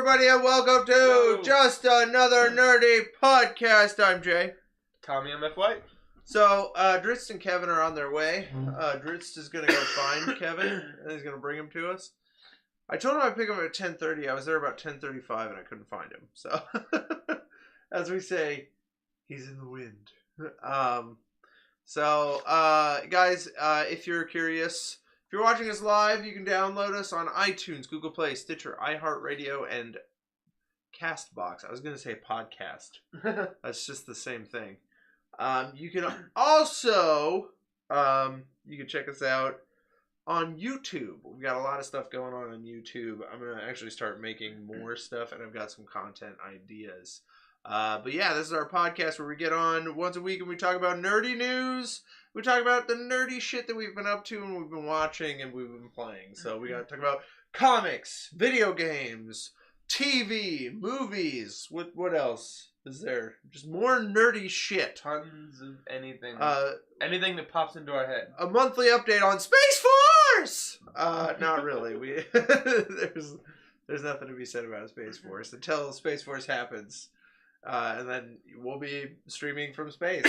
everybody, and welcome to Just Another Nerdy Podcast. I'm Jay. Tommy, MF White. So, Drizzt and Kevin are on their way. Drizzt is going to go find Kevin, and he's going to bring him to us. I told him I'd pick him at 10:30. I was there about 10:35, and I couldn't find him. So, as we say, he's in the wind. Guys, if you're curious, if you're watching us live, you can download us on iTunes, Google Play, Stitcher, iHeartRadio, and Castbox. I was going to say podcast. That's just the same thing. You can also, you can check us out on YouTube. We've got a lot of stuff going on YouTube. I'm going to actually start making more stuff, and I've got some content ideas. But yeah, this is our podcast where we get on once a week and we talk about nerdy news. We talk about the nerdy shit that we've been up to and we've been watching and we've been playing. So we got to talk about comics, video games, TV, movies. What else is there? Just more nerdy shit. Tons of anything. Anything that pops into our head. A monthly update on Space Force! Not really. There's nothing to be said about Space Force until Space Force happens. And then we'll be streaming from space.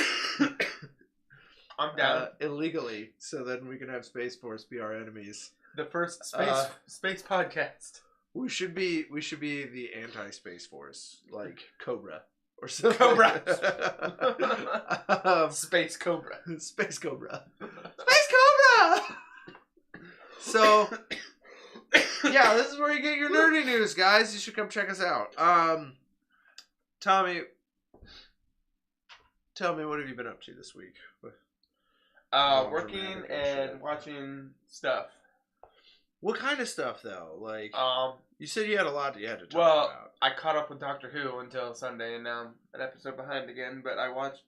I'm down. Illegally, so then we can have Space Force be our enemies. The first space podcast. We should be the anti-Space Force, like Cobra or something. Cobra. Space Cobra. Space Cobra. Space Cobra. So, yeah, this is where you get your nerdy news, guys. You should come check us out. Tommy, tell me, what have you been up to this week? Working and watching stuff. What kind of stuff, though? Like, you said you had a lot that you had to talk about. I caught up with Doctor Who until Sunday, and now I'm an episode behind again, but I watched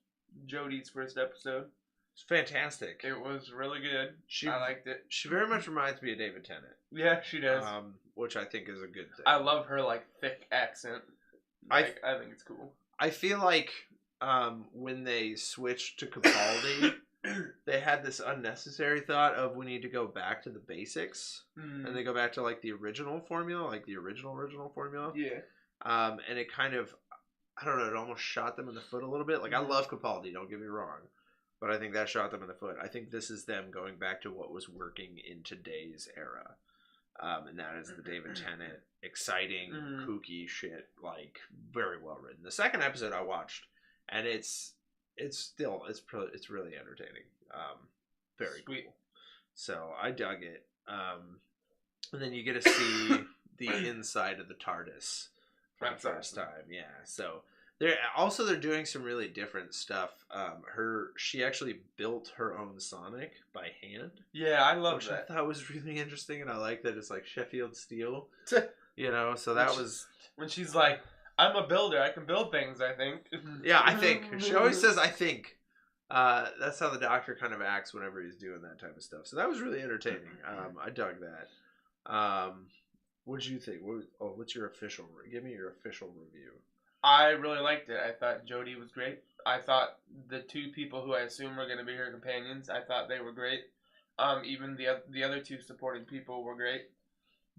Jodie's first episode. It's fantastic. It was really good. I liked it. She very much reminds me of David Tennant. Yeah, she does. Which I think is a good thing. I love her, thick accent. I think it's cool. I feel like when they switched to Capaldi, they had this unnecessary thought of we need to go back to the basics, and they go back to the original formula, the original formula. Yeah. And it kind of, I don't know, it almost shot them in the foot a little bit. I love Capaldi, don't get me wrong, but I think that shot them in the foot. I think this is them going back to what was working in today's era. And that is the David Tennant, exciting, kooky shit, very well written. The second episode I watched, and it's really entertaining. Very sweet. Cool. So I dug it. And then you get to see the inside of the TARDIS for the first time. Yeah. So they're doing some really different stuff. She actually built her own Sonic by hand. Yeah, I love that. I thought was really interesting, and I like that it's Sheffield steel. So that was when she's like, "I'm a builder. I can build things." I think. Yeah, I think she always says, "I think." That's how the Doctor kind of acts whenever he's doing that type of stuff. So that was really entertaining. I dug that. What did you think? What's your official? Give me your official review. I really liked it. I thought Jodie was great. I thought the two people who I assume were going to be her companions, I thought they were great. Even the other two supporting people were great.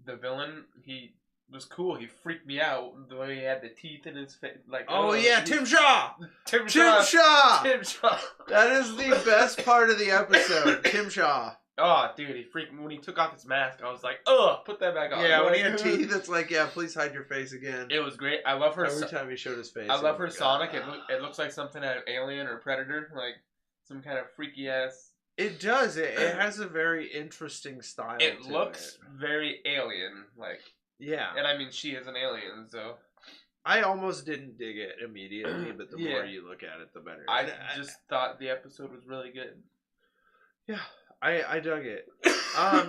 The villain, he was cool. He freaked me out the way he had the teeth in his face. Tim Shaw! Tim Shaw! That is the best part of the episode. Tim Shaw. Oh, dude, he freaked me. When he took off his mask, I was like, ugh, put that back on. Yeah, when he had teeth, it's please hide your face again. It was great. I love her. Every time he showed his face. I love her Sonic. It looks like something out of Alien or Predator, some kind of freaky ass. It does. It has a very interesting style. It looks very alien, Yeah. And I mean, she is an alien, so. I almost didn't dig it immediately, but the more you look at it, the better. I just thought the episode was really good. Yeah. I dug it.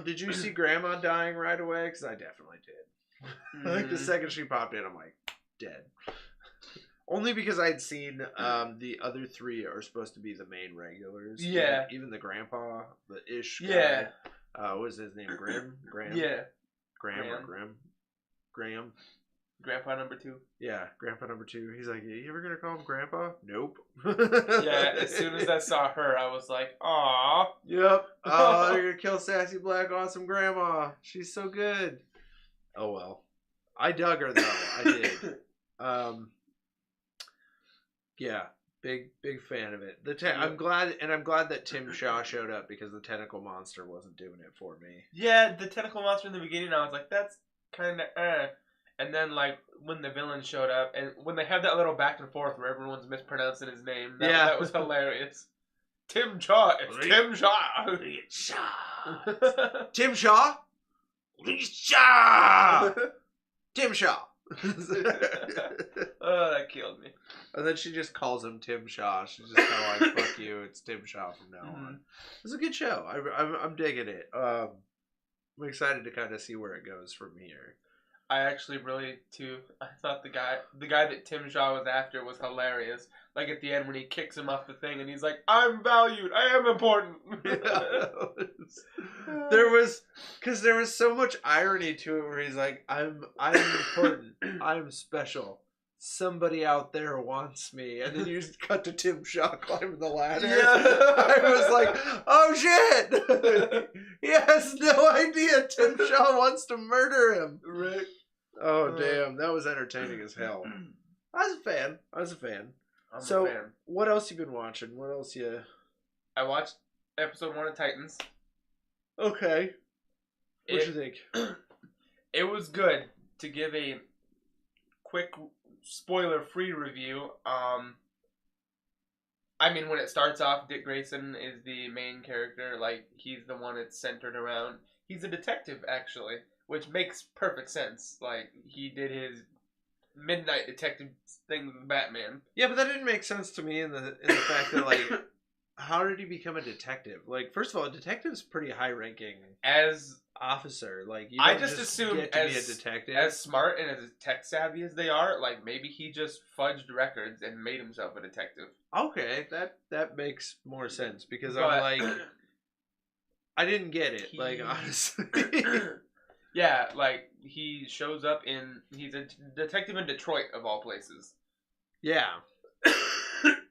Did you see Grandma dying right away? Because I definitely did. The second she popped in, I'm dead. Only because I'd seen the other three are supposed to be the main regulars. Yeah. Even the grandpa, the ish guy. Yeah. What was his name? Graham? Yeah. Graham. Grandpa number 2. Yeah, Grandpa number 2. He's like, you ever gonna call him Grandpa? Nope. Yeah, as soon as I saw her, I was like, aww. Yep. Oh, they're gonna kill sassy black awesome Grandma. She's so good. Oh well. I dug her though. I did. Yeah, big fan of it. I'm glad that Tim Shaw showed up because the tentacle monster wasn't doing it for me. Yeah, the tentacle monster in the beginning, I was like, that's kind of And then, like, when the villain showed up, and when they had that little back and forth where everyone's mispronouncing his name, that was hilarious. Tim Shaw, it's Tim Shaw. Tim Shaw? Shaw! Tim Shaw. Oh, that killed me. And then she just calls him Tim Shaw. She's just kind of like, fuck you, it's Tim Shaw from now on. It's a good show. I'm digging it. I'm excited to kind of see where it goes from here. I actually really, too, I thought the guy that Tim Shaw was after was hilarious. Like, at the end when he kicks him off the thing and he's like, I'm valued, I am important. There was so much irony to it where he's like, I'm important, I'm special. Somebody out there wants me. And then you just cut to Tim Shaw climbing the ladder. Yeah. I was like, oh shit! He has no idea Tim Shaw wants to murder him. Right. Oh, damn. That was entertaining as hell. I was a fan. I'm a fan. What else you been watching? What else you... I watched episode 1 of Titans. Okay. What'd you think? It was good. To give a quick spoiler-free review, I mean, when it starts off, Dick Grayson is the main character. Like, he's the one it's centered around. He's a detective, actually, which makes perfect sense. Like, he did his midnight detective thing with Batman. Yeah, but that didn't make sense to me in the fact that, like, how did he become a detective? Like, first of all, a detective's pretty high-ranking as officer. Like, you I don't just assumed get to be a detective. As smart and as tech savvy as they are, like, maybe he just fudged records and made himself a detective. Okay, that makes more sense because I'm like, I didn't get it. Like, honestly. Yeah, like, he shows up he's a detective in Detroit, of all places. Yeah.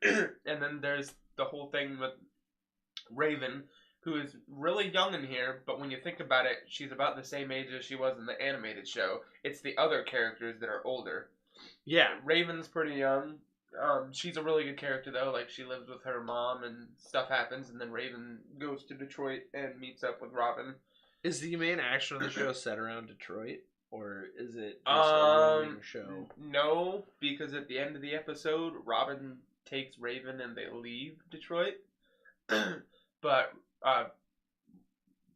And then there's the whole thing with Raven, who is really young in here, but when you think about it, she's about the same age as she was in the animated show. It's the other characters that are older. Yeah. Raven's pretty young. She's a really good character, though. Like, she lives with her mom and stuff happens, and then Raven goes to Detroit and meets up with Robin. Is the main action of the show set around Detroit? Or is it just a roving show? No, because at the end of the episode, Robin takes Raven and they leave Detroit. But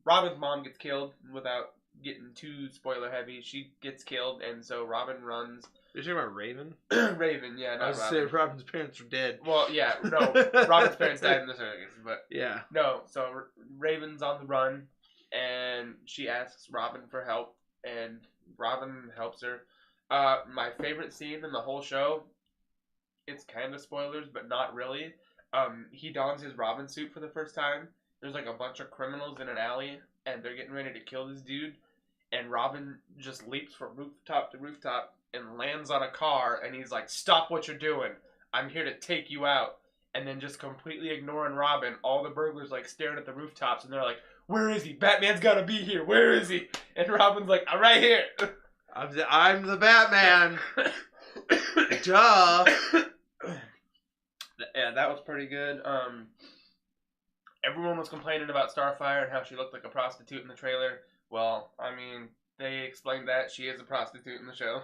Robin's mom gets killed without getting too spoiler heavy. She gets killed, and so Robin runs. You're talking about Raven? Raven, yeah, not I was Robin. saying Robin's parents are dead. Well, yeah, no. Robin's parents died in the circus, but yeah. No, so Raven's on the run, and she asks Robin for help, and Robin helps her. My favorite scene in the whole show, it's kind of spoilers, but not really. He dons his Robin suit for the first time. There's like a bunch of criminals in an alley, and they're getting ready to kill this dude, and Robin just leaps from rooftop to rooftop and lands on a car, and he's like, stop what you're doing. I'm here to take you out. And then just completely ignoring Robin, all the burglars like staring at the rooftops, and they're like, where is he? Batman's gotta be here. Where is he? And Robin's like, I'm right here. I'm the Batman. Duh. Yeah, that was pretty good. Everyone was complaining about Starfire and how she looked like a prostitute in the trailer. Well, I mean, they explained that she is a prostitute in the show.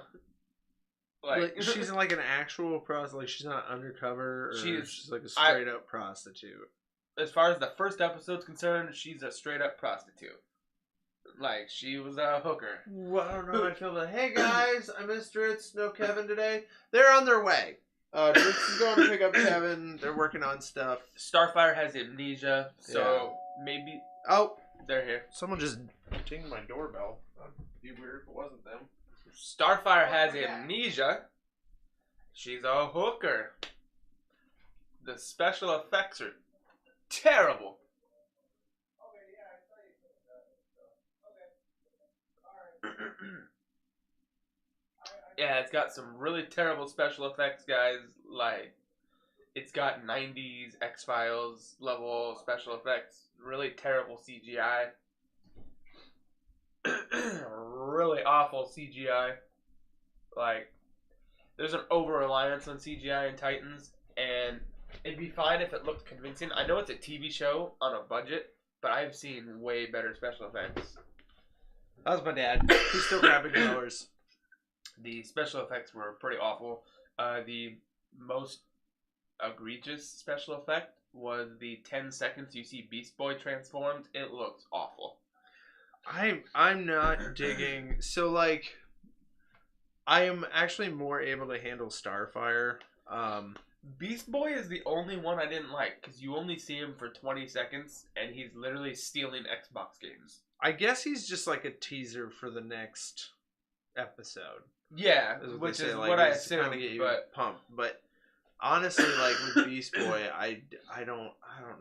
Like she's like an actual prostitute. Like she's not undercover. Or she's like a straight up prostitute. As far as the first episode's concerned, she's a straight up prostitute. Like she was a hooker. Well, I don't know how I feel about. Hey guys, I missed Drizzt. No Kevin today. They're on their way. Drizzt is going to pick up Kevin. They're working on stuff. Starfire has amnesia, so maybe. Oh, they're here. Someone just dinged my doorbell. That'd be weird if it wasn't them. Starfire has amnesia. She's a hooker. The special effects are terrible. Yeah, it's got some really terrible special effects, guys. Like, it's got 90s X-Files level special effects. Really terrible CGI. Really awful CGI. Like, there's an over-reliance on CGI in Titans, and it'd be fine if it looked convincing. I know it's a TV show on a budget, but I've seen way better special effects. That was my dad. He's still grabbing growers. The special effects were pretty awful. The most egregious special effect was the 10 seconds you see Beast Boy transformed. It looks awful. I'm not digging. So, like, I am actually more able to handle Starfire. Beast Boy is the only one I didn't like, because you only see him for 20 seconds, and he's literally stealing Xbox games. I guess he's just like a teaser for the next episode. Yeah, which is what I assumed, but pumped. But honestly, like with Beast Boy, I don't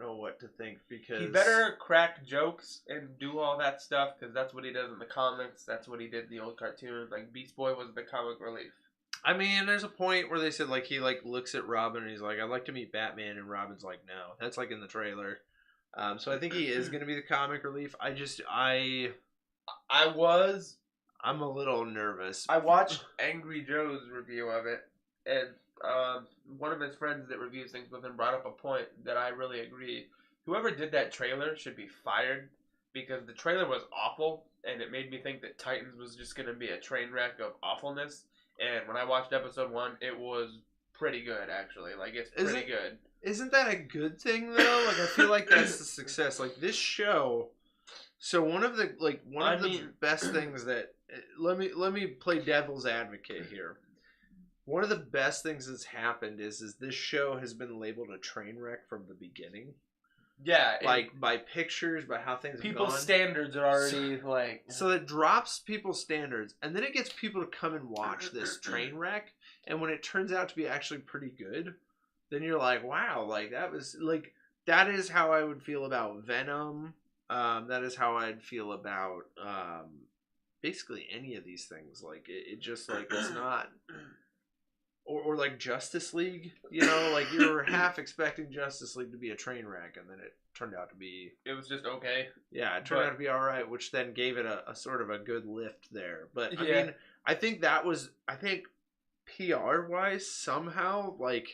know what to think, because he better crack jokes and do all that stuff, because that's what he does in the comics. That's what he did in the old cartoons. Like, Beast Boy was the comic relief. I mean, there's a point where they said, like, he like looks at Robin and he's like, "I'd like to meet Batman," and Robin's like, "No." That's like in the trailer. So I think he is going to be the comic relief. I'm a little nervous. I watched Angry Joe's review of it, and one of his friends that reviews things with him brought up a point that I really agree. Whoever did that trailer should be fired, because the trailer was awful, and it made me think that Titans was just going to be a train wreck of awfulness. And when I watched episode 1, it was pretty good, actually. Like, it's pretty good. Isn't that a good thing, though? Like, I feel like that's the success. Like, this show... So one of the best things that... Let me play devil's advocate here. One of the best things that's happened is this show has been labeled a train wreck from the beginning. Yeah. Like, by pictures, by how things have gone. People's standards are already, So it drops people's standards, and then it gets people to come and watch this train wreck, and when it turns out to be actually pretty good, then you're like, wow, like, that was, like, that is how I would feel about Venom. That is how I'd feel about, basically any of these things. Like, it just, like, it's not... Or like Justice League, you know, like you were half expecting Justice League to be a train wreck, and then it turned out to be... It was just okay. Yeah, it turned out to be alright, which then gave it a sort of a good lift there. But, I mean, I think PR-wise, somehow, like,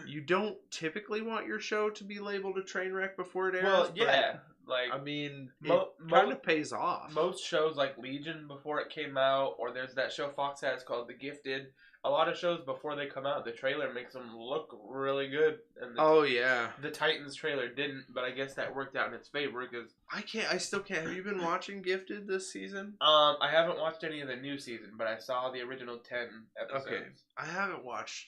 you don't typically want your show to be labeled a train wreck before it airs. Well, yeah. Like, I mean, it kind of pays off. Most shows, like Legion, before it came out, or there's that show Fox has called The Gifted. A lot of shows, before they come out, the trailer makes them look really good. And the Titans trailer didn't, but I guess that worked out in its favor, because... I still can't. Have you been watching Gifted this season? I haven't watched any of the new season, but I saw the original 10 episodes. Okay. I haven't watched,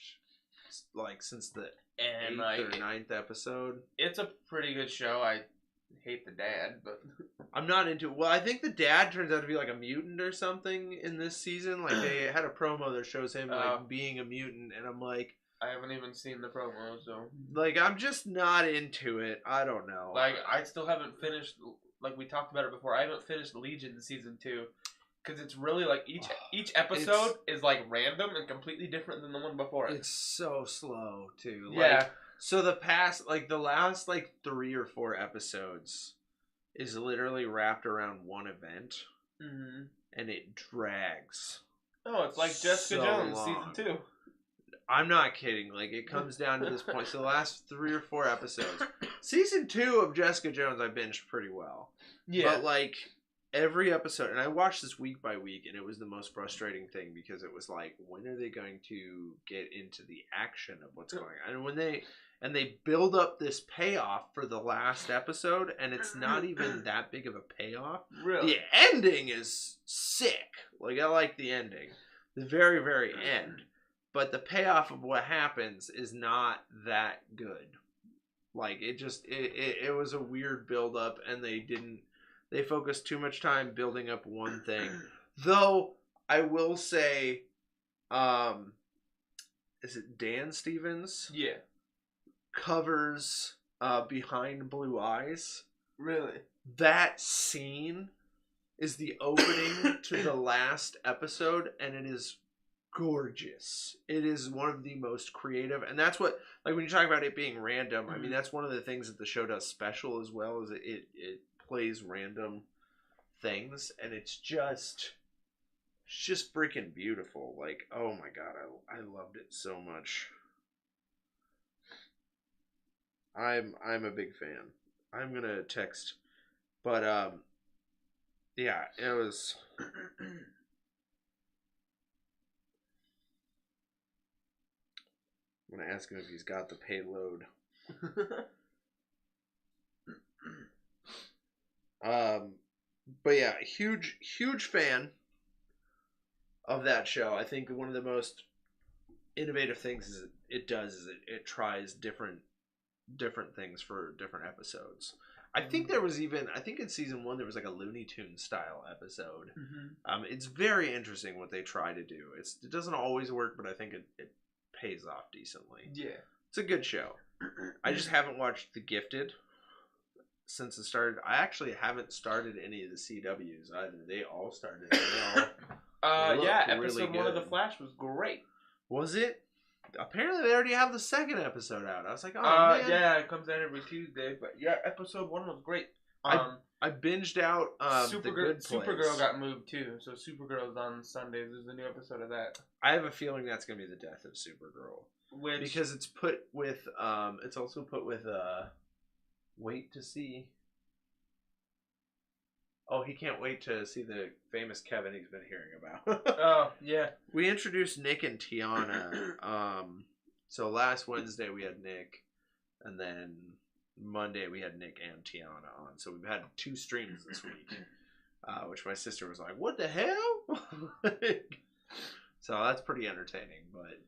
like, since the 8th or 9th episode. It's a pretty good show. I hate the dad, but... I'm not into it. Well, I think the dad turns out to be like a mutant or something in this season. Like, they had a promo that shows him like being a mutant, and I'm like... I haven't even seen the promo, so... Like, I'm just not into it. I don't know. Like, I still haven't finished... Like, we talked about it before. I haven't finished Legion Season 2. Because it's really, like, each episode is, like, random and completely different than the one before it. It's so slow, too. Yeah. Like, so the last, like, 3 or 4 episodes is literally wrapped around one event. Mm-hmm. And it drags. Oh, it's like Jessica Jones Season 2. I'm not kidding. Like, it comes down to this point. So the last 3 or 4 episodes. Season 2 of Jessica Jones I binged pretty well. Yeah. But, like, every episode, and I watched this week by week, and it was the most frustrating thing, because it was like, when are they going to get into the action of what's going on? And they build up this payoff for the last episode, and it's not even that big of a payoff. Really? The ending is sick. Like, I like the ending. The very, very end. But the payoff of what happens is not that good. Like, it was a weird build-up, and they focused too much time building up one thing. Though, I will say, is it Dan Stevens? Yeah. Covers Behind Blue Eyes. Really? That scene is the opening to the last episode, and it is gorgeous. It is one of the most creative, and that's what, like, when you talk about it being random, I mean, that's one of the things that the show does special as well, is it plays random things, and it's just It's just freaking beautiful. Like, oh my god, I loved it so much. I'm a big fan. I'm gonna text, but yeah, it was. I'm gonna ask him if he's got the payload. But yeah, huge fan of that show. I think one of the most innovative things it tries different things for different episodes. I think in season 1 there was like a Looney Tunes style episode. It's very interesting what they try to do. It doesn't always work, but I think it pays off decently. Yeah, it's a good show. I just haven't watched The Gifted since it started. I actually haven't started any of the CWs either. They all started. episode 1 of The Flash was great. Was it? Apparently they already have the second episode out. I was like, oh man. Yeah, it comes out every Tuesday. But yeah, episode 1 was great. I binged out The Good Place. Supergirl got moved too, so Supergirl's on Sundays. There's a new episode of that. I have a feeling that's gonna be the death of Supergirl, because it's put with it's also put with Wait to See. Oh, he can't wait to see the famous Kevin he's been hearing about. Oh, yeah. We introduced Nick and Tiana. So last Wednesday we had Nick, and then Monday we had Nick and Tiana on. So we've had 2 streams this week, which my sister was like, what the hell? So that's pretty entertaining, but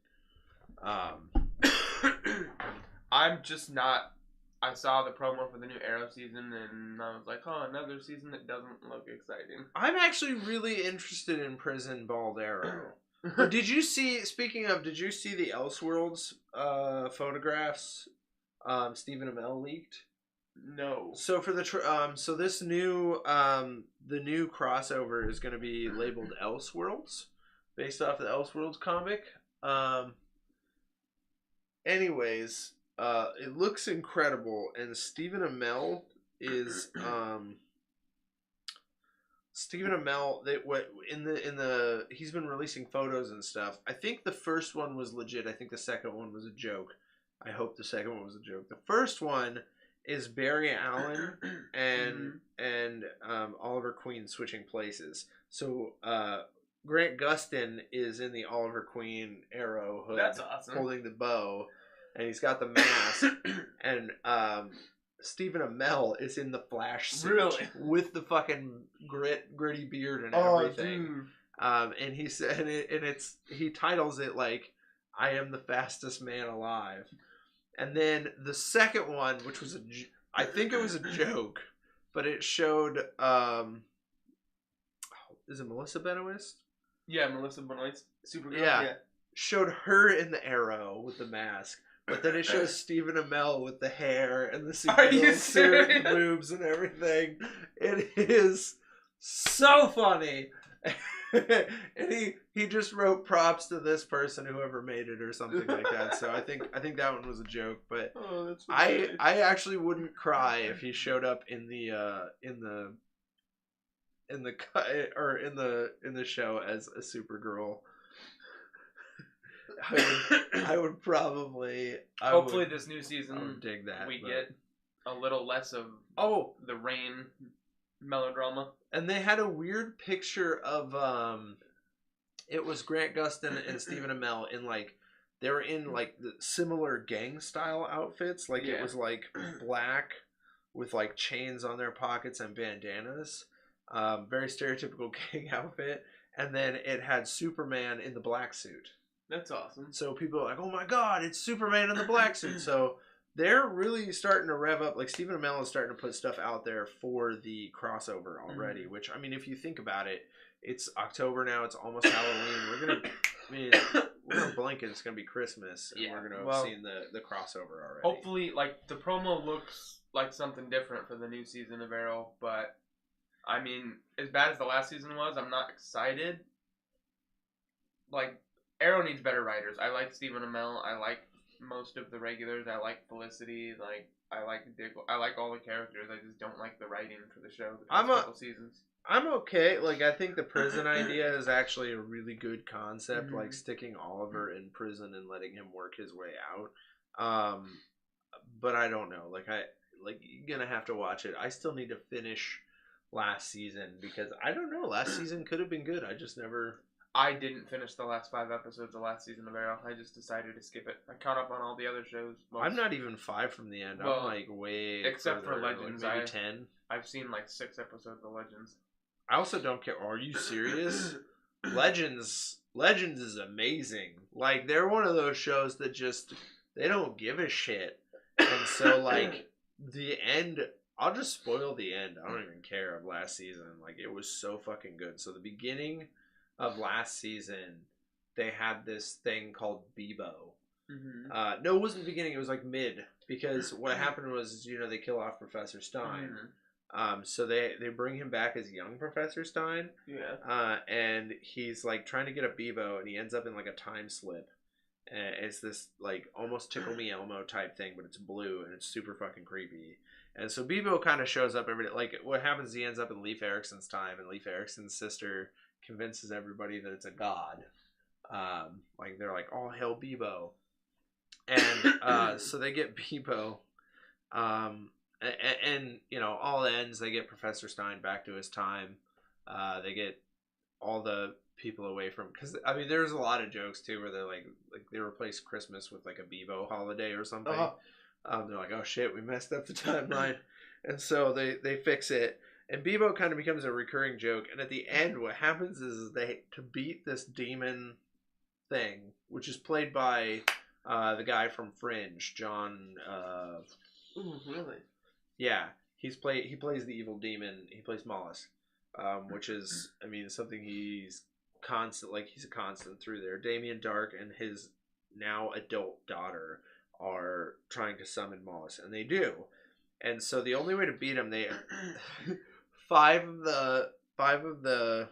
I'm just not... I saw the promo for the new Arrow season, and I was like, oh, another season that doesn't look exciting. I'm actually really interested in Prison Bald Arrow. Did you see the Elseworlds photographs Stephen Amell leaked? No. So for so this new the new crossover is going to be labeled Elseworlds, based off the Elseworlds comic. Anyways, it looks incredible, and Stephen Amell is he's been releasing photos and stuff. I think the first one was legit. I think the second one was a joke. I hope the second one was a joke. The first one is Barry Allen and Oliver Queen switching places. So Grant Gustin is in the Oliver Queen Arrow hood. That's awesome. Holding the bow, and he's got the mask. And Stephen Amell is in the Flash suit, really, with the fucking gritty beard and everything. Dude. And he said, he titles it like, "I am the fastest man alive." And then the second one, which was I think it was a joke, but it showed is it Melissa Benoist? Yeah, Melissa Benoist, Supergirl. Yeah, showed her in the Arrow with the mask. But then it shows Stephen Amell with the hair and the Supergirl suit and the boobs and everything. It is so funny. And he just wrote props to this person, whoever made it, or something like that. So I think that one was a joke. But that's I actually wouldn't cry if he showed up in the show as a Supergirl. I would probably. Hopefully, this new season, I would dig that. Get a little less of the rain melodrama. And they had a weird picture of it was Grant Gustin and Stephen Amell in they were in the similar gang style outfits. It was black with chains on their pockets and bandanas. Very stereotypical gang outfit. And then it had Superman in the black suit. That's awesome. So people are like, oh my god, it's Superman in the black suit. So they're really starting to rev up. Stephen Amell is starting to put stuff out there for the crossover already. Which, I mean, if you think about it, it's October now. It's almost Halloween. We're gonna blink and it's gonna be Christmas, and we're gonna have seen the crossover already. Hopefully, the promo looks like something different for the new season of Arrow. But I mean, as bad as the last season was, I'm not excited. Arrow needs better writers. I like Stephen Amell. I like most of the regulars. I like Felicity. Like I like Dick. I like all the characters. I just don't like the writing for the show. The past couple seasons. I'm okay. Like, I think the prison idea is actually a really good concept. Like, sticking Oliver in prison and letting him work his way out. But I don't know. Like, you're gonna have to watch it. I still need to finish last season because I don't know. Last season could have been good. I just never. I didn't finish the last 5 episodes of last season of Arrow. I just decided to skip it. I caught up on all the other shows. I'm not even 5 from the end. I'm like way. Except for Legends, like maybe 10. I've seen like 6 episodes of Legends. I also don't care. Are you serious? Legends is amazing. Like, they're one of those shows that just, they don't give a shit. And so, like, the end, I'll just spoil the end. I don't even care of last season. Like, it was so fucking good. So the beginning of last season, they had this thing called Bebo. Mm-hmm. No, it wasn't the beginning. It was like mid. Because what happened was, they kill off Professor Stein. Mm-hmm. So they bring him back as young Professor Stein. Yeah. And he's like trying to get a Bebo, and he ends up in like a time slip. And it's this like almost Tickle Me Elmo type thing, but it's blue and it's super fucking creepy. And so Bebo kind of shows up every day. Like, what happens is he ends up in Leif Erikson's time, and Leif Erikson's sister convinces everybody that it's a god. Like, they're like, all hail Bebo. And so they get Bebo. And all ends. They get Professor Stein back to his time. They get all the people away from, because I mean, there's a lot of jokes too where they're like they replace Christmas with like a Bebo holiday or something. They're like, oh shit, we messed up the timeline, and so they fix it. And Bebo kind of becomes a recurring joke. And at the end, what happens is they to beat this demon thing, which is played by the guy from Fringe, John. Ooh, really? Yeah, he plays the evil demon. He plays Mollusk, which is, I mean, something he's constant. Like, he's a constant through there. Damien Dark and his now adult daughter are trying to summon Mollusk, and they do. And so the only way to beat him, they five of the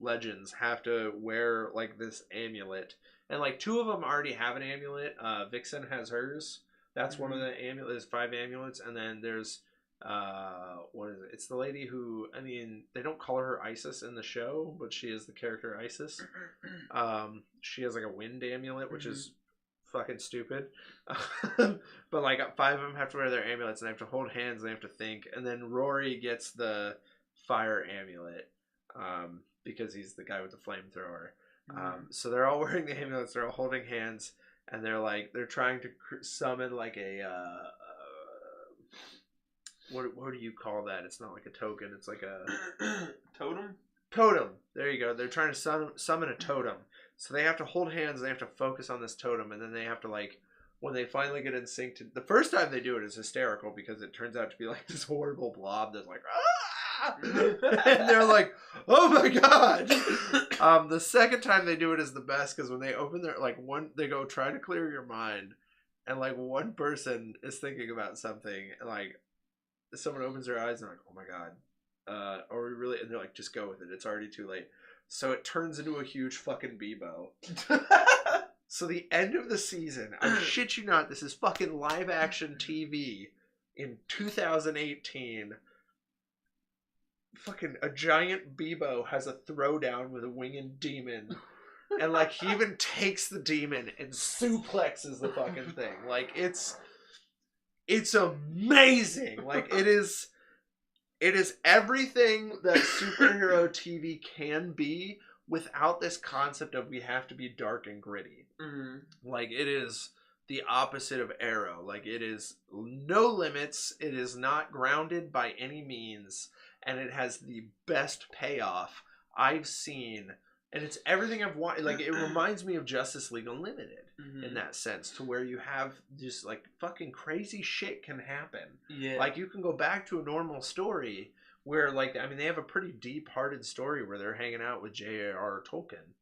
legends have to wear like this amulet, and like 2 of them already have an amulet. Vixen has hers. That's one of the amulets. There's 5 amulets, and then there's what is it? It's the lady who, I mean, they don't call her Isis in the show, but she is the character Isis. She has like a wind amulet, which is fucking stupid. But like 5 of them have to wear their amulets, and they have to hold hands, and they have to think. And then Rory gets the fire amulet because he's the guy with the flamethrower. So they're all wearing the amulets. They're all holding hands. And they're trying to summon like a, what do you call that? It's not like a token. It's like a totem. Totem. There you go. They're trying to summon a totem. So they have to hold hands. They have to focus on this totem, and then they have to like, when they finally get in sync. The first time they do it is hysterical because it turns out to be like this horrible blob that's like, and they're like, oh my god. The second time they do it is the best, because when they open their they go try to clear your mind, and like one person is thinking about something, and like someone opens their eyes and they're like, oh my god, are we really? And they're like, just go with it, it's already too late. So it turns into a huge fucking Bebo. So the end of the season, I shit you not, this is fucking live action TV in 2018. Fucking a giant Bebo has a throwdown with a winged demon, and like he even takes the demon and suplexes the fucking thing. Like, it's amazing. Like, it is everything that superhero TV can be without this concept of we have to be dark and gritty. Like, it is the opposite of Arrow. Like, it is no limits. It is not grounded by any means. And it has the best payoff I've seen. And it's everything I've wanted. Like, it reminds me of Justice League Unlimited in that sense, to where you have just, like, fucking crazy shit can happen. Yeah. Like, you can go back to a normal story where, like, I mean, they have a pretty deep-hearted story where they're hanging out with J.R.R. Tolkien.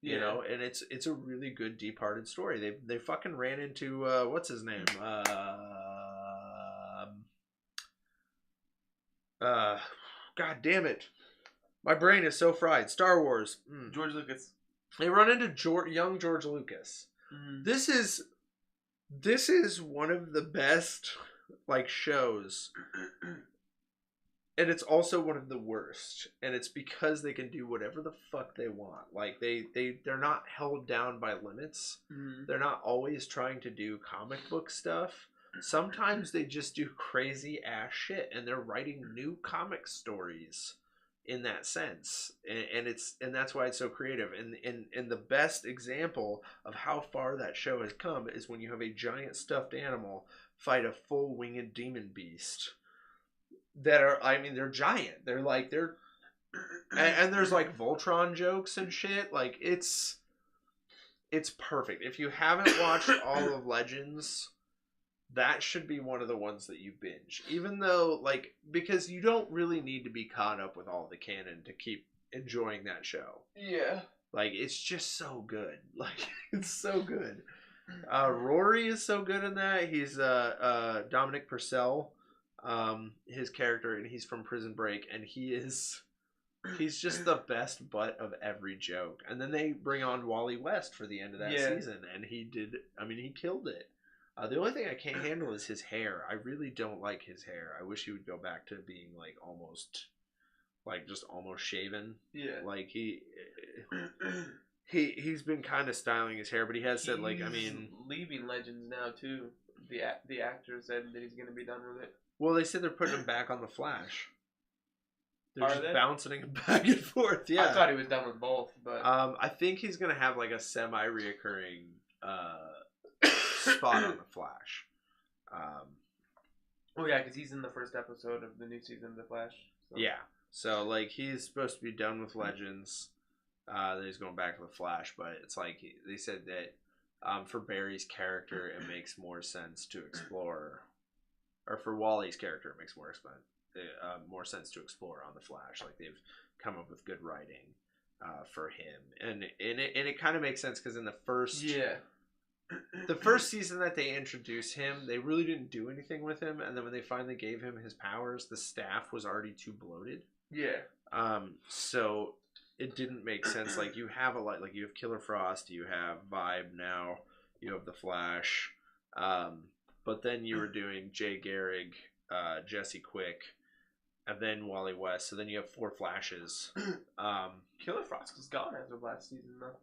You know, and it's a really good deep-hearted story. They fucking ran into, what's his name? God damn it. My brain is so fried. Star Wars. George Lucas. They run into young George Lucas. Mm. This is one of the best like shows, and it's also one of the worst. And it's because they can do whatever the fuck they want. Like they're not held down by limits. Mm. They're not always trying to do comic book stuff. Sometimes they just do crazy ass shit, and they're writing new comic stories in that sense, and that's why it's so creative. And the best example of how far that show has come is when you have a giant stuffed animal fight a full winged demon beast that are, I mean, they're giant. And there's like Voltron jokes and shit. Like it's perfect. If you haven't watched all of Legends, that should be one of the ones that you binge. Even though, like, because you don't really need to be caught up with all the canon to keep enjoying that show. Yeah. Like, it's just so good. Like, it's so good. Rory is so good in that. He's Dominic Purcell, his character, and he's from Prison Break, and he's just the best butt of every joke. And then they bring on Wally West for the end of that season, and he killed it. The only thing I can't handle is his hair. I really don't like his hair. I wish he would go back to being like almost shaven. Yeah. Like he's been kind of styling his hair, but he has said leaving Legends now too. The actor said that he's gonna be done with it. Well, they said they're putting him back on the Flash. They're Are just they? bouncing him back and forth. Yeah. I thought he was done with both, but I think he's gonna have like a semi-reoccurring spot on the Flash. Oh yeah, because he's in the first episode of the new season of the Flash. So. Yeah, so like he's supposed to be done with Legends. Then he's going back to the Flash, but it's like they said that for Barry's character, it makes more sense to explore, or for Wally's character, it makes more sense to explore on the Flash. Like they've come up with good writing for him, and it kind of makes sense because in the first the first season that they introduced him, they really didn't do anything with him, and then when they finally gave him his powers, the staff was already too bloated. Yeah. So it didn't make sense. Like you have you have Killer Frost, you have Vibe now, you have the Flash, but then you were doing Jay Garrick, Jesse Quick, and then Wally West. So then you have 4 Flashes. Killer Frost is gone as of last season though.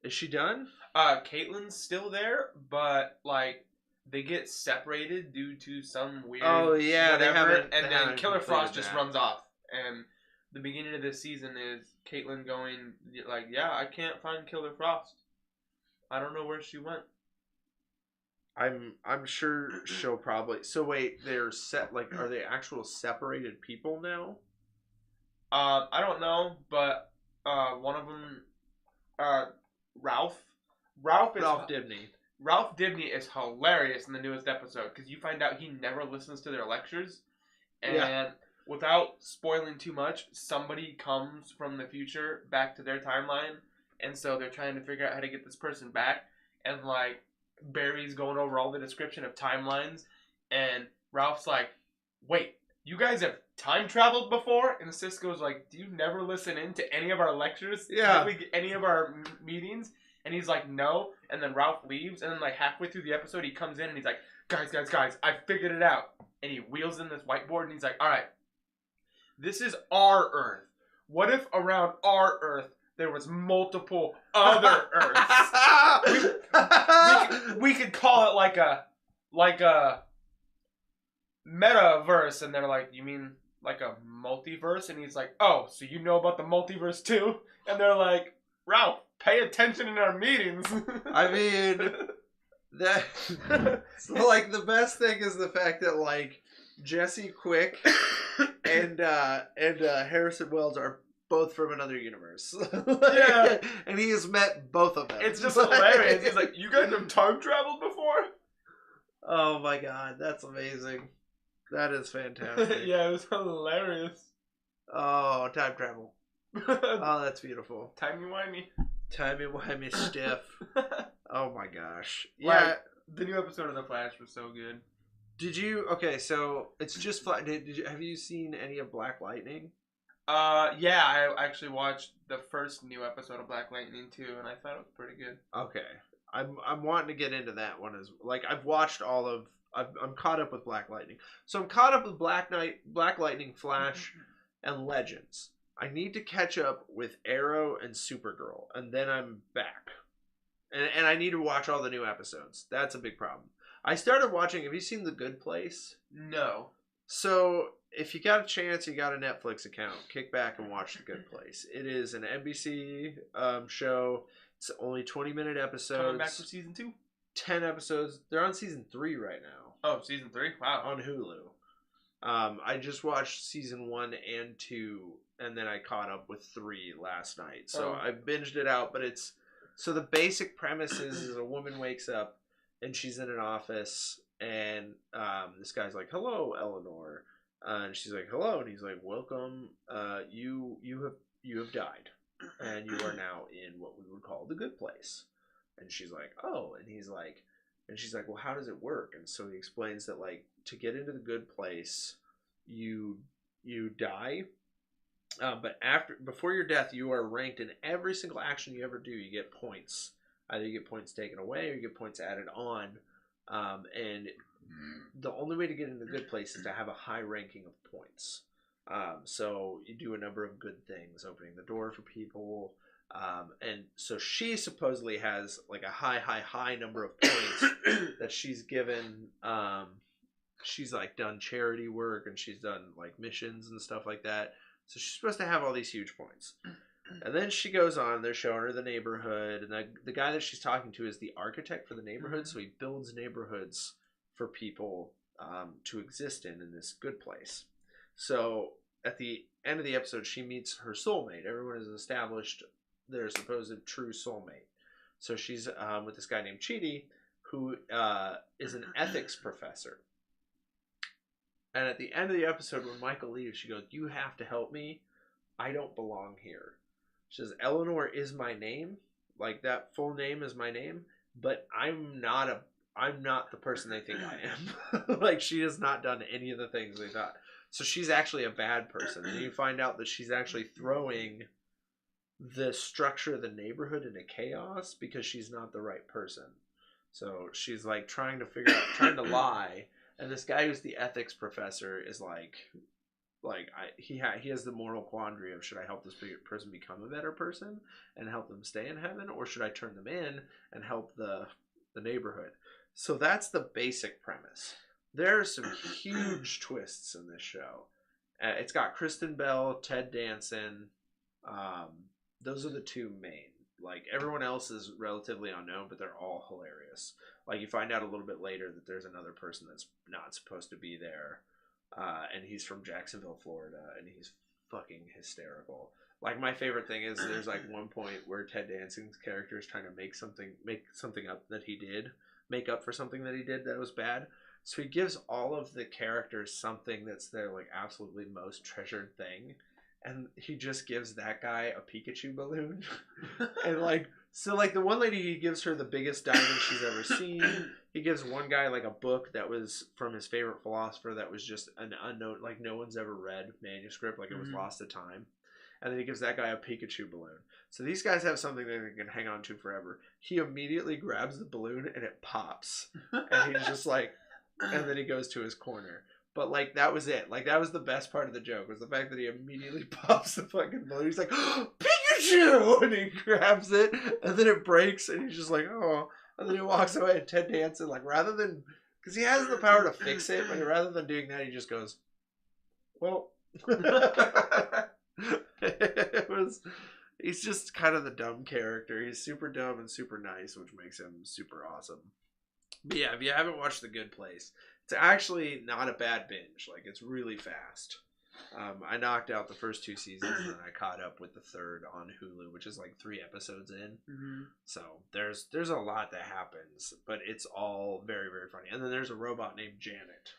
Is she done? Caitlyn's still there, but like they get separated due to some weird whatever, and then Killer Frost just runs off. And the beginning of this season is Caitlyn going like, "Yeah, I can't find Killer Frost. I don't know where she went." I'm sure she'll probably. So wait, they're are they actual separated people now? I don't know, but one of them, Ralph Dibny. Ralph Dibny is hilarious in the newest episode because you find out he never listens to their lectures, and without spoiling too much, somebody comes from the future back to their timeline, and so they're trying to figure out how to get this person back, and like Barry's going over all the description of timelines, and Ralph's like, "Wait, you guys have time traveled before?" And Cisco's like, "Do you never listen in to any of our lectures? Yeah. Any of our meetings?" And he's like, "No." And then Ralph leaves, and then like halfway through the episode, he comes in and he's like, guys, I figured it out." And he wheels in this whiteboard and he's like, "All right, this is our Earth. What if around our Earth there was multiple other Earths? we could call it like a metaverse." And they're like, "You mean like a multiverse?" And he's like, "Oh, so you know about the multiverse too?" And they're like, "Ralph, pay attention in our meetings." I mean, that like the best thing is the fact that like Jesse Quick and Harrison Wells are both from another universe. Yeah, and he has met both of them. It's just hilarious. He's like, "You guys have time traveled before?" Oh my god, that's amazing. That is fantastic. Yeah, it was hilarious. Oh, time travel. Oh, that's beautiful. Timey-wimey. Timey-wimey stiff. Oh my gosh. Yeah. Like, the new episode of The Flash was so good. Did you... Okay, so it's just... Have you seen any of Black Lightning? Yeah, I actually watched the first new episode of Black Lightning too, and I thought it was pretty good. Okay. I'm wanting to get into that one as like I've watched all of. I'm caught up with Black Lightning, so I'm caught up with Black Lightning, Flash, and Legends. I need to catch up with Arrow and Supergirl, and then I'm back. And I need to watch all the new episodes. That's a big problem. I started watching. Have you seen The Good Place? No. So if you got a chance, you got a Netflix account, kick back and watch The Good Place. It is an NBC show. It's only 20-minute episodes. Coming back for season 2? 10 episodes. They're on season 3 right now. Oh, season 3? Wow. On Hulu. I just watched season 1 and 2, and then I caught up with 3 last night. So I binged it out, but it's... So the basic premise is a woman wakes up, and she's in an office, and this guy's like, "Hello, Eleanor," and she's like, "Hello," and he's like, "Welcome. You have died, and you are now in what we would call the good place." And she's like, "Oh," and he's like, and she's like, "Well, how does it work?" And so he explains that like to get into the good place, you die. But before your death, you are ranked in every single action you ever do. You get points. Either you get points taken away or you get points added on. And the only way to get into the good place is to have a high ranking of points. So you do a number of good things, opening the door for people. And so she supposedly has like a high number of points that she's given. She's like done charity work and she's done like missions and stuff like that. So she's supposed to have all these huge points. And then she goes on, they're showing her the neighborhood, and the guy that she's talking to is the architect for the neighborhood, so he builds neighborhoods for people to exist in this good place. So at the end of the episode, she meets her soulmate. Everyone has established their supposed true soulmate. So she's with this guy named Chidi, who is an ethics professor. And at the end of the episode, when Michael leaves, she goes, "You have to help me. I don't belong here." She says, "Eleanor is my name. Like, that full name is my name. But I'm not the person they think I am." Like, she has not done any of the things they thought. So she's actually a bad person. And you find out that she's actually throwing the structure of the neighborhood into chaos because she's not the right person. So she's, like, trying to lie. And this guy who's the ethics professor is he has the moral quandary of, should I help this person become a better person and help them stay in heaven, or should I turn them in and help the neighborhood? So that's the basic premise. There are some huge twists in this show. It's got Kristen Bell, Ted Danson. Those are the two main. Like, everyone else is relatively unknown, but they're all hilarious. Like, you find out a little bit later that there's another person that's not supposed to be there. And he's from Jacksonville, Florida, and he's fucking hysterical. Like, my favorite thing is there's like one point where Ted Danson's character is trying to make something up that he did, make up for something that he did that was bad. So he gives all of the characters something that's their like absolutely most treasured thing. And he just gives that guy a Pikachu balloon. And like, so like the one lady, he gives her the biggest diamond she's ever seen. He gives one guy like a book that was from his favorite philosopher that was just an unknown, like no one's ever read manuscript, like it was lost to time. And then he gives that guy a Pikachu balloon. So these guys have something that they can hang on to forever. He immediately grabs the balloon and it pops. And he's just like, and then he goes to his corner. But, like, that was it. Like, that was the best part of the joke, was the fact that he immediately pops the fucking balloon. He's like, "Oh, Pikachu!" And he grabs it, and then it breaks, and he's just like, "Oh." And then he walks away, and Ted Danson, like, rather than... Because he has the power to fix it, but rather than doing that, he just goes, "Well." He's just kind of the dumb character. He's super dumb and super nice, which makes him super awesome. But yeah, if you haven't watched The Good Place... It's actually not a bad binge. Like, it's really fast. I knocked out the first 2 seasons, and then I caught up with the third on Hulu, which is like 3 episodes in. Mm-hmm. So there's a lot that happens, but it's all very, very funny. And then there's a robot named Janet.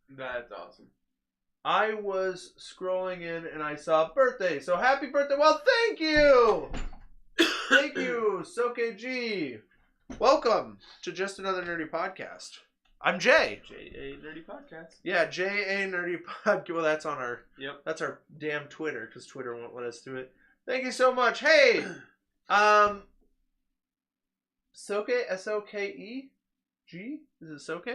That's awesome. I was scrolling in, and I saw birthday. So happy birthday. Well, thank you. Thank you, Soke G. Welcome to Just Another Nerdy Podcast. I'm Jay. J.A. Nerdy Podcast. Yeah, J.A. Nerdy Podcast. Well, that's on our... Yep. That's our damn Twitter, because Twitter won't let us do it. Thank you so much. Hey! Soke, Soke? G? Is it Soke?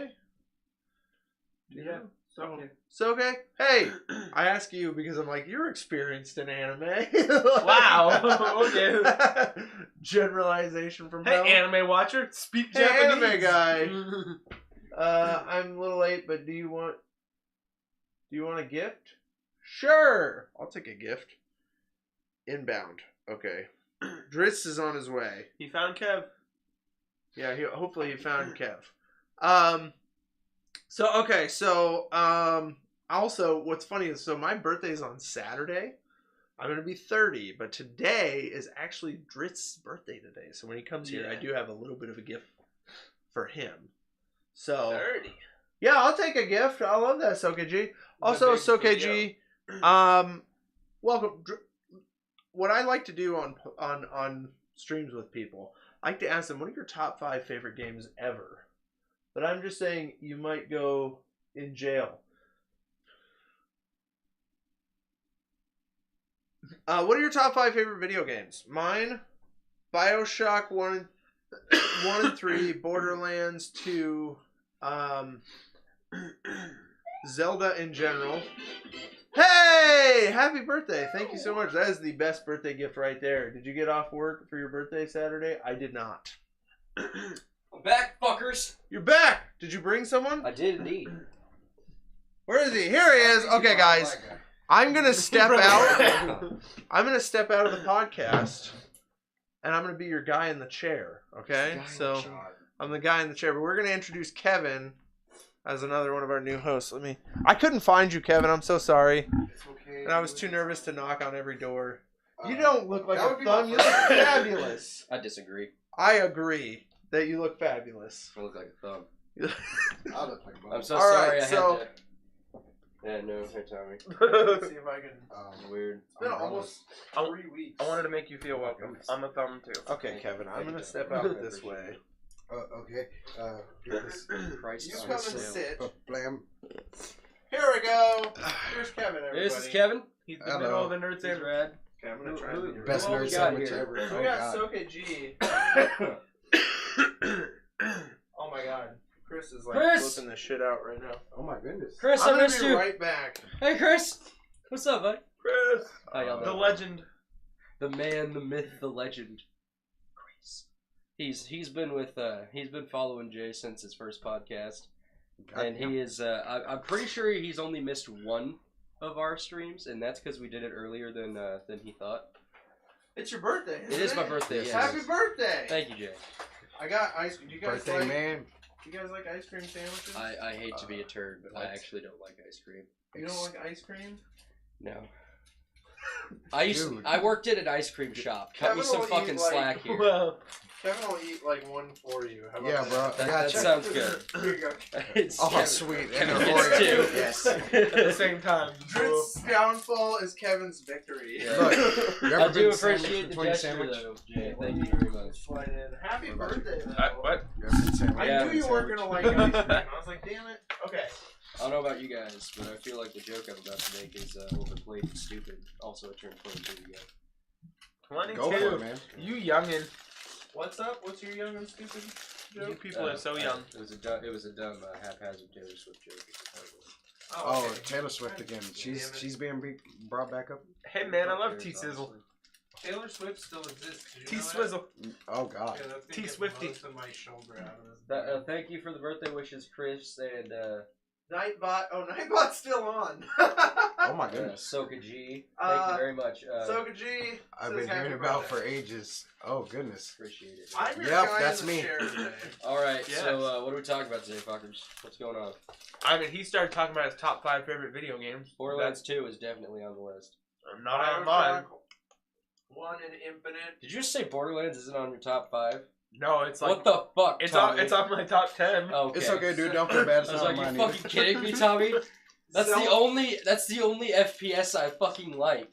Yeah. Okay. Soke? Hey! I ask you because I'm like, you're experienced in anime. Wow. Okay. Generalization from Hey, hell. anime watcher, speak Hey, Japanese. anime guy. I'm a little late, but do you want a gift? Sure. I'll take a gift. Inbound. Okay. Drizzt is on his way. He found Kev. Yeah, hopefully he found Kev. Also, what's funny is, so my birthday's on Saturday. I'm going to be 30, but today is actually Drizzt's birthday today. So when he comes here, I do have a little bit of a gift for him. So 30. Yeah, I'll take a gift. I love that, Sokeji. Also, Sokeji, welcome. What I like to do on streams with people, I like to ask them, what are your top 5 favorite games ever? But I'm just saying, you might go in jail. What are your top 5 favorite video games? Mine, BioShock 1 and 3, Borderlands 2, Zelda in general. Hey! Happy birthday. Thank you so much. That is the best birthday gift right there. Did you get off work for your birthday Saturday? I did not. I'm back, fuckers. You're back! Did you bring someone? I did indeed. Where is he? Here he is. Okay, guys. I'm going to step out. I'm going to step out of the podcast. And I'm going to be your guy in the chair. Okay? So, I'm the guy in the chair. But we're going to introduce Kevin as another one of our new hosts. I couldn't find you, Kevin. I'm so sorry. It's okay. And I was too nervous to knock on every door. You don't look like a be thumb. You look fabulous. I disagree. I agree that you look fabulous. I look like a thumb. I look like a bum. I'm so All sorry right, I so- had to... Yeah, no, hey Tommy. Let's see if I can. Weird. It's been almost 3 weeks. I wanted to make you feel welcome. I'm a thumb too. Okay, Kevin, I'm going to step out this way. Okay. This. Christ. You on come a and sale. sit. Blam. Here we go. Here's Kevin, everybody. This is Kevin. He's the Hello. middle of the nerd He's sandwich. rad. Okay, I'm going to try Who- and be your Best Who all nerd we got sandwich here? ever. So Oh, we got God. Soke G. Oh my god. Chris is like Chris! flipping the shit out right now. Oh, my goodness. Chris, I'm I gonna missed be you. right back. Hey, Chris. What's up, bud? Chris! How y'all The doing? legend. The man, the myth, the legend. Chris. He's been following Jay since his first podcast, and he is. I'm pretty sure he's only missed one of our streams, and that's because we did it earlier than he thought. It's your birthday. It is my birthday. Yes. Yes. Happy birthday! Thank you, Jay. I got ice cream. Do you guys Birthday like? man. You guys like ice cream sandwiches? I hate to be a turd, but I what? actually don't like ice cream. You don't like ice cream? No. Dude. I worked at an ice cream shop. Cut Kevin me some will eat, fucking like- slack here. Well, Kevin will eat like one for you. How about Yeah, that? bro. That Gotcha. sounds good. Here you go. It's Oh, Kevin. sweet. Kevin And gets a two. Oreo. Yes. at the same time. Drizzt's downfall is Kevin's victory. Yeah. Look, you ever I do been sandwich appreciate the between gesture, sandwich? though, Jay. Thank you very much. Slide in. Happy birthday, though. What? You ever been sandwich I Yeah. knew you weren't gonna like ice cream. I was like, damn it. Okay. I don't know about you guys, but I feel like the joke I'm about to make is overplayed and stupid. Also, I turned 22 again. 22. Go for it, man. You youngin. What's up? What's your young and stupid joke? You people are so young. It was a dumb haphazard Taylor Swift joke. Oh, okay. Taylor Swift again. She's being brought back up. Hey man, I love T-Sizzle. Taylor Swift still exists. Did you know that? T-Swizzle. Oh God. Yeah, that's gonna T-Swifty. get most of my shoulder out of this. Thank you for the birthday wishes, Chris, and Nightbot. Oh, Nightbot's still on. Oh my goodness. Soka G. Thank you very much. Soka G. I've says been hearing happy about birthday. for ages. Oh goodness. Appreciate it. I'm your Yep, guy that's in the me. chair today. All right, Yes. so what are we talking about today, fuckers? What's going on? I mean, he started talking about his top 5 favorite video games. Borderlands 2 is definitely on the list. That's not on mine. BioShock 1 and Infinite. Did you just say Borderlands isn't on your top 5? No, it's like What the fuck, it's Tommy? on my top 10. Okay. It's okay, dude. Don't feel bad. It's I was not like, mine you either. fucking kidding me, Tommy? That's the only FPS I fucking like,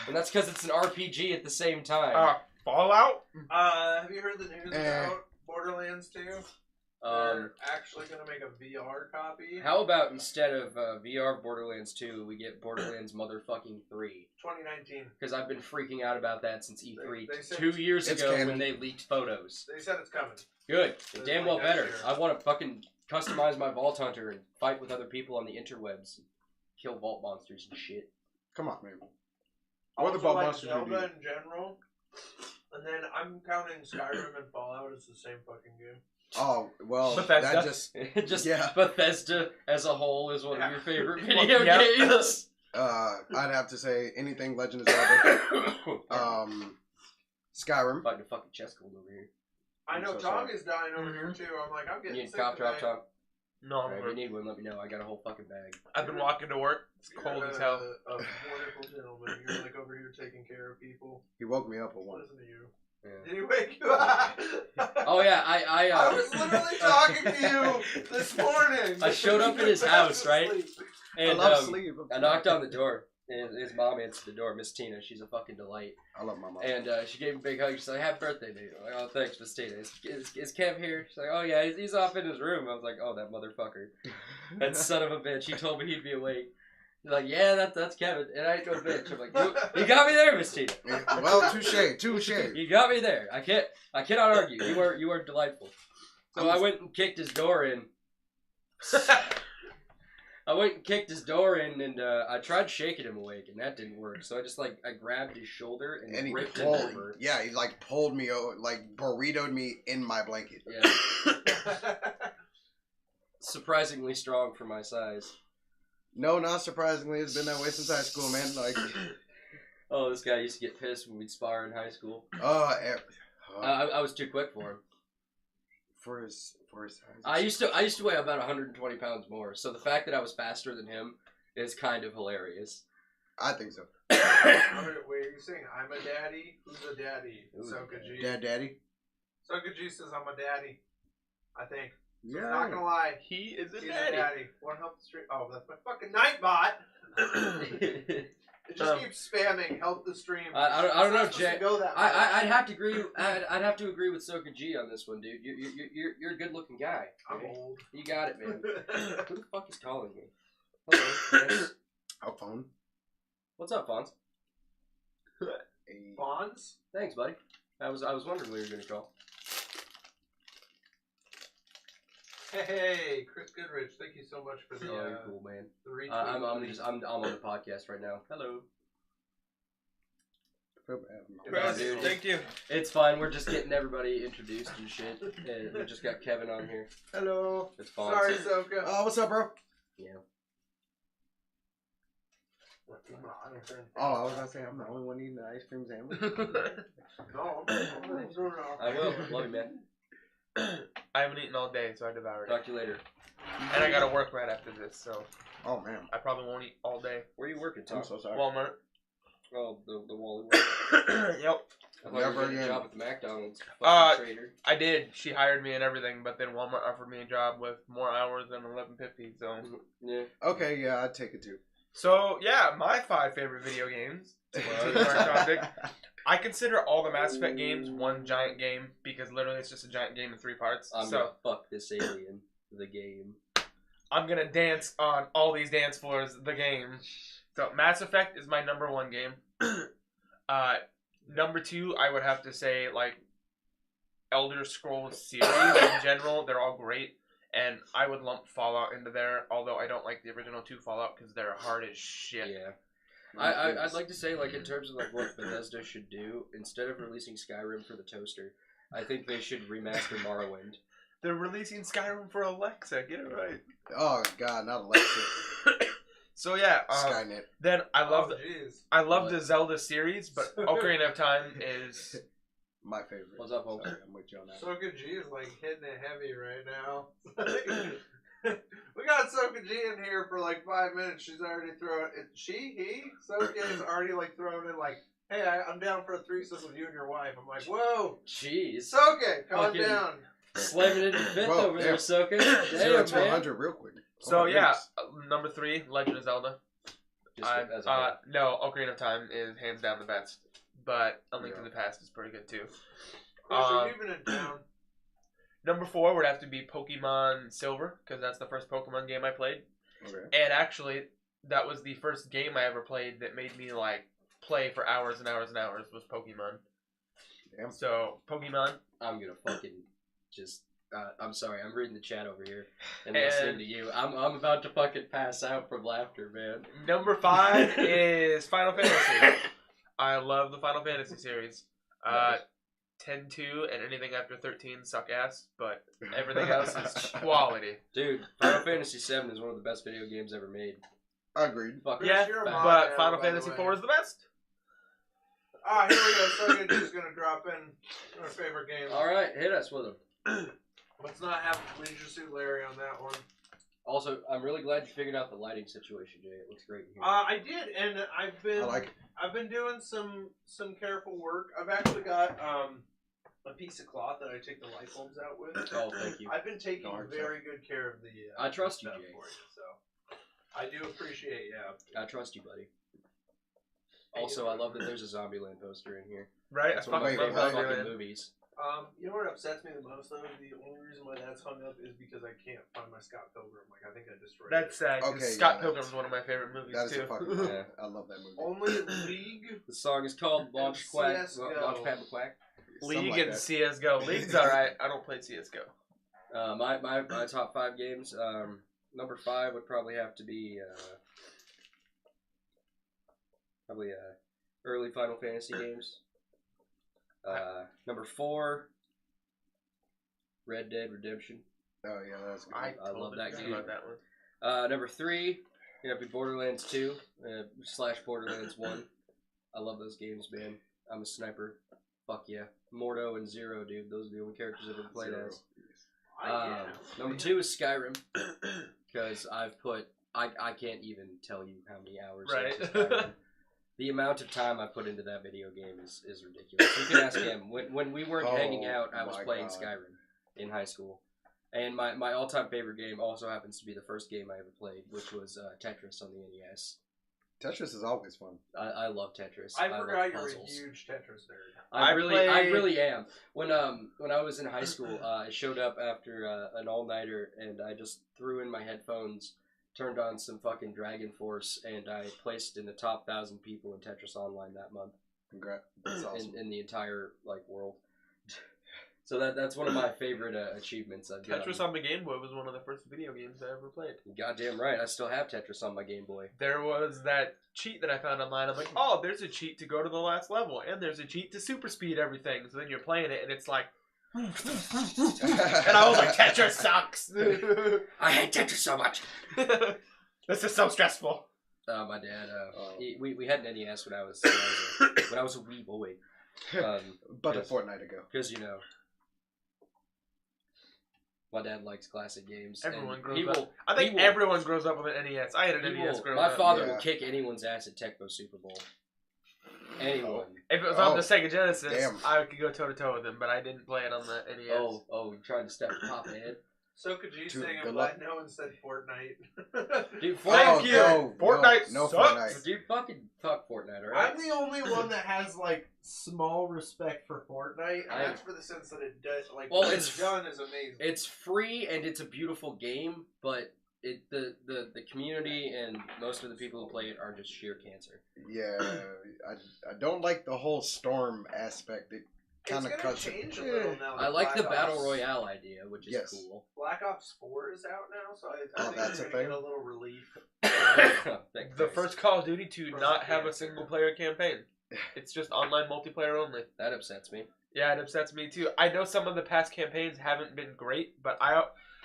and that's because it's an RPG at the same time. Fallout. Have you heard the news about Borderlands 2? They're actually gonna make a VR copy. How about instead of VR Borderlands 2, we get Borderlands motherfucking 3? 2019. Because I've been freaking out about that since E3 They said 2 years it's ago canon. when they leaked photos. They said it's coming. Good. It's Damn like well next better. year. I want to fucking customize my Vault Hunter and fight with other people on the interwebs and kill vault monsters and shit. Come on, man. I What also about like monsters Zelda you do? in general. And then I'm counting Skyrim and Fallout as the same fucking game. Oh, well, Bethesda. that just... Just Yeah. Bethesda as a whole is one Yeah. of your favorite Well, video yeah. games. I'd have to say anything Legend of Zelda. Skyrim. Fighting a fucking chest cold over here. I know I'm so Tom sorry. is dying over here too. I'm like, I'm You getting need sick cough drop, today. Tom? No, I'm Alright, if you good. need one, let me know. I got a whole fucking bag. I've been walking to work. It's cold You're as hell. a wonderful gentleman. You're like over here taking care of people. He woke me up at one. Listen to you. Yeah. Did he wake you up? Oh yeah, I was literally talking to you this morning. I showed up at his house, right? And I love sleep. I knocked on the door. And his mom answered the door, Miss Tina. She's a fucking delight. I love my mom. And she gave me a big hug. She's like, "Happy birthday, dude." I'm like, "Oh, thanks, Miss Tina. Is Kev here?" She's like, "Oh yeah, he's off in his room." I was like, "Oh, that motherfucker, that son of a bitch. He told me he'd be awake." She's like, "Yeah, that's Kevin." And I ain't no bitch. I'm like, "You got me there, Miss Tina. Well, touche. You got me there. I cannot argue. You are delightful." So I went and kicked his door in. I went and kicked his door in, and I tried shaking him awake, and that didn't work. So I grabbed his shoulder and And he ripped him pulled, over. yeah, he like pulled me over, like burritoed me in my blanket. Yeah, surprisingly strong for my size. No, not surprisingly, it's been that way since high school, man. Like, Oh, this guy used to get pissed when we'd spar in high school. I I was too quick for him. for his size. I used to weigh about 120 pounds more, so the fact that I was faster than him is kind of hilarious. I think so. Wait, are you saying I'm a daddy? Who's a daddy? Ooh, Soka G. Daddy. Soka G says I'm a daddy. I think. Yeah. Not gonna lie. He is a He's daddy. a daddy. One help the stream. Oh, that's my fucking Nightbot. It just keeps spamming help the stream. I don't It's know, not supposed Jay. to go that much. I'd have to agree. I'd have to agree with Soka G on this one, dude. You're a good looking guy. I'm okay? old. You got it, man. Who the fuck is calling me? Hello, yes. Our phone. What's up, Fonz? Bonds? Thanks, buddy. I was wondering when you were gonna call. Hey, Chris Goodrich, thank you so much for the Oh, you're cool, man. the retweet. I'm buddy. on the podcast right now. Hello. Chris, Dude. thank you. It's fine. We're just getting everybody introduced and shit. And we just got Kevin on here. Hello. It's fine. Sorry, Soka. Uh, What's up, bro? Yeah. Oh, I was gonna say I'm the only one eating the ice cream sandwich. No, I will. Love you, man. I haven't eaten all day, so I devoured it. Talk to you later. And I gotta work right after this, so Oh man, I probably won't eat all day. Where are you working, Tom? I'm so sorry. Walmart. Oh, the Wally. Yep. I thought you were Never getting a again. job at the McDonald's. Uh, Fucking traitor. I did. She hired me and everything, but then Walmart offered me a job with more hours than 11.50. So, Yeah. Okay, yeah, I'd take it too. so yeah, my 5 favorite video games. To continue our topic, I consider all the Mass Effect games one giant game because literally it's just a giant game in 3 parts. I'm So gonna fuck this alien. The game. I'm gonna dance on all these dance floors. The game. So Mass Effect is my number 1 game. Number 2, I would have to say like Elder Scrolls series in general. They're all great, and I would lump Fallout into there. Although I don't like the original 2 Fallout because they're hard as shit. Yeah. I'd like to say, like, in terms of like what Bethesda should do, instead of releasing Skyrim for the toaster, I think they should remaster Morrowind. They're releasing Skyrim for Alexa. Get it right. Oh God, not Alexa. So yeah, Skynet. then I love jeez. I love the Zelda series, but Ocarina of Time is My favorite. What's up, Hope? Sorry, I'm with you on that. Soka G is like hitting it heavy right now. We got Soka G in here for like 5 minutes. She's already throwing it. Soka is already like throwing in like, hey, I'm down for a threesome with you and your wife. I'm like, whoa, Jeez. Soka, calm Fucking- down. Slamming it in fifth Whoa, over there, damn. Soka. 0 Damn, to man. 100 real quick. Oh so my yeah. goodness. Number 3, Legend of Zelda. Just as a whole. No, Ocarina of Time is hands down the best, but A Link to Yeah. the Past is pretty good too. Chris, are you even in town? Number 4 would have to be Pokemon Silver, because that's the first Pokemon game I played. Okay. And actually, that was the first game I ever played that made me like play for hours and hours and hours was Pokemon. Damn. So Pokemon. I'm gonna fucking just. I'm sorry, I'm reading the chat over here and listening to you. I'm about to fucking pass out from laughter, man. Number 5 is Final Fantasy. I love the Final Fantasy series. 10-2 and anything after 13 suck ass, but everything else is quality. Dude, Final Fantasy 7 is one of the best video games ever made. Agreed. Fucking Yeah, you're a fact. mod but now, Final by the Fantasy way. 4 is the best. Ah, here we go. Second is gonna drop in our favorite game. All right, hit us with them. Let's not have Leisure Suit Larry on that one. Also, I'm really glad you figured out the lighting situation, Jay. It looks great in here. I did, and I like it. I've been doing some careful work. I've actually got a piece of cloth that I take the light bulbs out with. Oh, thank you. I've been taking Darn, very good care of the. I trust you, stuff Jay. for you, so I do appreciate. Yeah. I trust you, buddy. Also, I love that there's a Zombieland poster in here. Right? That's I one of my fucking favorite love fucking Zombieland. movies. You know what upsets me the most though? The only reason why that's hung up is because I can't find my Scott Pilgrim. Like I think I destroyed That's it. sad, 'cause Okay, Scott yeah, Pilgrim that's- is one of my favorite movies, That is too. a fucking. Yeah. I love that movie. Only League. The song is called Launch Quack. CS:GO. Launchpad McQuack. Something League like and that. CSGO. League's alright. I don't play CSGO. My top 5 games. Number 5 would probably have to be early Final Fantasy games. Number 4, Red Dead Redemption. Oh yeah, that's good. I I love that forgot game. about that one. Number 3, gonna be Borderlands 2 / Borderlands 1. I love those games, man. I'm a sniper. Fuck yeah. Mordo and Zero, dude. Those are the only characters I've ever played Zero. as. Yeah. Number 2 is Skyrim, because I've put I can't even tell you how many hours Right. into Skyrim. The amount of time I put into that video game is ridiculous. You can ask him. When we weren't hanging out, I was my playing God. Skyrim in high school. And my all-time favorite game also happens to be the first game I ever played, which was Tetris on the NES. Tetris is always fun. I love Tetris. I love forgot you're a puzzles. huge Tetris nerd. I I really am. When I was in high school, I showed up after an all-nighter, and I just threw in my headphones, turned on some fucking Dragon Force, and I placed in the top 1,000 people in Tetris Online that month Congrats. That's awesome. in the entire world. So that's one of my favorite achievements I've done. Tetris on the Game Boy was one of the first video games I ever played. Goddamn right, I still have Tetris on my Game Boy. There was that cheat that I found online. I'm like, oh, there's a cheat to go to the last level, and there's a cheat to super speed everything. So then you're playing it, and it's like, and I was like, Tetris sucks. I hate Tetris so much. This is so stressful. My dad, we had an NES when I was a wee boy. But a yes. fortnight ago. Because my dad likes classic games. Everyone and grows he up. will- I think he will- everyone grows up with an NES. I had an he NES will- growing my up. father Yeah. will kick anyone's ass at Tecmo Super Bowl. Anyone. If it was on Oh, the Sega Genesis, damn. I could go toe to toe with him, but I didn't play it on the NES. Oh, you trying to step on top of head? So could you Dude, sing a good black luck. no instead Fortnite? Dude, Thank Oh, you. no, Fortnite no sucks. Fortnite. Dude, fucking fuck Fortnite, alright? I'm the only one that has like small respect for Fortnite, and I- that's for the sense that it does like Well, what it's- it's done is amazing. It's free and it's a beautiful game, but the community and most of the people who play it are just sheer cancer. Yeah, I don't like the whole storm aspect. It kind of gonna cuts change it. a little now. I that like the Black battle Ops- royale idea, which is Yes. cool. Black Ops 4 is out now, so I Oh, think that's you're a gonna thing? get a little relief. The first Call of Duty to From not the have a cancer. single player campaign. It's just online multiplayer only. That upsets me. Yeah, it upsets me too. I know some of the past campaigns haven't been great, but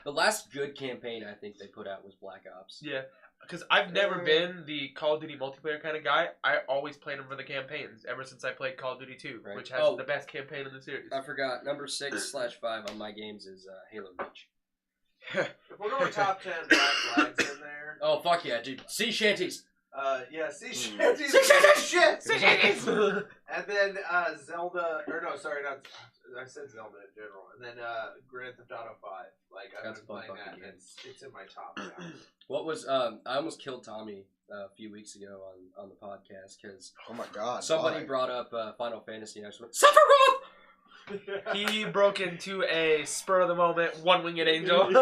The last good campaign I think they put out was Black Ops. because I've never been the Call of Duty multiplayer kind of guy. I always played them for the campaigns ever since I played Call of Duty 2, Right. which has Oh. the best campaign in the series. I forgot. Number 6/5 on my games is Halo Reach. If we're going top 10 Black Flags in there, Oh fuck yeah, dude! Sea shanties. yeah, sea Mm. shanties, Sea shanties! shit, Sea shanties! and then Zelda, or no, sorry, not. I said Zelda in general, and then Grand Theft Auto 5. Like I've That's been a fun playing that, fucking and game. it's in my top now. What was I almost killed Tommy a few weeks ago on the podcast because Oh my god. somebody why? brought up Final Fantasy and I just went Sephiroth. He broke into a spur of the moment one-winged angel, and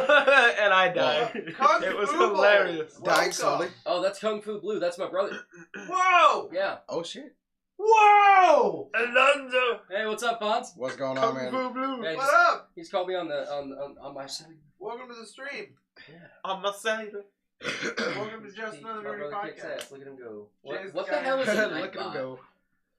I died. Kung It was Fu Ball. hilarious. Dying slowly. Oh, that's Kung Fu Blue. That's my brother. Whoa! Yeah. Oh shit. Whoa! Alonzo. Hey, what's up, Fonz? What's going on, Kung man? Fu Blue. Hey, What up? He's called me on my side. Welcome to the stream. Yeah. On my side. Welcome to Just Another My Nerdy brother kicks Podcast. ass. Look at him go. Jay's What the the guy- hell is a Look at him Nightbot? go.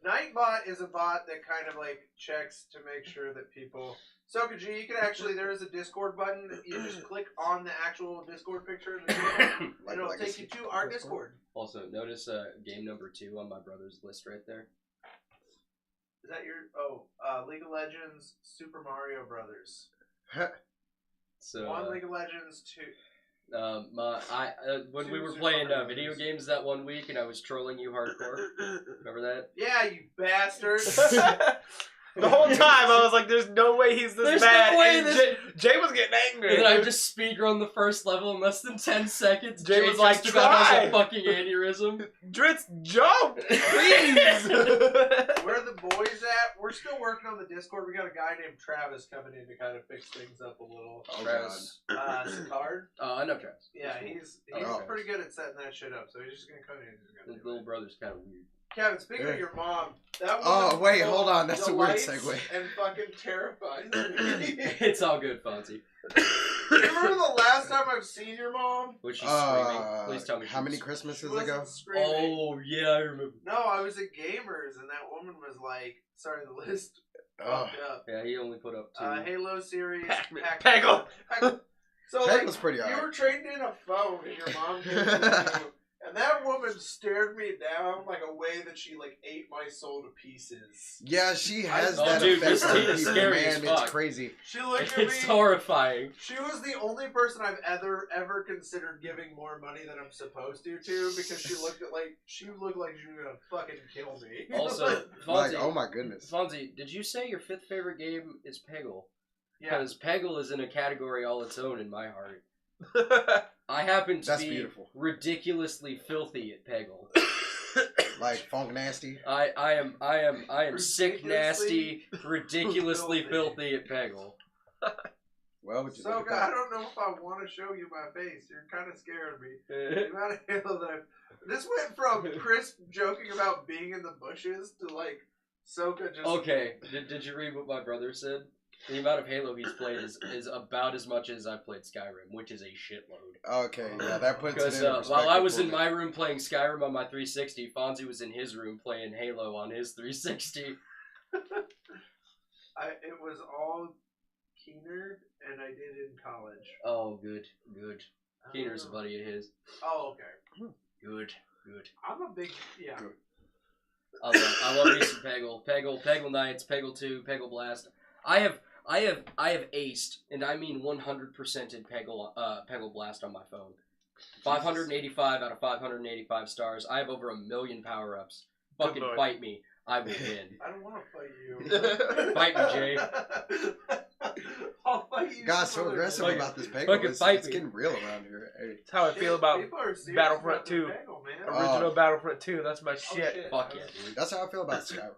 Nightbot is a bot that kind of like checks to make sure that people. Soka G, you can actually, there is a Discord button. You just click on the actual Discord picture and then it'll take you to our Discord. Also, notice game number 2 on my brother's list right there. Is that your League of Legends, Super Mario Brothers? So 1 League of Legends, 2. when we were Super playing Mario video Brothers. games that one week and I was trolling you hardcore. Remember that? Yeah, you bastard. The whole time I was like, "There's no way he's this There's bad." no way and this- Jay was getting angry. And then I just speedrun the first level in less than 10 seconds. Jay was like, just about has "Try." a fucking aneurysm. Drizzt, jump, please. Where are the boys at? We're still working on the Discord. We got a guy named Travis coming in to kind of fix things up a little. Oh, Travis. Sicard? I know Travis. Yeah, he's Oh. pretty good at setting that shit up, so he's just gonna come in and he's His gonna do little it. brother's kind of weird. Kevin, speaking of your mom, that Oh, woman wait, both hold on. That's a weird delights segue. And fucking terrifies me. It's all good, Fonzie. You remember the last time I've seen your mom? Was she screaming? Please tell me How many she was- She Christmases wasn't ago? screaming. Oh, yeah, I remember. No, I was at Gamers, and that woman was like, sorry, the list Oh. fucked up. Yeah, he only put up 2. Halo series. Pac-Man. Pac-Man. Peggle. So Peg like, was pretty you alright. were trading in a phone, and your mom came to you, and that woman stared me down like a way that she like ate my soul to pieces. Yeah, she has Oh, that dude, effect this on teen is people, scary as man. It's fuck. crazy. She looked at It's me. horrifying. She was the only person I've ever considered giving more money than I'm supposed to because she looked like she was gonna fucking kill me. Also, Like, Fonzie, oh my goodness. Fonzie, did you say your 5th favorite game is Peggle? yeah. Because Peggle is in a category all its own in my heart. I happen to That's be beautiful. ridiculously filthy at Peggle. Like funk nasty. I am sick, nasty, ridiculously filthy. filthy at Peggle. Well, would you So look at I that? don't know if I want to show you my face. You're kind of scaring me. The amount of Halo that this went from Chris joking about being in the bushes to like Soka just. Okay, did you read what my brother said? The amount of Halo he's played is about as much as I've played Skyrim, which is a shitload. Okay, yeah, that puts it Because in perspective while I was for in me. my room playing Skyrim on my 360, Fonzie was in his room playing Halo on his 360. It was all Keener, and I did it in college. Oh, good. I don't Keener's a know. buddy of his. Oh, okay. Good. I'm a big I love me some Peggle Knights, Peggle 2, Peggle Blast. I have aced, and I mean 100% in Peggle Blast on my phone. 585 out of 585 stars. I have over 1 million power-ups. Fucking Lord. fight me. I will win. I don't want to fight you. Fight me, Jay. I'll fight you. Got so some other aggressive day. about this peggle. fucking It's fight me. getting real around here. Hey. That's how I feel about People are serious Battlefront about their 2. bagel, man. original Battlefront 2. That's my Oh, shit. Fuck yeah, dude. That's how I feel about Skyrim.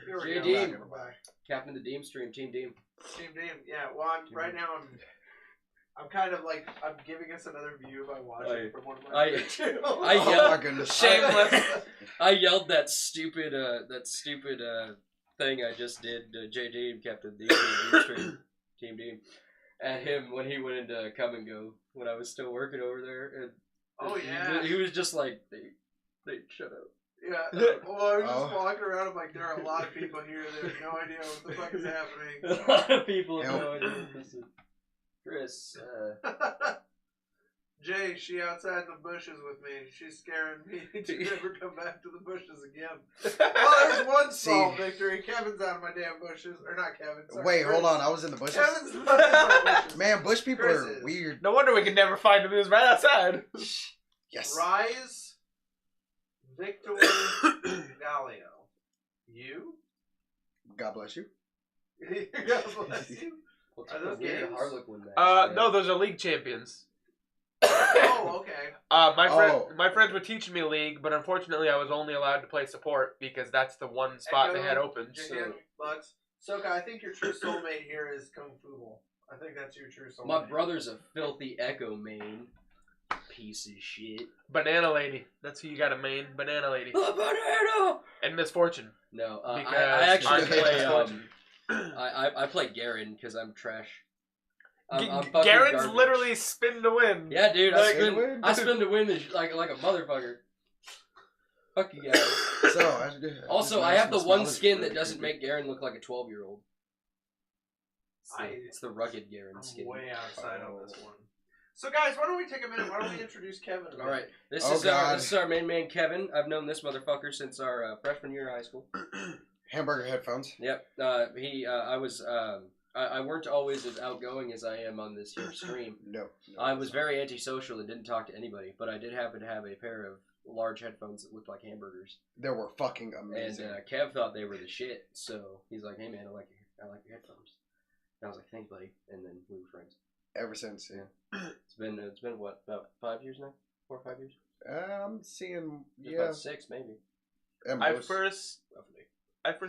Here we Jay go. Dean. We're back. Captain the Deem stream, Team Deem. Team Dean. Yeah. Well, right now I'm kind of like I'm giving us another view by watching from one of my other channels. I Oh yelled- my goodness. Shameless. I yelled that stupid thing I just did, Jay Deem, Captain the Deem stream, Team Deem, at him when he went into Come and Go when I was still working over there, and Oh yeah. he was just like, they shut up. Yeah. Well, I was just Oh. walking around. I'm like, there are a lot of people here that have no idea what the fuck is happening. A lot of people have Help. no idea what this is. Chris, Jay, she outside in the bushes with me. She's scaring me to never come back to the bushes again. Well, there's one small See. victory. Kevin's out of my damn bushes. Or not Kevin. Sorry, Wait, Chris. hold on. I was in the bushes. Kevin's not in my bushes. Man, bush people Chris are is. weird. No wonder we could never find him. He was right outside. Yes. Rise, Victor, Galio. You? God bless you. God bless you. what's Are up those with weird games? Harlequin match? No, those are league champions. Oh, okay. My friends were teaching me League, but unfortunately I was only allowed to play support because that's the one spot they had open. Jay, So- Lux. Soka, I think your true soulmate here is Kung Fu. I think that's your true soulmate. My brother's a filthy Echo main. Piece of shit. Banana Lady. That's who you got a main. Banana Lady. The banana! And Misfortune. No, Because I actually Arcade play. Misfortune. I play Garen because I'm trash. I'm fucking Garen's garbage. literally spin to win. Yeah, dude. Like, I spin to win like a motherfucker. Fuck you guys. So, Also, I have the one skin that doesn't make Garen look like a 12-year-old. It's the rugged Garen I'm skin. way outside on this one. So, guys, why don't we take a minute? Why don't we introduce Kevin? All right, this Oh, is our main man Kevin. I've known this motherfucker since our freshman year of high school. Hamburger headphones. Yep. I weren't always as outgoing as I am on this here stream. No. I was very antisocial and didn't talk to anybody, but I did happen to have a pair of large headphones that looked like hamburgers. They were fucking amazing. And Kev thought they were the shit, so he's like, "Hey man, I like your headphones." And I was like, "Thanks, buddy." And then we were friends. Ever since, yeah. It's been what, about 5 years now? 4 or 5 years? I'm seeing, Just yeah. about 6 maybe. I Most. first Roughly.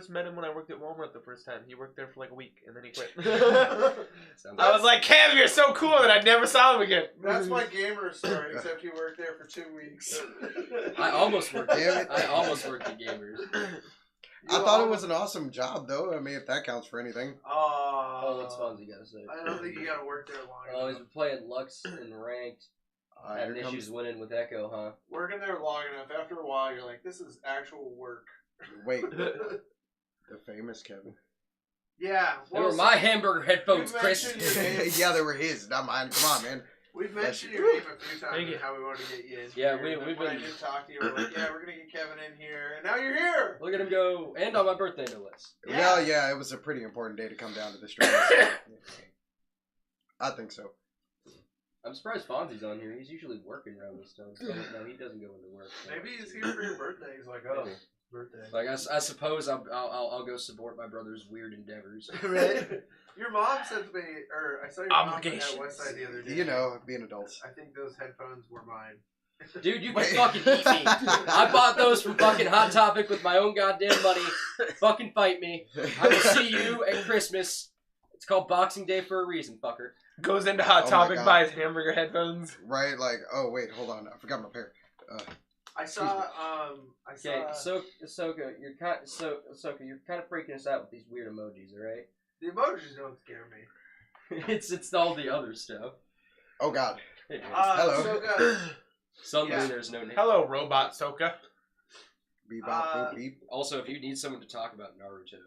met him when I worked at Walmart the first time. He worked there for like a week, and then he quit. Sounds I was like, Kev, you're so cool, and I never saw him again. That's my gamer story, except he worked there for 2 weeks. I almost worked. Damn it. I almost worked at Gamers. I thought it was an awesome job, though. I mean, if that counts for anything. Oh, what's Fonzie gotta say? I don't think you gotta work there long Oh, he's enough. been playing Lux and ranked. Having Here issues winning with Echo, huh? Working there long enough, after a while, you're like, this is actual work. Wait, the famous Kevin. Yeah. They were my hamburger headphones, we've Chris. mentioned your name. Yeah, they were his, not mine. Come on, man. We've mentioned your name a few times Thank you. and how we wanted to get you in Yeah, here. we've when I been- did talk to you, we're like, yeah, we're going to get Kevin in here. And now you're here. Look at him go, and on my birthday, no less. Yeah. Well, yeah, it was a pretty important day to come down to the streets. I think so. I'm surprised Fonzie's on here. He's usually working around this time. So no, he doesn't go into work. Maybe he's here for your birthday. He's like, oh, Maybe. birthday. Like I suppose I'll go support my brother's weird endeavors. Right? Your mom sent me, or I saw your mom at Obligations. Westside the other day. You know, being adults. I think those headphones were mine. Dude, you can Wait. fucking eat me. I bought those from fucking Hot Topic with my own goddamn money. Fucking fight me. I will see you at Christmas. It's called Boxing Day for a reason, fucker. Goes into Hot Oh my Topic, God. buys hamburger headphones. Right, like, oh, wait, hold on. I forgot my pair. I saw, Okay, Ahsoka, you're kind of freaking us out with these weird emojis, all right? the emojis don't scare me. It's all the other stuff. Oh, God. It is. Hello. So good. Suddenly yeah. there's no name. Hello, Robot Soka. Bebop, boop, beep. Also, if you need someone to talk about Naruto,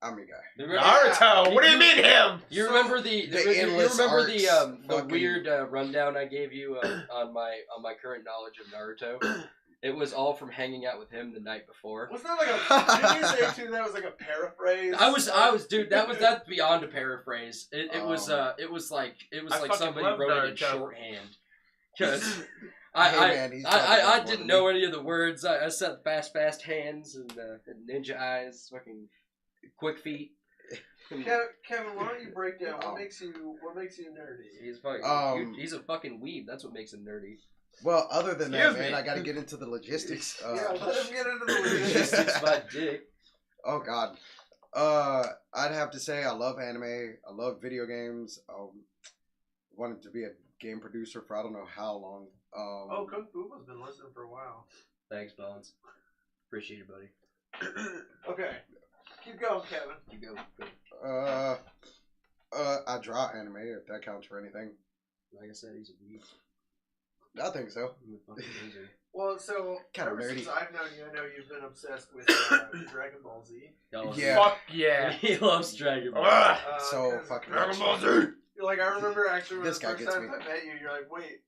I'm your guy. remember, Naruto. What do you mean him? you remember the endless arcs, the fucking- weird rundown I gave you on my current knowledge of Naruto? It was all from hanging out with him the night before. Wasn't that like a, didn't you say too that was like a paraphrase? I was, dude. That's beyond a paraphrase. It was like I fucking somebody love wrote it in Naruto. shorthand. Because Hey, I man, he's trying to I get didn't more know any of the words. I said fast hands and ninja eyes, fucking quick feet. Kevin, why don't you break down Oh. what makes you nerdy? He's fucking. He's a fucking weeb. That's what makes him nerdy. Well, other than that, Excuse man, me. I gotta get into the logistics. Yeah, let him get into the Logistics logistics. my dick. Oh, God. I'd have to say I love anime. I love video games. Wanted to be a game producer for I don't know how long. Oh, Kung Fu has been listening for a while. Thanks, Bones. Appreciate it, buddy. Okay, keep going, Kevin. You go. I draw anime, if that counts for anything. Like I said, he's a weeb. I think so. He's a fucking loser. Well, so Kinda ever since nerdy. I've known you, I know you've been obsessed with Dragon Ball Z. Y'all- Yeah. Fuck yeah. He loves Dragon Ball. Ugh. So 'cause fucking Dragon much. Ball Z. Like, I remember actually when This the guy first gets time me. I met you, you're like, wait,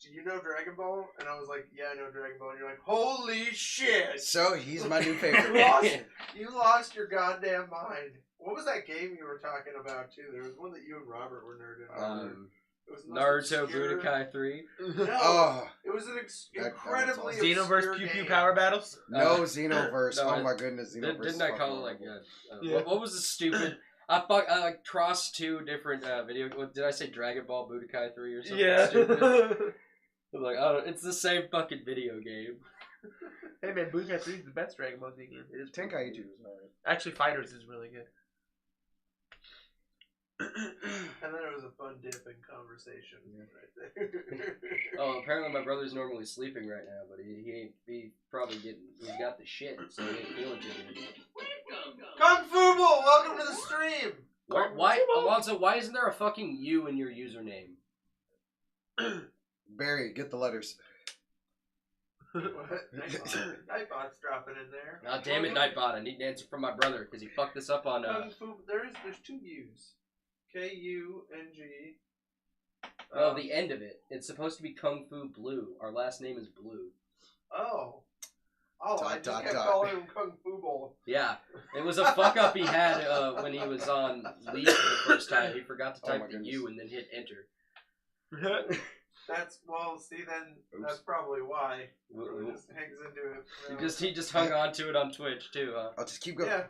do you know Dragon Ball? And I was like, yeah, I know Dragon Ball. And you're like, holy shit! So he's my new You favorite. lost your goddamn mind. What was that game you were talking about, too? There was one that you and Robert were nerding on. It was the most Naruto obscure- Budokai 3. No, Oh, it was an That incredibly was awesome. Xenoverse obscure Pew Pew game. Power Battles. no Xenoverse. no, Oh my goodness, Xenoverse. Didn't is I call it fucking like horrible. Yeah. what was the stupid? I like crossed two different video. What, did I say Dragon Ball Budokai 3 or something? Yeah. Stupid? Like, I don't. It's the same fucking video game. Hey man, Budokai 3 is the best Dragon Ball Z game. It is Tenkaichi was alright. Actually, Fighters is really good. And then it was a fun dip in conversation right there. Oh, apparently my brother's normally sleeping right now, but he probably he's got the shit, so he ain't feeling too good. Kung Fu Bull, welcome to the stream. Why, Alonso? Why isn't there a fucking U in your username? Barry, get the letters. Nightbot's dropping in there. God damn it, Nightbot! I need an answer from my brother because he fucked this up on. Kung Fu. There's 2 U's. K-U-N-G. Well, the end of it. It's supposed to be Kung Fu Blue. Our last name is Blue. Oh. Oh, I just kept dot. calling him Kung Fu Bull. Yeah, it was a fuck up he had when he was on leave for the first time. He forgot to type the U and then hit enter. That's probably why. It just hangs into it. He just hung on to it on Twitch too, huh? I'll just keep going. Yeah.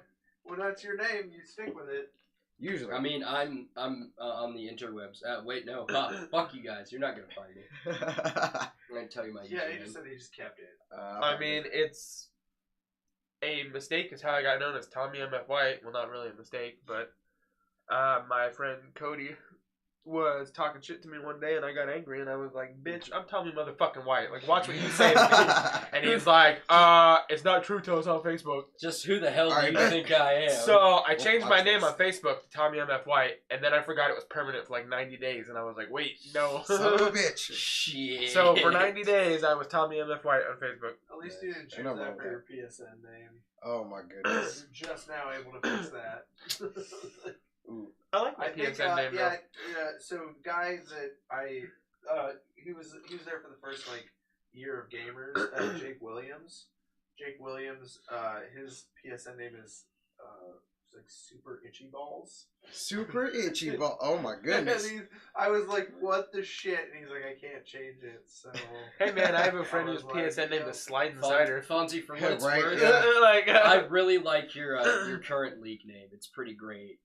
Well, that's your name. You stick with it. Usually. I mean, I'm on the interwebs. Wait, no. Fuck you guys. You're not gonna find me. I'm gonna tell you my username. Yeah, he just said he just kept it. I mean, it's a mistake is how I got known as Tommy MF White. Well, not really a mistake, but my friend Cody was talking shit to me one day, and I got angry, and I was like, bitch, I'm Tommy motherfucking White. Like, watch what you say to me. And he's like, it's not true till it's on Facebook. Just who the hell do you think I am? So I changed my name on Facebook to Tommy MF White, and then I forgot it was permanent for like 90 days, and I was like, wait, no. Son of a bitch. Shit. So for 90 days, I was Tommy MF White on Facebook. At least you didn't choose that for your PSN name. Oh my goodness. You're just now able to fix that. Ooh. I like my PSN name though. Yeah. So guy that he was there for the first year of gamers. Jake Williams. Jake Williams. His PSN name is Super Itchy Balls. Super Itchy Ball. Oh my goodness. And I was like, what the shit? And he's like, I can't change it. So hey man, I have a friend whose PSN name is Slide Insider. Fonzie, for what it's worth, Yeah. I really like your current league name. It's pretty great.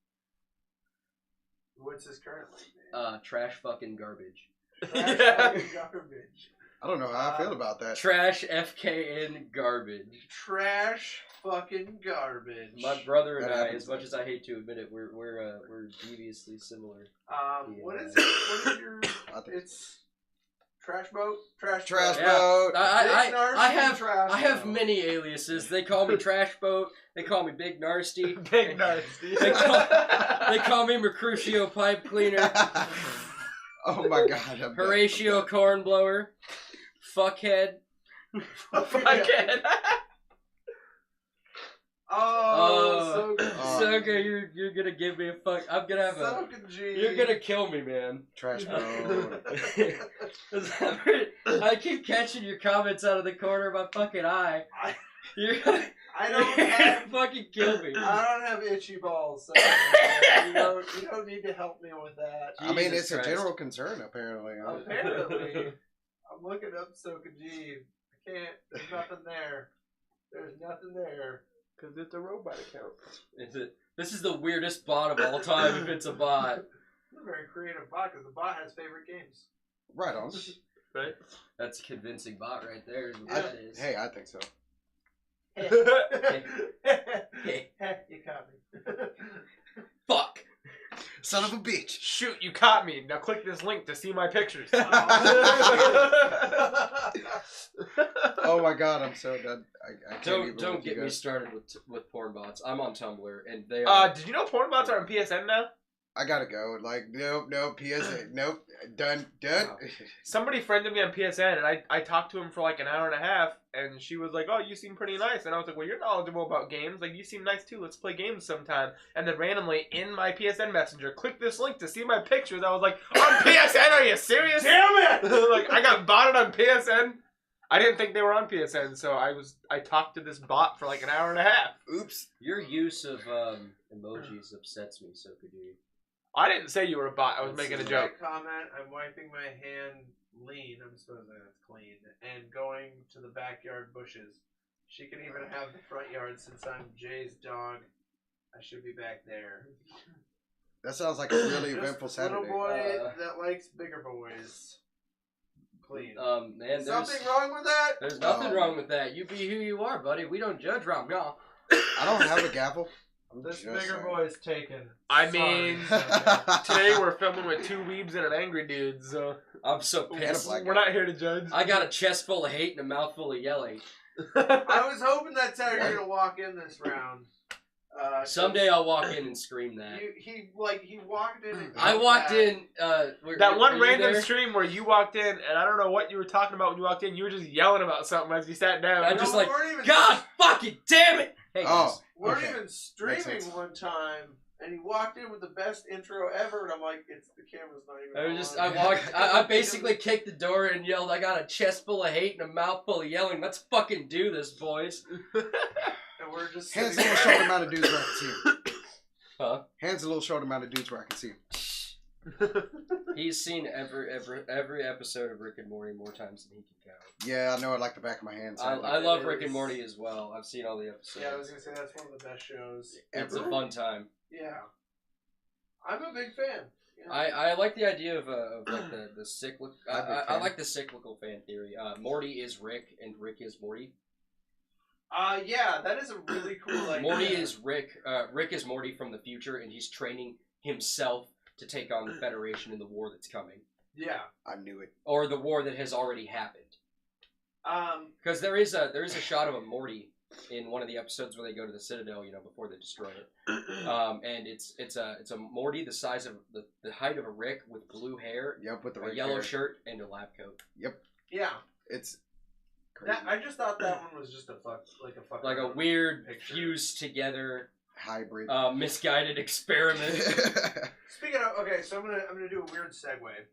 What's his current league name? Trash fucking garbage. Trash fucking garbage. I don't know how I feel about that. Trash FKN garbage. Trash fucking garbage. My brother and That I, happens, as much as I hate to admit it, we're deviously similar. What is it? What is your? It's trash boat. Trash boat. I have many aliases. They call me Trash Boat. They call me Big Narsty. Big Narsty. They call me Mercutio Pipe Cleaner. Oh my god. Horatio Cornblower. Fuckhead. Fuckhead. So good. You're gonna give me a fuck. I'm gonna have You're gonna kill me, man. Trash boat. I keep catching your comments out of the corner of my fucking eye. You're fucking kill me. I don't have itchy balls, so you don't need to help me with that. I mean, it's a general concern, apparently. Apparently. I'm looking up Sokaji. I can't. There's nothing there. There's nothing there. Because it's a robot account. This is the weirdest bot of all time if it's a bot. It's a very creative bot because the bot has favorite games. Right on. Right? That's a convincing bot right there. Hey, I think so. You caught me. Fuck. Son of a bitch. Shoot, you caught me. Now click this link to see my pictures. Oh my god, I'm so done. I can't even Don't get me started with porn bots. I'm on Tumblr and they did you know porn bots are on PSN now? I gotta go. Like, nope, PSN, nope, done. Wow. Somebody friended me on PSN, and I talked to him for like an hour and a half, and she was like, oh, you seem pretty nice. And I was like, well, you're knowledgeable about games. Like, you seem nice too. Let's play games sometime. And then randomly, in my PSN messenger, click this link to see my pictures. I was like, on PSN? Are you serious? Damn it! Like, I got botted on PSN. I didn't think they were on PSN, so I talked to this bot for like an hour and a half. Oops. Your use of emojis upsets me, so could you? I didn't say you were a bot. I was making a joke. Comment, I'm wiping my hand lean, I'm supposing that's clean, and going to the backyard bushes. She can even have the front yard since I'm Jay's dog. I should be back there. That sounds like a really eventful Saturday. Little boy that likes bigger boys. clean. Man, Something wrong with that? There's nothing wrong with that. You be who you are, buddy. We don't judge around y'all. I don't have a gavel. This bigger boy is taken. I mean, today we're filming with 2 weebs and an angry dude, so I'm so pissed. we're not here to judge. I got a chest full of hate and a mouth full of yelling. I was hoping that's how you're gonna walk in this round. Someday I'll walk in and scream that. He walked in. And I walked in. That one random stream where you walked in, and I don't know what you were talking about when you walked in. You were just yelling about something as you sat down. I'm just like, God fucking damn it! Hey, guys. We weren't even streaming one time, and he walked in with the best intro ever, and I'm like, the camera's not even on. I basically kicked the door and yelled, I got a chest full of hate and a mouth full of yelling. Let's fucking do this, boys. And we're just hands a little short amount of dudes where I can see him. Huh? Hands a little short amount of dudes where I can see him. He's seen every episode of Rick and Morty more times than he can count. Yeah, I know it like the back of my hand. So I love Rick and Morty as well. I've seen all the episodes. Yeah, I was gonna say that's one of the best shows. It's a fun time. Yeah, I'm a big fan. You know? I like the idea of like the cyclical. I like the cyclical fan theory. Morty is Rick and Rick is Morty. Yeah, that is a really cool idea. Morty is Rick. Rick is Morty from the future, and he's training himself to take on the Federation in the war that's coming. Yeah, I knew it. Or the war that has already happened. Because there is a shot of a Morty in one of the episodes where they go to the Citadel, before they destroy it. And it's a Morty the size of the height of a Rick with blue hair. Yep, with the a yellow shirt and a lab coat. Yep. Yeah. It's crazy. I just thought that one was just like a weird fused together hybrid misguided experiment. Speaking of, okay, so I'm gonna do a weird segue.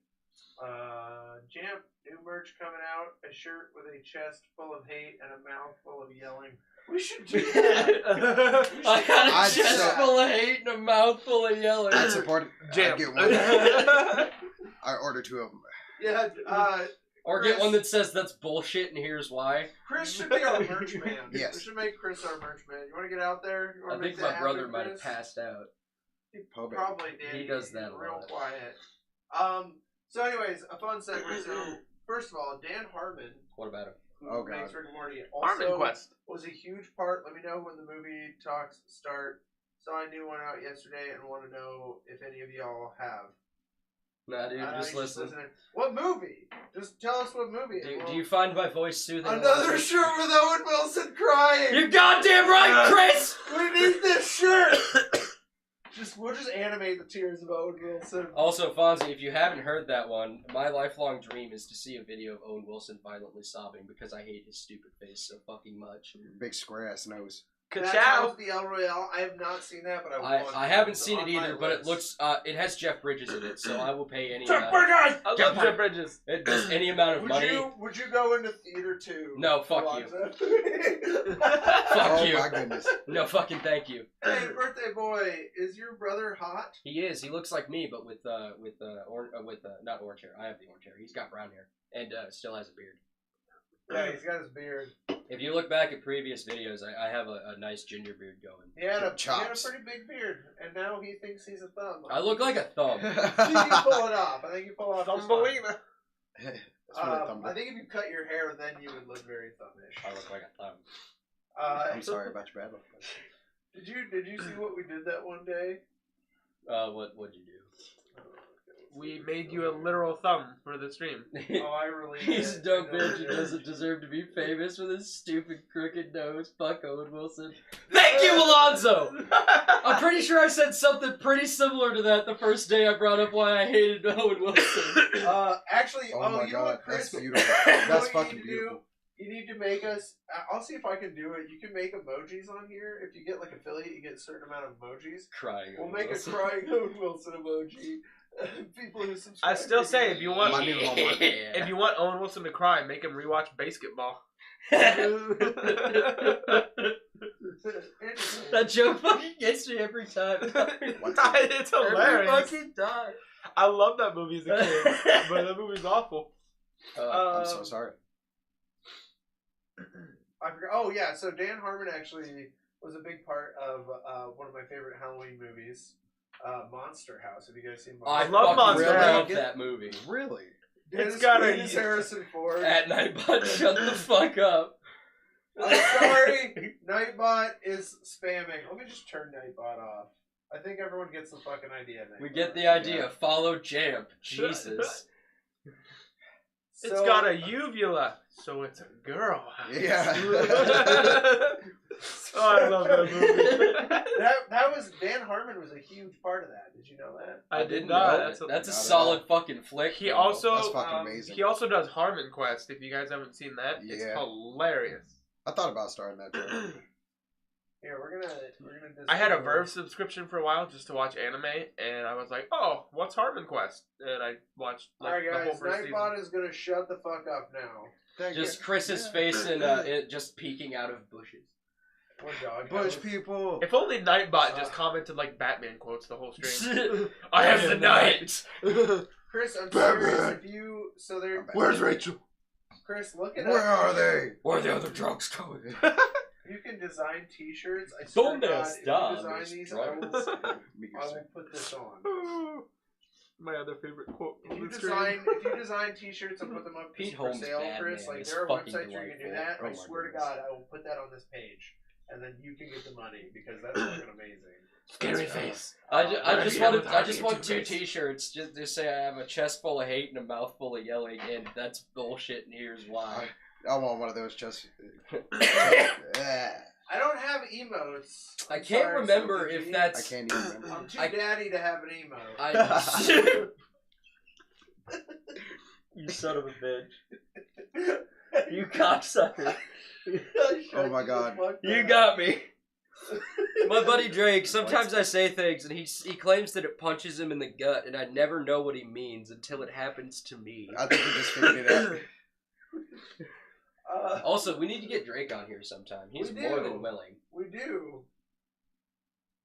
Jamp, new merch coming out, a shirt with a chest full of hate and a mouth full of yelling. We should do that. I got a chest full of hate and a mouth full of yelling. That's important. Jamp. I get one. I order 2 of them. Yeah, or Chris, get one that says that's bullshit and here's why. Chris should be our merch man. Yes. We should make Chris our merch man. You want to get out there? I think my brother might have passed out. He probably did. He does that real lot. Quiet. So anyways, a fun segment. So first of all, Dan Harmon. What about him? Who makes Rick and Morty Harmon Quest was a huge part. Let me know when the movie talks start. So I knew one out yesterday and want to know if any of y'all have. Nah, dude, just listen. What movie? Just tell us what movie. Do you find my voice soothing? Another shirt with Owen Wilson crying. You're goddamn right, Chris! We need this shirt! We'll just animate the tears of Owen Wilson. Also, Fonzie, if you haven't heard that one, my lifelong dream is to see a video of Owen Wilson violently sobbing because I hate his stupid face so fucking much. Big square ass nose. Ka-chow! The El Royale. I have not seen that, but I haven't seen it either, but it looks, it has Jeff Bridges in it, so I will pay any Jeff Bridges! I love Jeff Bridges. It does any amount of money. Would you go into theater too? No, fuck you. Fuck you. Oh my goodness. No fucking thank you. Hey, birthday boy, is your brother hot? He is. He looks like me, but with not orange hair. I have the orange hair. He's got brown hair and still has a beard. Yeah, he's got his beard. If you look back at previous videos, I have a nice ginger beard going. He had a pretty big beard, and now he thinks he's a thumb. I look like a thumb. You can pull it off. I think you pull off Thumbelina. I think if you cut your hair, then you would look very thumbish. I look like a thumb. I'm sorry about your bad luck. Did you see what we did that one day? What'd you do? We made you a literal thumb for the stream. Oh, I really He's a dumb bitch who doesn't deserve to be famous with his stupid crooked nose. Fuck Owen Wilson. Thank you, Alonzo! I'm pretty sure I said something pretty similar to that the first day I brought up why I hated Owen Wilson. Actually, oh my you God, know what, Chris? that's beautiful. That's fucking beautiful. You need to make us. I'll see if I can do it. You can make emojis on here. If you get like affiliate, you get a certain amount of emojis. Crying. We'll make a crying Owen Wilson emoji. People who subscribe. I still say if you want if you want Owen Wilson to cry, make him rewatch Basketball. That joke fucking gets me every time. It's hilarious. Every fucking time. I love that movie as a kid, but that movie's awful. I'm so sorry. I forgot. Oh yeah, so Dan Harmon actually was a big part of one of my favorite Halloween movies, Monster House. Have you guys seen Monster I House? love Monster House. That movie. Really? Dennis got Quaid a- is Harrison Ford. At Nightbot, shut the fuck up. I'm sorry, Nightbot is spamming. Let me just turn Nightbot off. I think everyone gets the fucking idea. We Nightbot. get the idea. Follow Champ. Jesus. It's got a uvula, so it's a girl. Yeah. Oh, I love that movie. That was Dan Harmon was a huge part of that. Did you know that? I did didn't not. know That's that. a, That's a Not at solid fucking flick. he though. also That's fucking amazing. he also does Harmon Quest. If you guys haven't seen that, it's Yeah. hilarious. I thought about starting that. Too. Here we're gonna. I had a Verve subscription for a while just to watch anime, and I was like, "Oh, what's Harmon Quest?" And I watched All right, the whole guys. first Nightbot season. is gonna shut the fuck up now. Thank Just you. Chris's Yeah. face and it just peeking out of bushes. What dog? Bush people. If only Nightbot just commented like Batman quotes the whole stream. I am the night. Chris, I'm Batman. serious. If you so there. Where's Rachel? Chris, look it Where up. are they? Where are the other drugs going? You can design T-shirts. I swear to Donde God, están if you design los these, drugs? I will put this on. My other favorite quote. If you on the stream. design T-shirts and put them up Pete for Holmes' sale, Batman Chris, like is there are fucking websites where you can do that. delightful. Oh I my swear goodness. to God, I will put that on this page, and then you can get the money because that's fucking amazing. Scary face. I just Yeah, want with I just Harvey want and 2 Two-Face. T-shirts just to say I have a chest full of hate and a mouth full of yelling, and that's bullshit. And here's why. I want one of those just. I don't have emotes. I I'm can't sorry, remember Sophie if G. that's. I can't even remember. I'm too I- daddy to have an emote. I, you son of a bitch. You cocksucker. Oh my God. You got me. My buddy Drake, sometimes I say things and he claims that it punches him in the gut, and I never know what he means until it happens to me. I think you just figured it out. Also, we need to get Drake on here sometime. He's We more do. than willing. We do.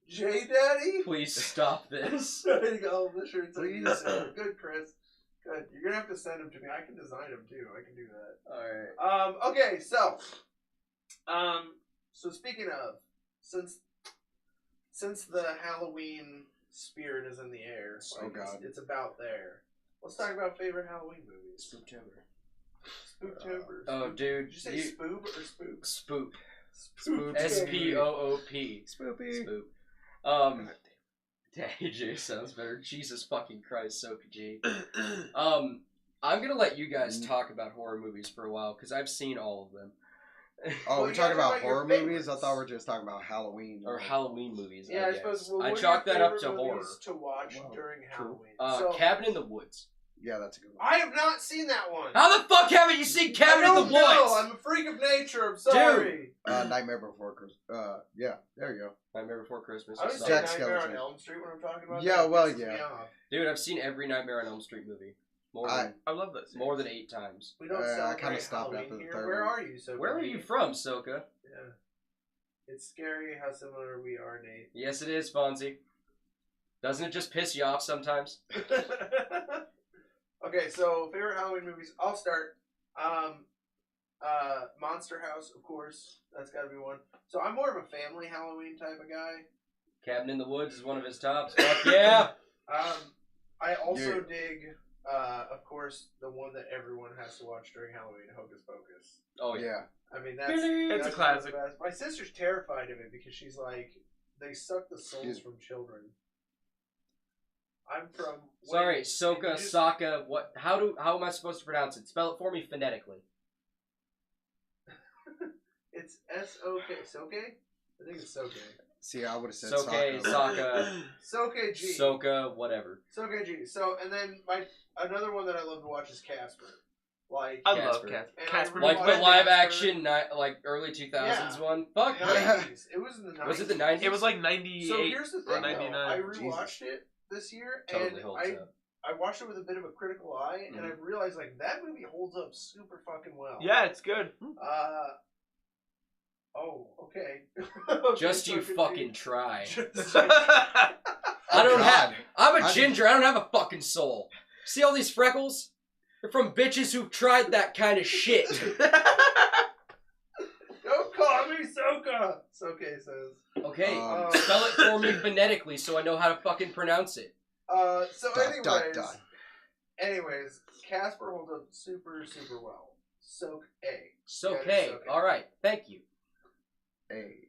J Daddy? Please stop this. There you go. The shirt's Please. Good, Chris. Good. You're gonna have to send them to me. I can design them too. I can do that. Alright. Okay, so speaking of, since the Halloween spirit is in the air, Oh, like, God. it's about there. Let's talk about favorite Halloween movies. Spooktober. Spooktober. Oh, dude. Did you say spoop or spook? Spoop. Spoop. S-P-O-O-P. Spoopy. Spoop. Daddy J sounds better. Jesus fucking Christ, Soapy G. I'm gonna let you guys talk about horror movies for a while, because I've seen all of them. Oh, Well, we're you talking gotta about talk about your horror movies? I favorites. thought we were just talking about Halloween. Or Halloween movies, Yeah, I guess. suppose. Well, I what are chalk your that up to favorite horror. movies to watch Wow. during True. Halloween. So, Cabin in the Woods. Yeah, that's a good one. I have not seen that one. How the fuck haven't you seen Cabin I in don't the Woods? know. I'm a freak of nature. I'm sorry. Nightmare Before Christmas. Yeah, there you go. Nightmare Before Christmas. I would is say Jack solid. Nightmare Skellington. on Elm Street when I'm talking about Yeah, that. It well, pisses me yeah. off. Dude, I've seen every Nightmare on Elm Street movie. I love this. More than 8 times. We don't I celebrate kinda stopped Halloween after the here. third Where one. are you, so Where are you from, Soka? Yeah. It's scary how similar we are, Nate. Yes, it is, Fonzie. Doesn't it just piss you off sometimes? Okay, so favorite Halloween movies. I'll start. Monster House, of course. That's got to be one. So I'm more of a family Halloween type of guy. Cabin in the Woods is one of his tops. Fuck yeah! I also Yeah. dig, of course, the one that everyone has to watch during Halloween, Hocus Pocus. Oh yeah. Yeah. I mean, that's It's a one of the classic. best. My sister's terrified of it because she's like, they suck the souls Excuse- from children. I'm from. Sorry, wait, Soka, did you just- Sokka. What? How am I supposed to pronounce it? Spell it for me phonetically. It's S-O-K. Soke? I think it's Soke. See, I would have said Soke, Sokka. Sokka, Soke G. Soka, whatever. Soke G. So, and then another one that I love to watch is Casper. Like, I Casper. love Casper. And Casper. I Like Casper. the live action, like early 2000s Yeah. one. Fuck. 90s. It was in the 90s. Was it the 90s? It was like 98 So here's the or thing, though. 99. I rewatched it this year, Totally and holds up. I watched it with a bit of a critical eye, and I Mm-hmm. realized like that movie holds up super fucking well. Yeah, it's good. Oh, okay. Okay, Just you Soke G. fucking try. Just- I don't God. have. I'm a How ginger. I don't have a fucking soul. See all these freckles? They're from bitches who've tried that kind of shit. Don't call me Soka. Soke says. Okay, Um, spell it for me phonetically so I know how to fucking pronounce it. So Dot, anyways, dot, dot. Anyways, Casper holds up super, super well. Soak A. Soak Yeah, A. Soak A. All right. Thank you. Hey.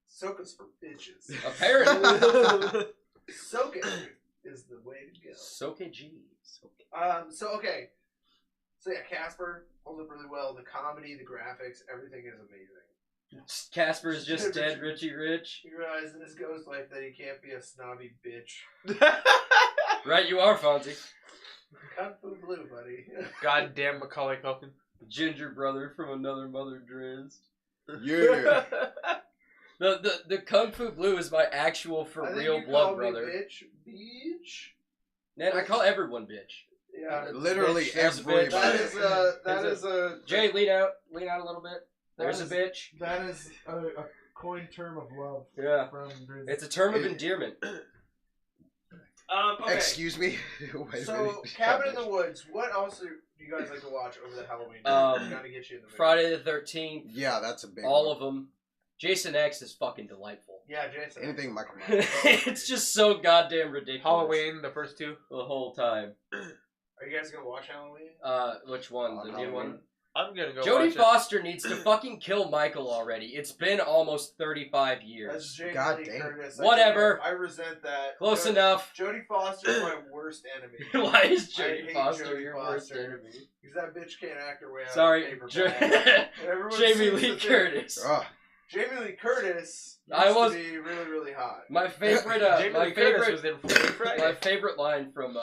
Soak is for bitches. Apparently. Soak A is the way to go. Soak A G. Okay. So yeah, Casper holds up really well. The comedy, the graphics, everything is amazing. Casper is just dead Richie Rich. You realize in his ghost life that he can't be a snobby bitch. Right, you are, Fonzie. Kung Fu Blue, buddy. Goddamn Macaulay Culkin. Ginger brother from another mother Drizzt. Yeah. The Kung Fu Blue is my actual for I think real you blood called brother. Me bitch. Man, I call everyone bitch. Yeah. Literally Bitch, there's a everybody. bitch. That is a Jay, lean out a little bit. There's a bitch. That is a coined term of love. Yeah. From Drizzt. It's a term of endearment. Okay. Excuse me. Wait a So, minute. Cabin in the Woods. What else do you guys like to watch over the Halloween? Gotta get you in the mood. Friday the 13th. Yeah, that's a big All one. of them. Jason X is fucking delightful. Yeah, Jason. Anything Michael Myers. It's just so goddamn ridiculous. Halloween, the first two. The whole time. Are you guys gonna watch Halloween? Which one? The new one? I'm gonna go Jodie watch Foster needs to fucking kill Michael already. It's been almost 35 That's years. Jamie God Lee damn. Curtis. Whatever. I resent that. Close enough. Jodie Foster is my worst enemy. Why is I Jodie hate Foster Jodie your worst Foster. enemy? Because that bitch can't act her way out Sorry, of the paper bag. And everyone Jamie seems Lee to think Curtis. Ugh. Jamie Lee Curtis I used was- to be really, really hot. My favorite, Jamie Lee Curtis was in Freaky Friday. my favorite line from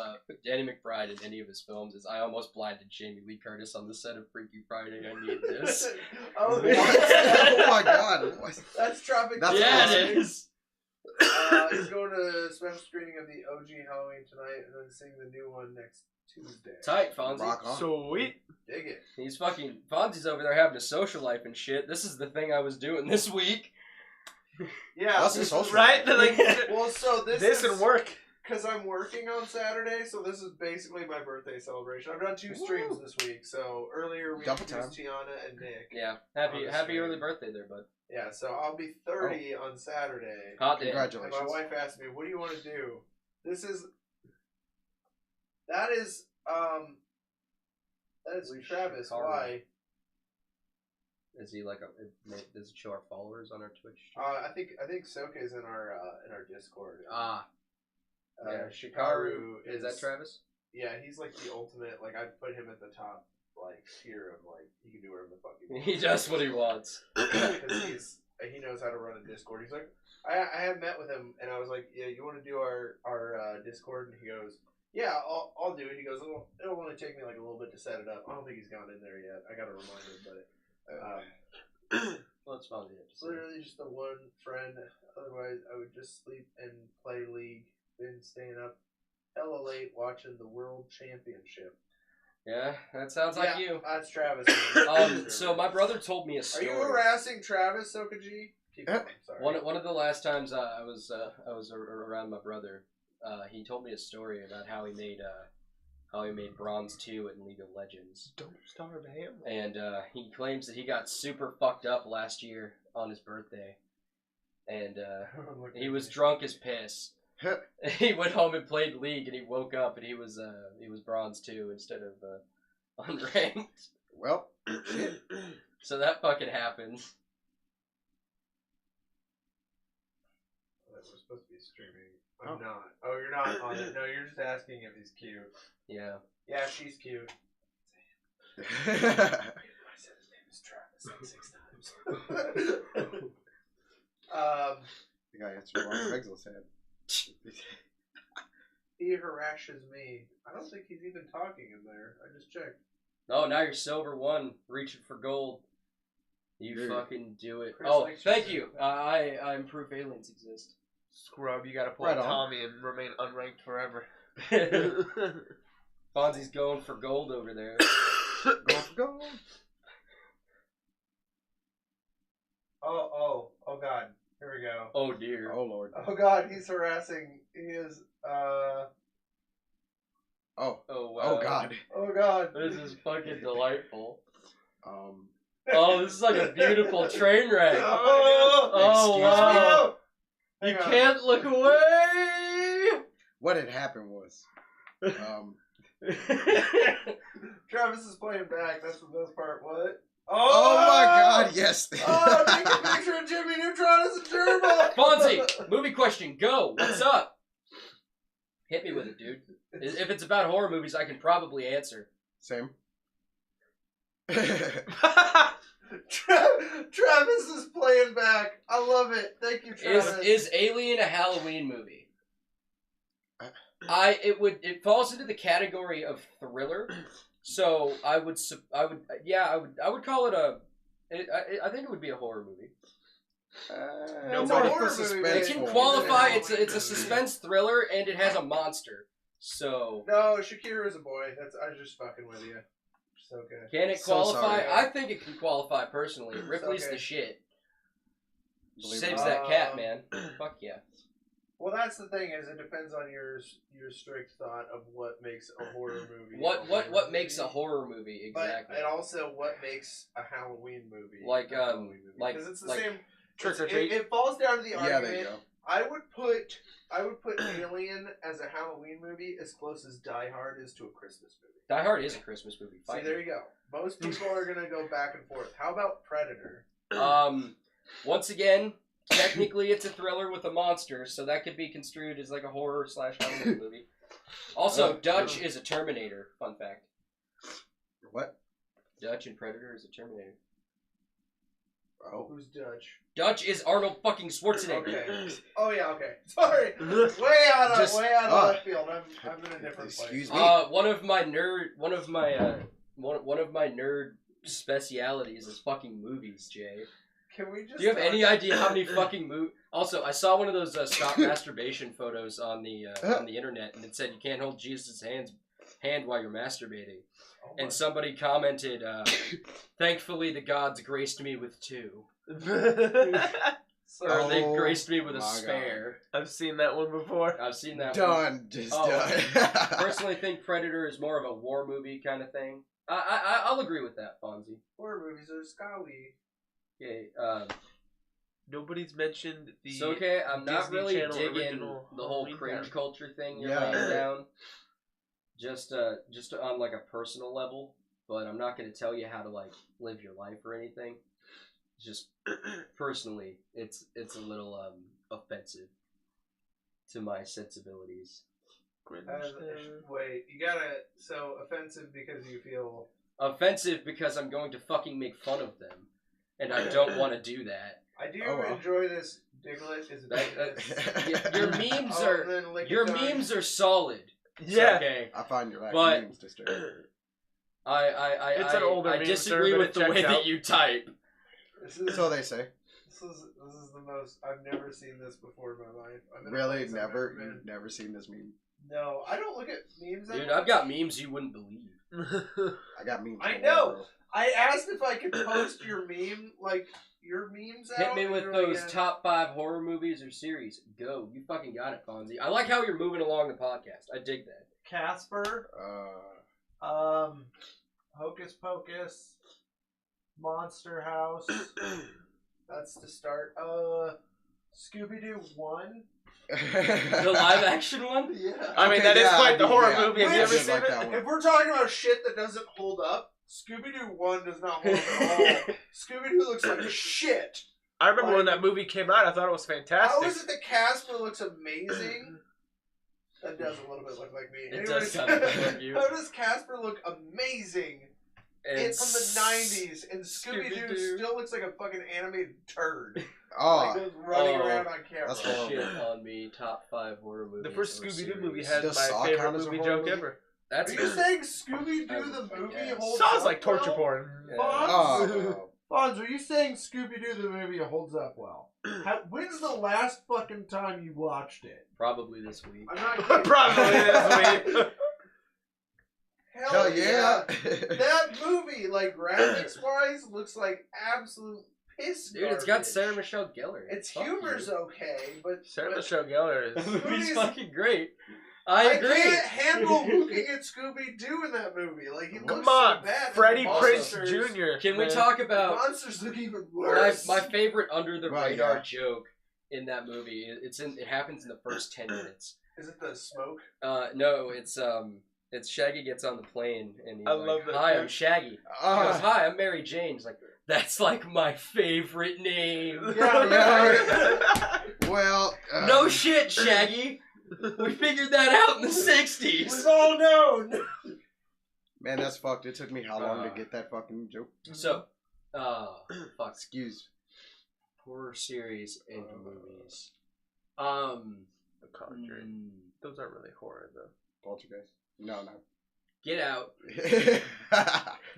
Danny McBride in any of his films is, "I almost blinded Jamie Lee Curtis on the set of Freaky Friday. I need this." Oh, What? Oh my god. What? That's Tropic. That's Yeah, awesome. it is. He's going to a special screening of the OG Halloween tonight and then seeing the new one next Tuesday. Tight, Fonzie. Rock on. Sweet. Dig it. He's fucking Fonzie's over there having a social life and shit. This is the thing I was doing this week. Yeah. That's this a is social Right? Like, Well, so this this is and work. because I'm working on Saturday, so this is basically my birthday celebration. I've done 2 streams this week. So earlier we Double introduced Tiana and Nick. Yeah, happy Honestly. early birthday there, bud. Yeah, so I'll be 30 on Saturday. Hot damn. And Congratulations. my wife asked me, "What do you want to do?" That is We Travis. should call Why? Is he like does it show our followers on our Twitch? I think Soka is in our Discord. Yeah, Shikaru is that Travis? Yeah, he's like the ultimate. Like I'd put him at the top, like tier of like he can do whatever the fuck he wants. He does what he wants. Because he knows how to run a Discord. He's like, I had met with him and I was like, yeah, you want to do our Discord? And he goes, yeah, I'll do it. He goes, it'll only take me like a little bit to set it up. I don't think he's gone in there yet. I got to remind him, but Well, it's fun. it's literally just the one friend. Otherwise, I would just sleep and play League. Been staying up hella late watching the World Championship. Yeah, that sounds like you. That's Travis. So my brother told me a Are story. you harassing Travis, Sokaji? Keep going. Sorry. One of the last times I was around my brother, he told me a story about how he made Bronze 2 in League of Legends. Don't starve him. And he claims that he got super fucked up last year on his birthday, and he was drunk as piss. He went home and played League, and he woke up and he was Bronze 2 instead of unranked. Well, shit. So that fucking happened. We're supposed to be streaming. I'm not. Oh, you're not on it. No, you're just asking if he's cute. Yeah. Yeah, she's cute. I I said his name is Travis like 6 times. think I answered wrong. Craigslist ad. He harasses me. I don't think he's even talking in there. I just checked. Oh, now you're silver 1, reaching for gold. You Dude. fucking do it. Chris Oh, likes thank you. you. I'm proof aliens exist. Scrub, you gotta pull Right on. Tommy and remain unranked forever. Fonzie's going for gold over there. Go for gold. Oh God. Here we go. Oh dear. Oh lord. Oh God, he's harassing. He is. Oh. Oh wow. Oh god. Oh God. This is fucking delightful. Um. Oh, this is like a beautiful train wreck. Oh, Oh Excuse wow. Hang You on. can't look away. What had happened was Travis is playing back. That's the best part. What? Oh my God! Yes. Oh, take a picture of Jimmy Neutron as a gerbil. Fonzie, movie question, go. What's up? Hit me with it, dude. If it's about horror movies, I can probably answer. Same. Travis is playing back. I love it. Thank you, Travis. Is Alien a Halloween movie? It falls into the category of thriller, so I would call it I think it would be a horror movie. It's a horror movie. It can qualify. It's a suspense thriller, and it has a monster. So no, Shakira is a boy. I was just fucking with you. It's okay. Can it qualify? I think it can qualify personally. Ripley's the shit. Saves that cat, man. Fuck yeah. Well, that's the thing is, it depends on your strict thought of what makes a horror movie. What makes a horror movie exactly? But, and also what makes a Halloween movie. Because it's the same. Trick or treat. It falls down to the argument. There you go. I would put Alien as a Halloween movie as close as Die Hard is to a Christmas movie. Die Hard is a Christmas movie. See, there you go. Most people are gonna go back and forth. How about Predator? Once again, technically it's a thriller with a monster, so that could be construed as like a horror / Halloween movie. Also, Dutch is a Terminator. Fun fact. What? Dutch in Predator is a Terminator. Oh, who's Dutch? Dutch is Arnold fucking Schwarzenegger. Okay. Oh yeah. Okay. Sorry. Way out of left field. I'm in a different place. Excuse me. One of my nerd specialities is fucking movies, Jay. Can we just? Do you have any idea how many fucking movies? Also, I saw one of those stop masturbation photos on the internet, and it said you can't hold Jesus' hand while you're masturbating. Oh and somebody commented, "Thankfully, the gods graced me with 2." Or they graced me with a spare. God. I've seen that one before. I've seen that one. Done. Personally think Predator is more of a war movie kind of thing. I'll agree with that, Fonzie. Horror movies are scary. Okay, nobody's mentioned the so okay, I'm not Disney really Channel digging original the whole Halloween cringe Town. culture thing you're laying down. Just on like a personal level, but I'm not going to tell you how to like live your life or anything. Just personally, it's a little offensive to my sensibilities. Wait, you gotta offensive because you feel offensive because I'm going to fucking make fun of them, and I don't want to do that. I do enjoy this. Diglett is your memes are solid. Yeah. Okay. I find your memes disturbing. It's an older I meme, disagree sir, with the way that you type. So they say. This is the most. I've never seen this before in my life. Really? Never? You've never seen this meme? No, I don't look at memes. Dude, I've got memes you wouldn't believe. I got memes. I know. Bro. I asked if I could post your meme, like your memes out. Hit me with those top 5 horror movies or series. Go. You fucking got it, Fonzie. I like how you're moving along the podcast. I dig that. Casper. Hocus Pocus. Monster House. That's the start. Scooby-Doo 1. The live action one? Yeah. I mean, that is quite the horror movie. Have you ever seen it? If we're talking about shit that doesn't hold up, Scooby-Doo 1 does not hold up at all. Scooby-Doo looks like shit. I remember when that movie came out, I thought it was fantastic. How is it that Casper looks amazing? That does a little bit look like me. It does kind of look like you. How does Casper look amazing? It's from the 90s, and Scooby-Doo still looks like a fucking animated turd. Like running around on camera. That's shit on me. Top 5 horror movies. The first Scooby-Doo movie has my favorite movie joke ever. Are you saying Scooby-Doo the movie holds up? Sounds like torture porn. Fonz, are you saying Scooby-Doo the movie holds up well? When's the last fucking time you watched it? Probably this week. I'm not kidding. Probably this week. Hell yeah. That movie, like, graphics-wise, looks like absolute piss garbage. Dude, it's got Sarah Michelle Gellar. Its humor's okay, but... Sarah Michelle Gellar is... The movie's fucking great. I agree. I can't handle looking at Scooby-Doo in that movie. Like, he looks so bad. Freddie Prinze Jr. Can we talk about... Monsters look even worse. My favorite under-the-radar joke in that movie, it happens in the first 10 minutes. Is it the smoke? No, it's Shaggy gets on the plane and he's I like, love that. "Hi, I'm Shaggy." He goes, "Hi, I'm Mary Jane." He's like, "That's like my favorite name." Yeah. Well, No shit, Shaggy. We figured that out in the '60s. We've all known. Man, that's fucked. It took me how long to get that fucking joke? So, fuck. Excuse. Horror series and movies. The Conjuring. Those aren't really horror though. Poltergeist? No. Get Out.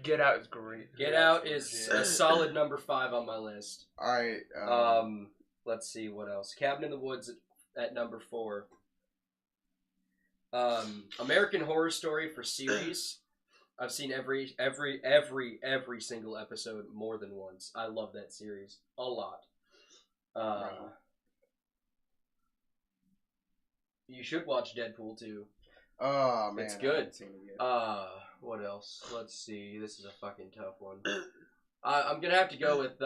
Get Out is great. Get Out is a solid number 5 on my list. Alright. Let's see what else. Cabin in the Woods at number 4. American Horror Story for series. I've seen every single episode more than once. I love that series a lot. You should watch Deadpool too. Oh man, It's good. I haven't seen it yet. What else? Let's see. This is a fucking tough one. I'm gonna have to go with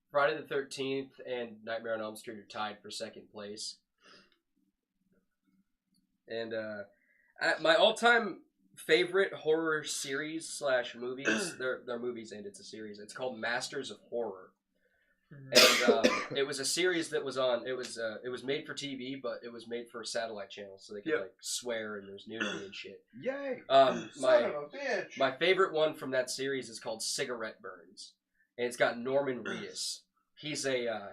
Friday the 13th and Nightmare on Elm Street are tied for second place. And my all-time favorite horror series / movies. They're movies and it's a series. It's called Masters of Horror. And it was a series that was on. It was made for TV, but it was made for satellite channels, so they could like swear and there's nudity and shit. Yay! Son of a bitch. My favorite one from that series is called Cigarette Burns, and it's got Norman Reedus. He's a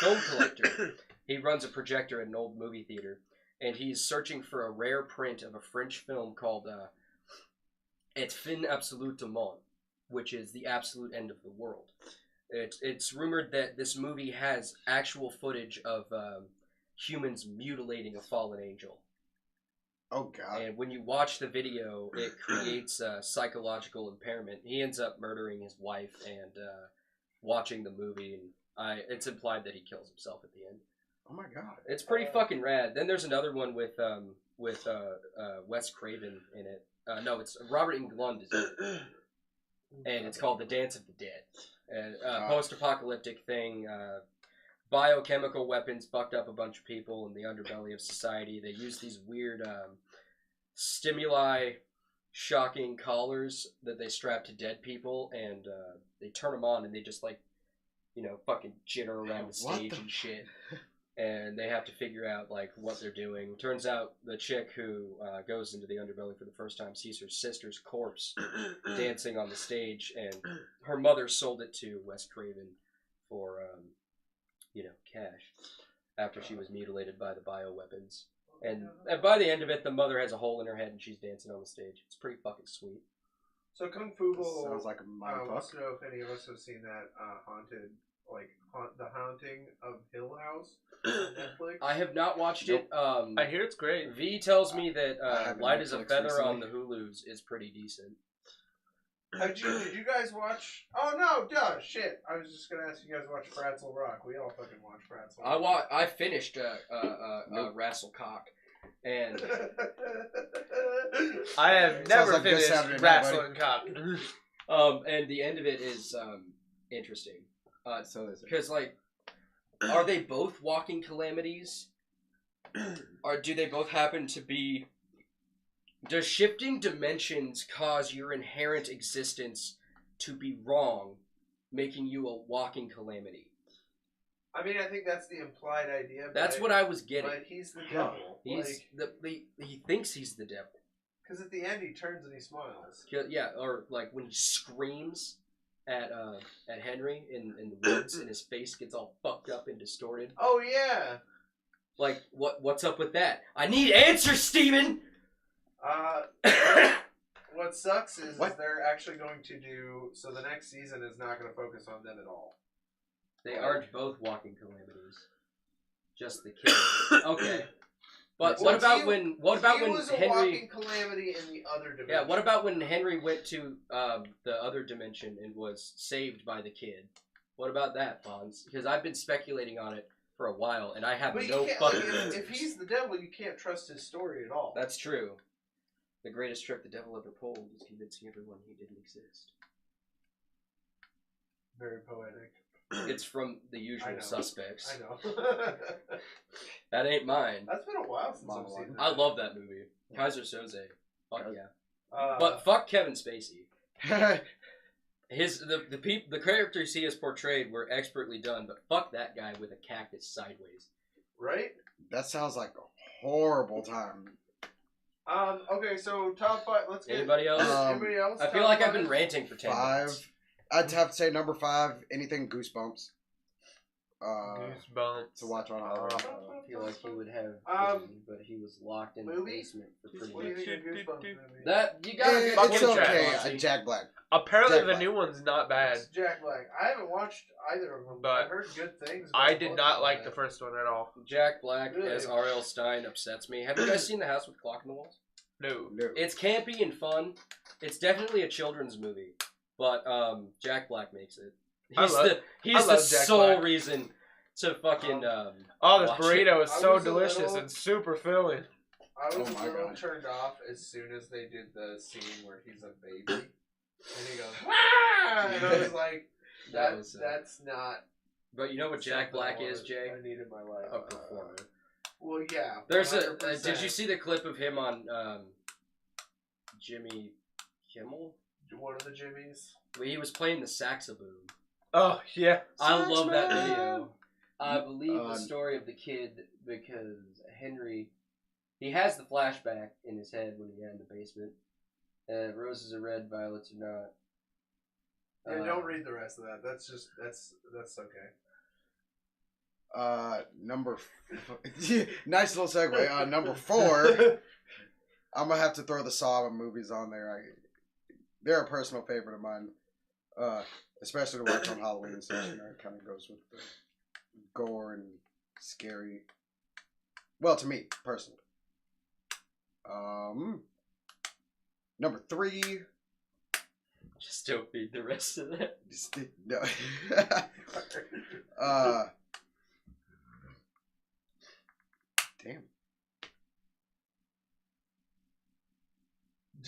film collector. He runs a projector at an old movie theater, and he's searching for a rare print of a French film called "Et fin absolu du monde," which is the absolute end of the world. It's rumored that this movie has actual footage of humans mutilating a fallen angel. Oh god! And when you watch the video, it creates psychological impairment. He ends up murdering his wife and watching the movie, and it's implied that he kills himself at the end. Oh my god! It's pretty fucking rad. Then there's another one with Wes Craven in it. No, it's Robert Englund is in it, and it's called The Dance of the Dead. Post-apocalyptic thing. Biochemical weapons fucked up a bunch of people in the underbelly of society. They use these weird stimuli, shocking collars that they strap to dead people, and they turn them on, and they just fucking jitter around the stage and shit. And they have to figure out what they're doing. Turns out the chick who goes into the underbelly for the first time sees her sister's corpse dancing on the stage, and her mother sold it to Wes Craven for cash after she was mutilated by the bioweapons. And by the end of it, the mother has a hole in her head and she's dancing on the stage. It's pretty fucking sweet. So Kung Fu Bull sounds like a mind wants to know if any of us have seen that The Haunting of Hill House on Netflix. I have not watched it. I hear it's great. V tells me that Light as a Netflix Feather recently. on the Hulus is pretty decent. Did you guys watch? Oh no, duh, shit! I was just gonna ask you guys to watch Fratzel Rock. We all fucking watch Fratzel Rock. I finished Wrestle Cock, and I have Sounds never like a good finished Saturday night, buddy. wrestling cock. and the end of it is interesting. So is it. Because are they both walking calamities? Or do they both happen to be... Does shifting dimensions cause your inherent existence to be wrong, making you a walking calamity? I mean, I think that's the implied idea. That's what I was getting. But he's the devil. He thinks he's the devil. Because at the end he turns and he smiles. Yeah, or when he screams at Henry in the woods and his face gets all fucked up and distorted. Oh yeah. What's up with that? I need answers, Steven! What sucks is What? they're actually going to do... So the next season is not going to focus on them at all. They aren't both walking calamities. Just the kid. Okay. But what about when he was a Henry... walking calamity in the other dimension. Yeah, what about when Henry went to the other dimension and was saved by the kid? What about that, Fonz? Because I've been speculating on it for a while, and I have no fucking answers. If he's the devil, you can't trust his story at all. That's true. The greatest trick the devil ever pulled was convincing everyone he didn't exist. Very poetic. It's from The Usual know. Suspects. I know. That ain't mine. That's been a while since I've seen that. I love that movie. Kaiser Soze. Fuck yeah. Uh, But fuck Kevin Spacey. The characters he has portrayed were expertly done, but fuck that guy with a cactus sideways. right? That sounds like a horrible time. Okay, so top 5. Let's get Anybody else? anybody else. I feel Top like I've five? been ranting for 10 minutes. 5. I'd have to say number 5. Anything Goosebumps. Goosebumps. To watch on Halloween. I feel like he would have, but he was locked in the movie? basement for pretty What do you much. think of Goosebumps movie? That you got a good fucking It's picture, okay. Monty. Jack Black. Apparently, Jack the Black. new one's not bad. It's Jack Black. I haven't watched either of them, But I've heard good things. About I did both not of like them. the first one at all. Jack Black Really? as R.L. Stein upsets me. Have you guys seen The House with the Clock in the Walls? No. No. It's campy and fun. It's definitely a children's movie, but Jack Black makes it. He's love the Jack sole Black. reason to fucking Oh, this watch burrito is I so was a delicious little- and super filling. I was Oh a my little God. turned off as soon as they did the scene where he's a baby. And he goes, "Wah!" And I was like, that's not But you know what Jack something Black I is, wanted- Jay? I need in my life. A performer. Well, yeah. There's a. 100%. Did you see the clip of him on Jimmy Kimmel? One of the Jimmys? He was playing the saxophone. Oh, yeah. I love that Saxman! video. I believe the story of the kid because Henry, he has the flashback in his head when he got in the basement. Roses are red, violets are not. Yeah, don't read the rest of that. That's okay. Nice little segue. Number 4. I'm gonna have to throw the Saw movies on there. They're a personal favorite of mine, especially to watch on Halloween. So it kind of goes with the gore and scary. Well, to me personally. Number 3. Just don't read the rest of that. No. Damn.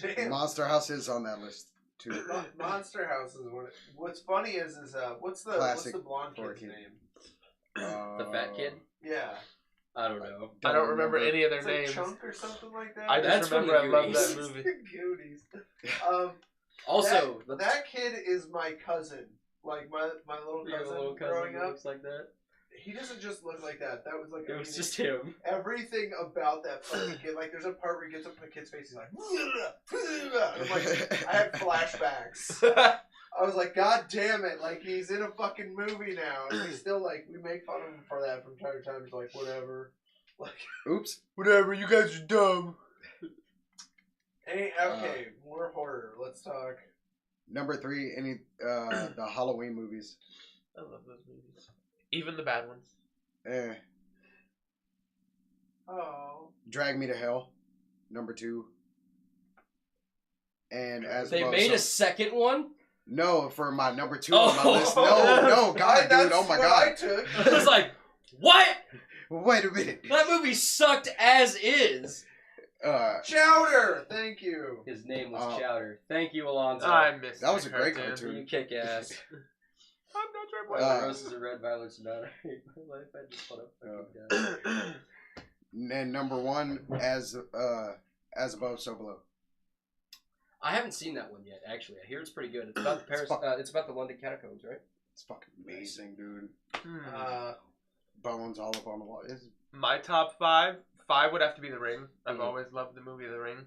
Damn. Monster House is on that list too. Monster House is one. What's funny is what's the Classic blonde horror kid's kid. name? The fat kid? Yeah. I don't know. I don't remember any of their It's like names. Chunk or something like that. I That's just from remember the I love that Goonies. movie. Goonies. Also, that kid is my cousin. Like my little cousin, growing up. looks like that. He doesn't just look like that. That was like It was just him. everything about that fucking kid. Like there's a part where he gets up in the kid's face. He's like, I'm like, I had flashbacks. I was like, God damn it! Like he's in a fucking movie now, and we still like we make fun of him for that from time to time. He's like, whatever. Like, Oops. Whatever, you guys are dumb. hey, okay, more horror. Let's talk. Number 3. The Halloween movies. I love those movies. Even the bad ones. Oh. Drag Me to Hell. Number 2. And as They well, made so- a second one? No, for my number 2 Oh. on my list. No, God, dude. That's Oh my what I God. took. I was like, what? Wait a minute. That movie sucked as is. Chowder. Thank you. His name was Chowder. Thank you, Alonzo. I missed That was a great You cartoon. kick ass. I'm not sure what Roses are red, violets are not. I life. I just want to fucking die. And number 1, as above, so below. I haven't seen that one yet. Actually, I hear it's pretty good. It's about the Paris. It's about the London catacombs, right? It's fucking amazing, dude. Bones all up on the wall. My top 5 would have to be The Ring. I've always loved the movie The Ring.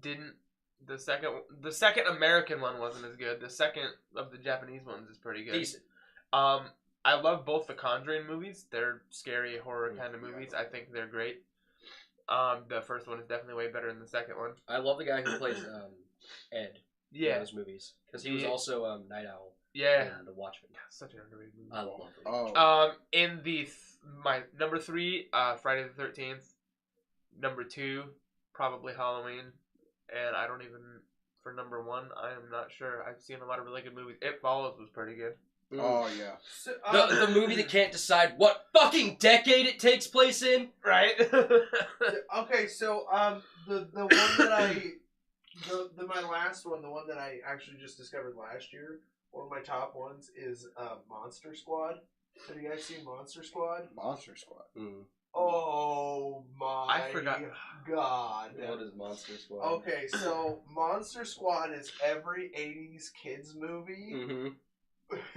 Didn't the second American one wasn't as good. The second of the Japanese ones is pretty good. Decent. I love both the Conjuring movies. They're scary horror kind of movies. I think they're great. The first one is definitely way better than the second one. I love the guy who plays Ed. Yeah. In those movies because he was also Night Owl. Yeah. And The Watchmen. Such an underrated movie. I love it. Oh. In my number 3, Friday the 13th. Number 2, probably Halloween. And I don't even, for number 1, I am not sure. I've seen a lot of really good movies. It Follows was pretty good. Oh, yeah. So, The movie that can't decide what fucking decade it takes place in. Right? Okay, so the one that my last one, the one that I actually just discovered last year, one of my top ones is Monster Squad. Have you guys seen Monster Squad? Monster Squad. Mm. Oh my I forgot. god. What is Monster Squad? Okay, so Monster Squad is every 80s kids movie Mm-hmm.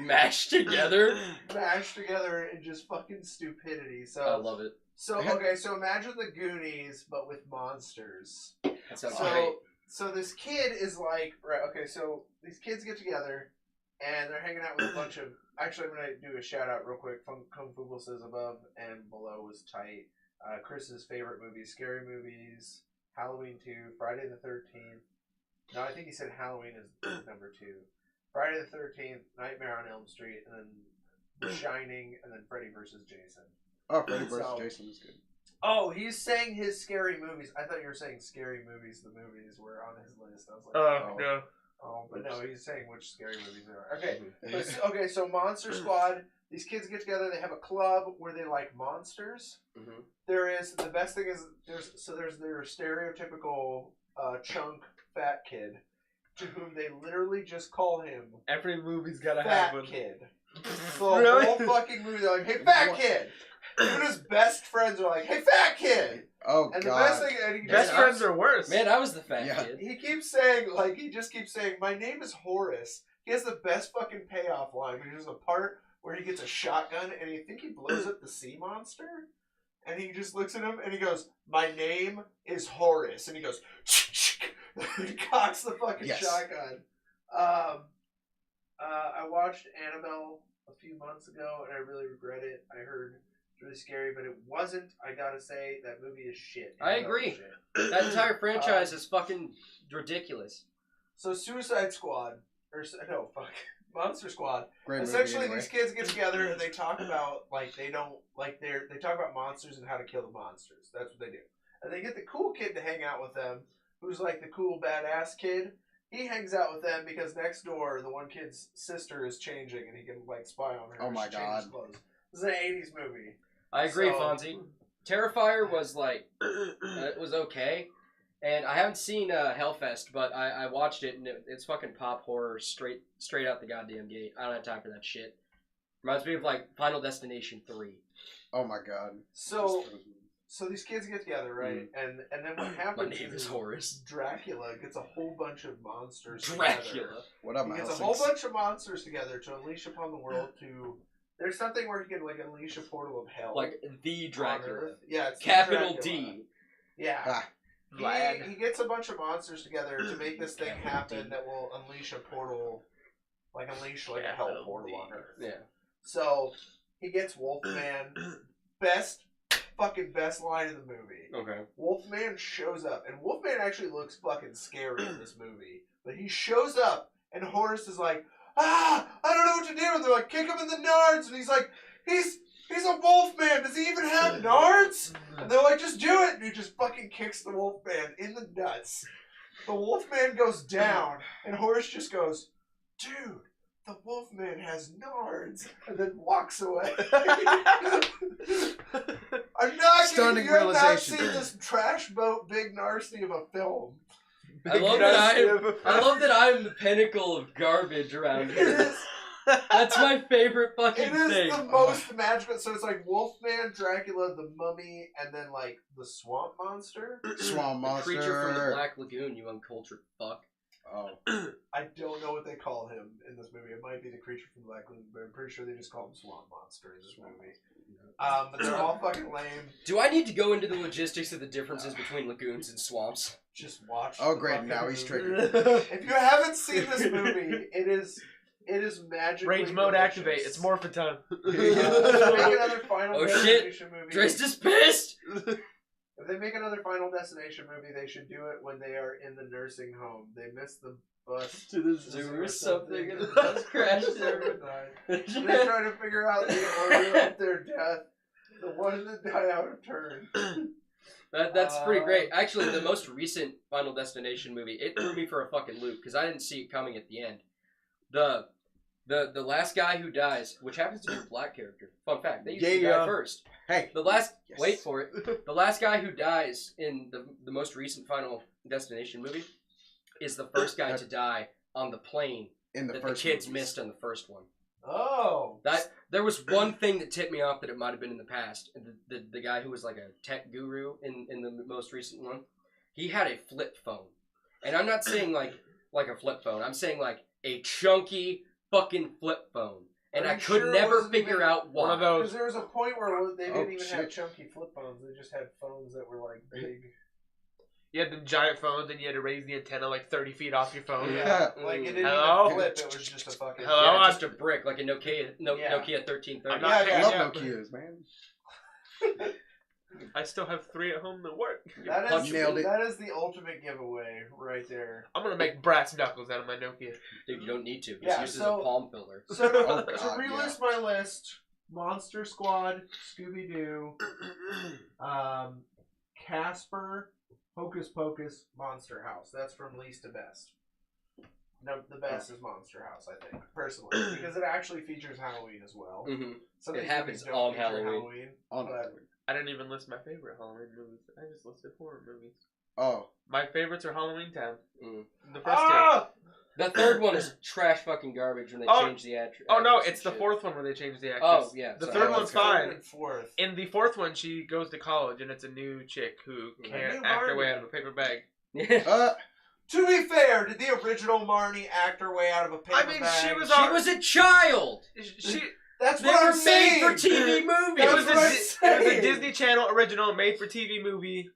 Mashed together. mashed together in just fucking stupidity. So I love it. So okay, so imagine the Goonies but with monsters. That sounds So great. so this kid is like, right, okay, so these kids get together and they're hanging out with a bunch of, actually I'm going to do a shout out real quick. Kung Fu says above and below was tight. Chris's favorite movies, scary movies, Halloween 2, Friday the 13th. No, I think he said Halloween is number 2. Friday the 13th, Nightmare on Elm Street, and then The Shining, and then Freddy vs. Jason. Oh, Freddy vs. Jason is good. Oh, he's saying his scary movies. I thought you were saying scary movies. The movies were on his list. I was like, Oh, no. Oh, but no, he's saying which scary movies there are. Okay, okay. So Monster Squad. These kids get together. They have a club where they like monsters. Mm-hmm. There is the best thing is there's their stereotypical chunk fat kid, to whom they literally just call him Every movie's gotta fat have one. kid. So the whole fucking movie, they're like, "Hey, fat kid." Even his best friends are like, "Hey, fat kid." Oh, and God. the best thing, and he Best just friends are worse. Man, I was the fat Yeah. kid. he keeps saying, like, he just keeps saying, "My name is Horace." He has the best fucking payoff line. There's a part where he gets a shotgun and I think he blows up the sea monster. And he just looks at him and he goes, "My name is Horace." And he goes, he cocks the fucking shotgun. I watched Annabelle a few months ago and I really regret it. I heard it's really scary, but it wasn't. I gotta say, that movie is shit. I agree. That entire franchise is fucking ridiculous. So Suicide Squad, or no, fuck, Monster Squad. Great Essentially, movie, these kids get together and they talk about they talk about monsters and how to kill the monsters. That's what they do. And they get the cool kid to hang out with them, who's like the cool badass kid. He hangs out with them because next door, the one kid's sister is changing and he can like spy on her. Oh my She changes God. clothes. This is an 80s movie. I agree, So- Fonzie. Terrifier was like, it was okay. And I haven't seen Hellfest, but I watched it, and it's fucking pop horror straight out the goddamn gate. I don't have time for that shit. Reminds me of, like, Final Destination 3. Oh, my God. So these kids get together, right? And then what happens My name is Horace. Dracula gets a whole bunch of monsters Dracula. together. What up, He my gets a Helsings? whole bunch of monsters together to unleash upon the world to... There's something where he can, like, unleash a portal of hell. Like, the on Dracula. Earth. Yeah, it's the Capital Dracula. D. Yeah. Ah. He gets a bunch of monsters together to make this thing happen that will unleash a portal, like a hell portal on Earth. Yeah. So he gets Wolfman. Best line in the movie. Okay. Wolfman shows up, and Wolfman actually looks fucking scary in this movie. But he shows up, and Horace is like, I don't know what to do. And they're like, kick him in the nards, and he's like, he's a Wolfman. Does he even have nards? And they're like, just do it. And he just fucking kicks the Wolfman in the nuts. The Wolfman goes down, and Horace just goes, dude, the Wolfman has nards, and then walks away. I'm not Stunning kidding. You have not realization. seen this trash boat big nasty of a film. I love that I'm the pinnacle of garbage around It here. is, That's my favorite fucking it is thing. the most magical. So it's like Wolfman, Dracula, the Mummy, and then like the Swamp Monster. Swamp The Monster. creature from the Black Lagoon, you uncultured fuck. Oh. I don't know what they call him in this movie. It might be the creature from the Black Lagoon, but I'm pretty sure they just call him Swamp Monster in this movie. But they're all fucking lame. Do I need to go into the logistics of the differences between lagoons and swamps? Just watch. Oh, the great. fucking Now he's movie. triggered. If you haven't seen this movie, it is magically Rage mode delicious. activate. It's morphin' time. If they make another Final Oh, Destination movie. Drizzt is pissed! If they make another Final Destination movie, they should do it when they are in the nursing home. They miss the bus To the zoo or something, and the the bus crashed there. there. They're trying to figure out the order of their death. The one that died out of turn. That's pretty great. Actually, the most recent Final Destination movie, it threw me for a fucking loop, because I didn't see it coming at the end. The last guy who dies, which happens to be a black character. Fun fact, they usually die first. Hey. The last, Yes. wait for it, the last guy who dies in the most recent Final Destination movie is the first guy to die on the plane in the that first the kids movies. missed on the first one. Oh. There was one thing that tipped me off that it might have been in the past. The guy who was like a tech guru in the most recent one, he had a flip phone, and I'm not saying like a flip phone. I'm saying like a chunky fucking flip phone, and I could never figure out why. One of those. Because there was a point where they didn't even shit. have chunky flip phones. They just had phones that were like big. You had the giant phones, and you had to raise the antenna like 30 feet off your phone. Yeah. Like it didn't Hello? even flip. It was just a fucking. Hello? Yeah, I'm- just a brick, like a Nokia Yeah. Nokia 1330. I'm not I paying love up. Nokias, man. I still have 3 at home that work. That Punch is nailed it. that is the ultimate giveaway right there. I'm gonna make brass knuckles out of my Nokia. Dude, you don't need to. Just Yeah, use it so- as a palm filler. So to, Oh, to God, relist my list: Monster Squad, Scooby Doo, Casper, Hocus Pocus, Monster House. That's from least to best. No, the best is Monster House, I think, personally, because it actually features Halloween as well. Mm-hmm. Some It of these happens movies don't on feature Halloween. On but- Halloween. I didn't even list my favorite Halloween movies. I just listed horror movies. Oh, My favorites are Halloween Town. Mm. The first two. Ah! The third one is trash fucking garbage when they Oh, change the actress. Oh no, it's the fourth one where they changed the actress. Oh, yeah, The sorry. third Oh, one's okay. fine. And fourth. In the fourth one, she goes to college, and it's a new chick who I can't knew act her way Marnie. out of a paper bag. To be fair, did the original Marnie act her way out of a paper I mean, bag? she was She was a child. She. That's They what were I'm saying. made for TV movies. It was, That's what I'm it was a saying. Disney Channel original made-for-TV movie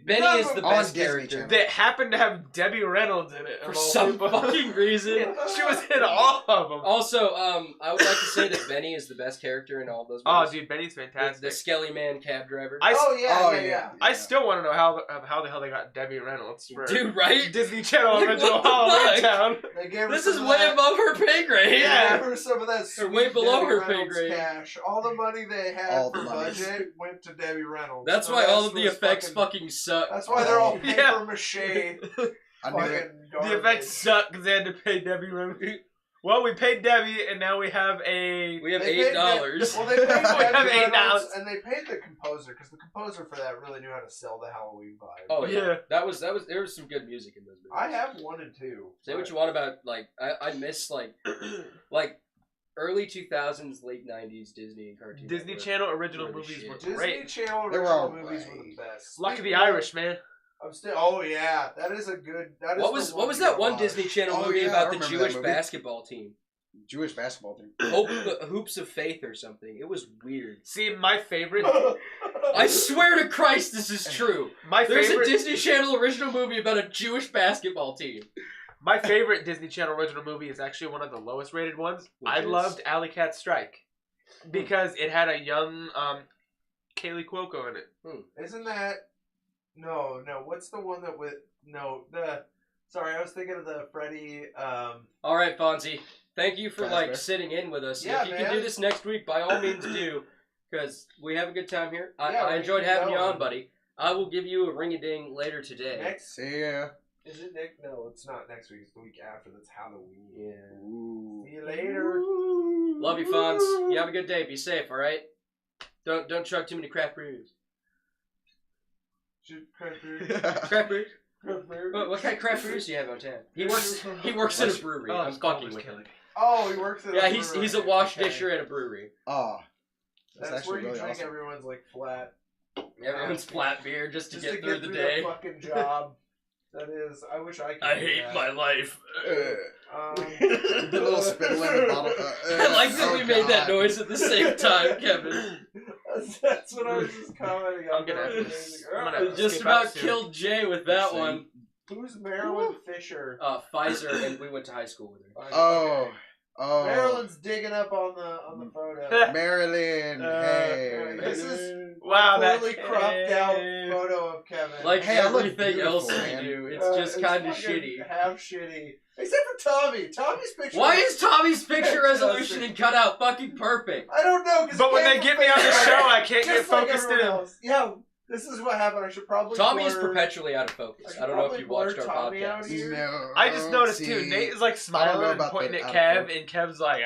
Benny No, is the on best Disney character. Channel. that happened to have Debbie Reynolds in it. For of all some people. fucking reason. She was in all of them. Also, I would like to say that Benny is the best character in all those Oh, movies. dude, Benny's The fantastic. Skelly Man cab driver. Oh yeah, Oh, yeah. I still want to know how the hell they got Debbie Reynolds for Dude, right? Disney Channel Like, original what the Halloween fuck? Town. They gave her This some is of way that- above her pay grade. They Yeah. gave her some of that Or sweet way below Debbie her pay Reynolds grade. cash. All the money they had All for the money. budget went to Debbie Reynolds. That's The why all rest of the was effects fucking suck. That's why they're all Oh. paper Yeah. mache. I knew it. Fucking garbage. The effects suck because they had to pay Debbie Reynolds. Well, we paid Debbie, and now we have a. We have They paid $8. Well, they paid We have Debbie $8. Reynolds, and they paid the composer because the composer for that really knew how to sell the Halloween vibe. Oh yeah. Yeah. That was there was some good music in those movies. I have 1 and 2. Say what you want about I miss like early 2000s, late 90s Disney and cartoon. Disney Network. Channel original Were the movies shit. were Disney great. Channel They were original all movies were right. the best. Lucky the Speaking of- Irish, man. I'm still. Oh yeah, that is a good. That is What the was one what was you that gotta one watch. Disney Channel Oh, movie yeah, I about the remember that Jewish movie. basketball team? Jewish basketball team. Hoops of Faith or something. It was weird. See, my favorite. I swear to Christ, this is true. My There's favorite. a Disney Channel original movie about a Jewish basketball team. My favorite Disney Channel original movie is actually one of the lowest rated ones. Which I is? loved Alley Cat Strike because it had a young Kaylee Cuoco in it. Isn't that? No. What's the one that with? No, Sorry, I was thinking of the Freddie. All right, Fonzie. Thank you for Casper. sitting in with us. Yeah, If you can man. do this next week, by all means do, because we have a good time here. Yeah, I we enjoyed keep having you going. on, buddy. I will give you a ring-a-ding later today. Next, See ya. is it Nick? No, it's not next week. It's the week after. That's Halloween. Yeah. Ooh. See you later. Love you, Fonz. You have a good day. Be safe, all right? Don't chug too many craft brews. Shoot, craft beer. Craft brews? Craft beer. What kind of craft brews do you have on tap? He works in a brewery. Oh, I'm it's fucking almost with killing him. me. Oh, he works at. Yeah, a he's brewery. a wash Okay. disher at a brewery. Oh, that's That's where actually you really drink awesome. everyone's like flat. Everyone's flat beer just to get through the the day. fucking job. That is. I wish I could. I do hate that. my life. The little spit lemon bottle. I like that we made that noise at the same time, Kevin. That's what I was just commenting on. I'm gonna have to- I'm gonna have to Just skip about out soon. killed Jay with that Same. one. Who's Marilyn Fisher? Pfizer, and we went to high school with her. Oh, oh. Marilyn's digging up on the photo. Marilyn. Hey. This is Wow, a that poorly cropped out photo of Kevin. Like Hey, I look everything else beautiful, we man. do, it's just kind of fucking shitty. Half shitty. Except for Tommy. Tommy's picture. Why is Tommy's picture resolution and cutout fucking perfect? I don't know. 'Cause But when they Kevin get me on the Fisher- show, I can't get just like focused everyone in. else. Yeah, this is what happened. I should probably. Tommy is blur- perpetually out of focus. should I don't know if probably you watched blur our Tommy out podcast. here. No. I just noticed see. too. Nate is like I don't know smiling and about pointing the at out Kev, of and Kev's like,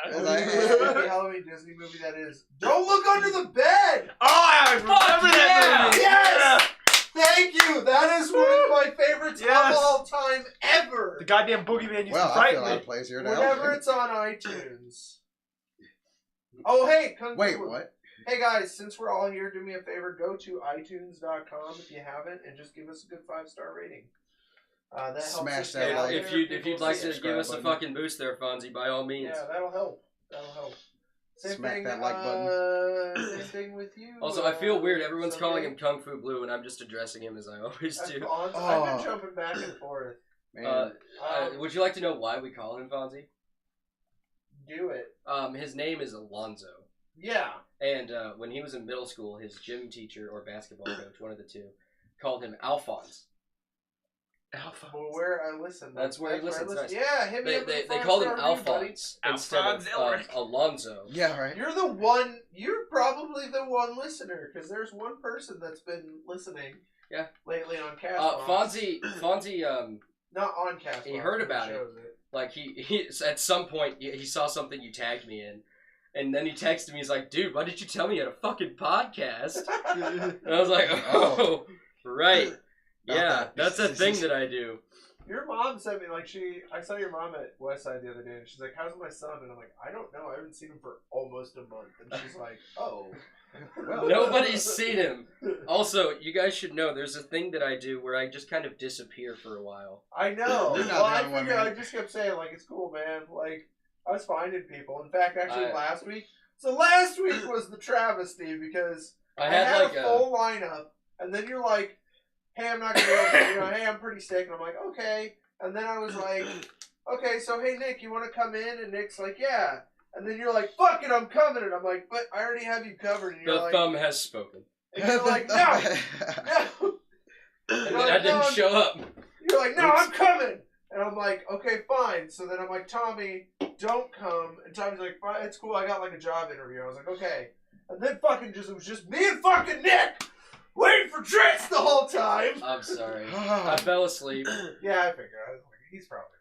It's ah. like, Happy Halloween Disney movie that is. Don't look under the bed. Oh, I remember that movie. Yes! Thank you. That is one of my favorites Yes. of all time ever. whenever. The goddamn boogeyman used Well, to I frighten feel out me. of place here now. Whenever it's on iTunes. Oh, hey, Wait, what? Hey guys, since we're all here, do me a favor. Go to iTunes.com if you haven't, and just give us a good 5-star rating. That helps Smash us that get out like. there, If you'd people like see to it. give us a Subscribe fucking boost there, Fonzie, by all means. Yeah, that'll help. That'll help. Same Smack thing, that like button. Same thing with you. Also, I feel weird. Everyone's someday. calling him Kung Fu Blue, and I'm just addressing him as I always do. I've been jumping back and forth. Man. Would you like to know why we call him Fonzie? Do it. His name is Alonzo. Yeah. And when he was in middle school, his gym teacher or basketball coach, one of the two, called him Alphonse. Alpha. Well, where I listen. That's where he listens. Nice. Yeah, hit me up. They with a called him 5-star review, buddy. Alphonse instead of Alphonse Alonzo. Yeah, right. You're the one. You're probably the one listener because there's one person that's been listening. Yeah. Lately on Castbox. Fonzie, Not on Castbox. he heard about it. Shows like he at some point he saw something you tagged me in, and then he texted me. He's like, "Dude, why did you tell me you had a fucking podcast?" And I was like, "Oh, right, yeah, that's a thing that I do." Your mom sent me I saw your mom at Westside the other day, and she's like, "How's my son?" And I'm like, "I don't know. I haven't seen him for almost a month." And she's like, "Oh." Well, Nobody's seen him. Also, you guys should know there's a thing that I do where I just kind of disappear for a while. I know. You're not Well, I the only one, figured I man. just kept saying it's cool, man. I was finding people. In fact, actually, I- last week. So last week was the travesty because I had like a full lineup, and then you're like, "Hey, I'm not gonna be able to, hey, I'm pretty sick," and I'm like, "Okay," and then I was like, "Okay, so hey, Nick, you want to come in?" And Nick's like, "Yeah." And then you're like, "Fuck it, I'm coming." And I'm like, "But I already have you covered." And you're the like, thumb has spoken, and you're like, "No, no." and You're then like, I didn't "No, show up. You're like, "No, Oops. I'm coming." And I'm like, "Okay, fine." So then I'm like, "Tommy, don't come." And Tommy's like, "Fine, it's cool. I got a job interview." I was like, "Okay." And then it was just me and fucking Nick waiting for Drizzt the whole time. I'm sorry, I fell asleep. Yeah, I figured. I was like, he's probably right.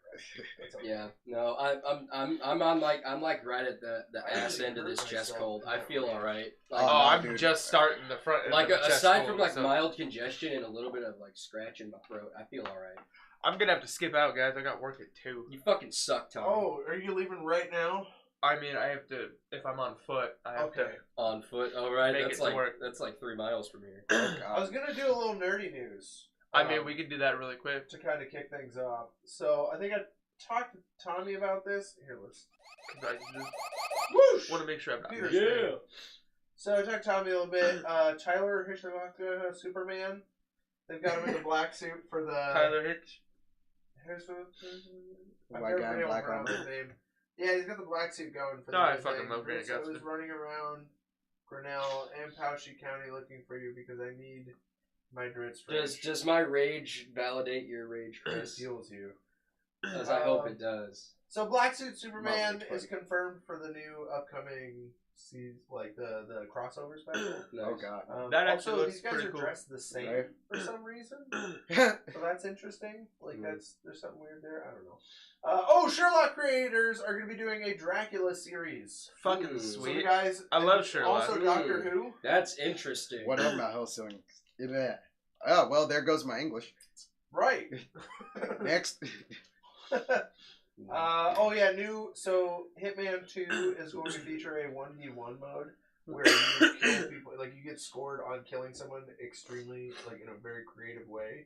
That's okay. Yeah, no, I'm on I'm right at the ass end of this chest cold. I feel all right. Oh, no, I'm dude. just starting the front. End Like of the chest aside cold, from so mild congestion and a little bit of scratch in my throat, I feel all right. I'm gonna have to skip out, guys. I got work at 2. You fucking suck, Tom. Oh, are you leaving right now? I mean, I have to. If I'm on foot, I have Okay. On foot, all right. Make That's it to work. that's 3 miles from here. I was gonna do a little nerdy news. I mean, we could do that really quick. to kind of kick things off. So I think I talked to Tommy about this. Here, let's. I just Whoosh! want to make sure I'm not. Computer Yeah. screen. So I talked to Tommy a little bit. Tyler Hitchcock, Superman. They've got him in the black suit for the. Tyler Hitch. I've White never guy been in able to black pronounce armor. his name. Yeah, he's got the black suit going for No, the I new fucking thing. love Grant So I was Gustin. running around Grinnell and Pouchey County looking for you because I need my Drizzt fridge. Does my rage validate your rage, It Chris? heals you. As I hope it does. So Black Suit Superman Lovely, is confirmed for the new upcoming season, the crossover special. Nice. Oh god. That actually also, looks these guys pretty are cool. dressed the same Right. for some reason, so that's interesting. There's something weird there. I don't know. Sherlock creators are going to be doing a Dracula series. Fucking So the sweet. guys, I love and Sherlock. Also, Doctor Who. That's interesting. What am I hosting? Yeah. Oh well, there goes my English. Right. Next. New. So Hitman 2 is going to feature a 1v1 mode where you kill people, you get scored on killing someone extremely, in a very creative way,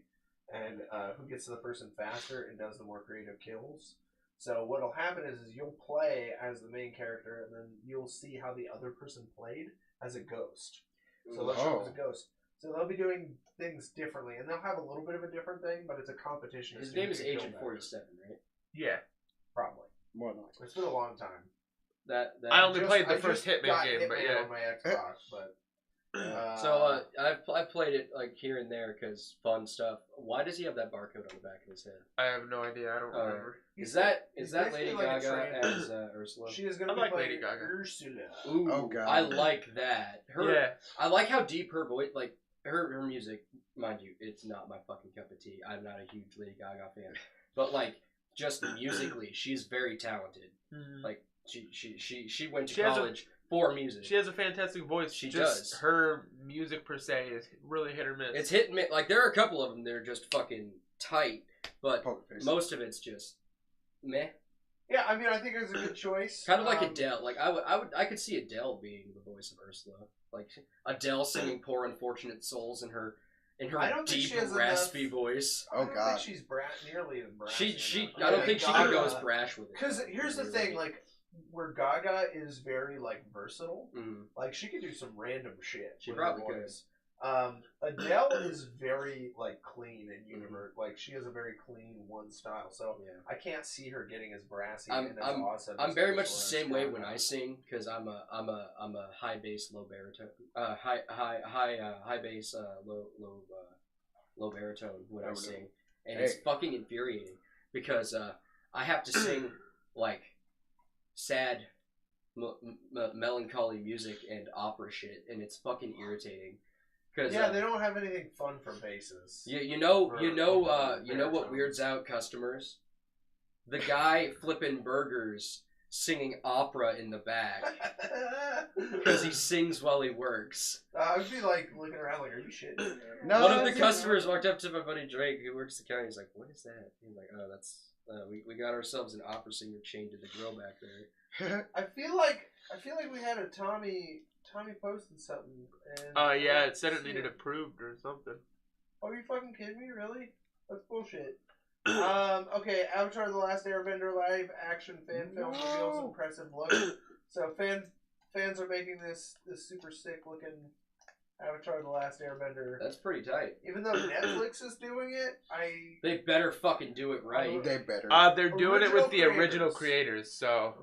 and who gets to the person faster and does the more creative kills. So what'll happen is you'll play as the main character, and then you'll see how the other person played as a ghost. So they'll show up as a ghost. So they'll be doing things differently, and they'll have a little bit of a different thing, but it's a competition. His as to who name is can kill Agent better. 47, right? Yeah. Probably. More than likely. It's been a long time. That I only played the I first just Hitman got game, but Hitman yeah. on my Xbox, but I've played it here and there because fun stuff. Why does he have that barcode on the back of his head? I have no idea. I don't remember. Is he's that he's Lady basically like a Gaga train- as Ursula? she is going I to be like playing Lady Gaga. Ursula. Ooh, Oh, God. I like that. Yeah. I like how deep her voice, her music. Mind you, it's not my fucking cup of tea. I'm not a huge Lady Gaga fan, but just musically, she's very talented. Like she went to She has college for music. She has a fantastic voice. She just does. Her music per se is really hit or miss. It's hit and miss. There are a couple of them that are just fucking tight, but Poker face. most of it's just meh. Yeah, I mean, I think it's a good choice. Kind of like Adele. Like I could see Adele being the voice of Ursula. Like Adele singing "Poor Unfortunate Souls" in her I don't think deep she has raspy enough- voice. I don't think she's nearly as brash. She I don't think she can go as brash with it. Because here's the thing, like, where Gaga is very, like, versatile, like, she could do some random shit. She probably could. Adele is very, like, clean and universe. Like, she has a very clean one style, so I can't see her getting as brassy and as awesome. I'm very much the same way when I sing, because I'm a high bass, low baritone, high bass, low baritone when I sing, and it's fucking infuriating because I have to sing like sad, melancholy music and opera shit, and it's fucking irritating. Yeah, they don't have anything fun for basses. You know what weirds out customers? The guy flipping burgers singing opera in the back because he sings while he works. I'd be like looking around like, are you shitting? No, one of the customers walked up to my buddy Drake, who works the county. He's like, "What is that?" He's like, "Oh, that's we got ourselves an opera singer chained to the grill back there." I feel like we had a Tommy posted something. Yeah, it said it needed approved or something. Oh, are you fucking kidding me? Really? That's bullshit. Okay, Avatar: The Last Airbender live action fan film reveals impressive look. So fans are making this super sick looking Avatar: The Last Airbender. That's pretty tight. Even though Netflix is doing it, they better fucking do it right. They better. They're doing it with the original creators, so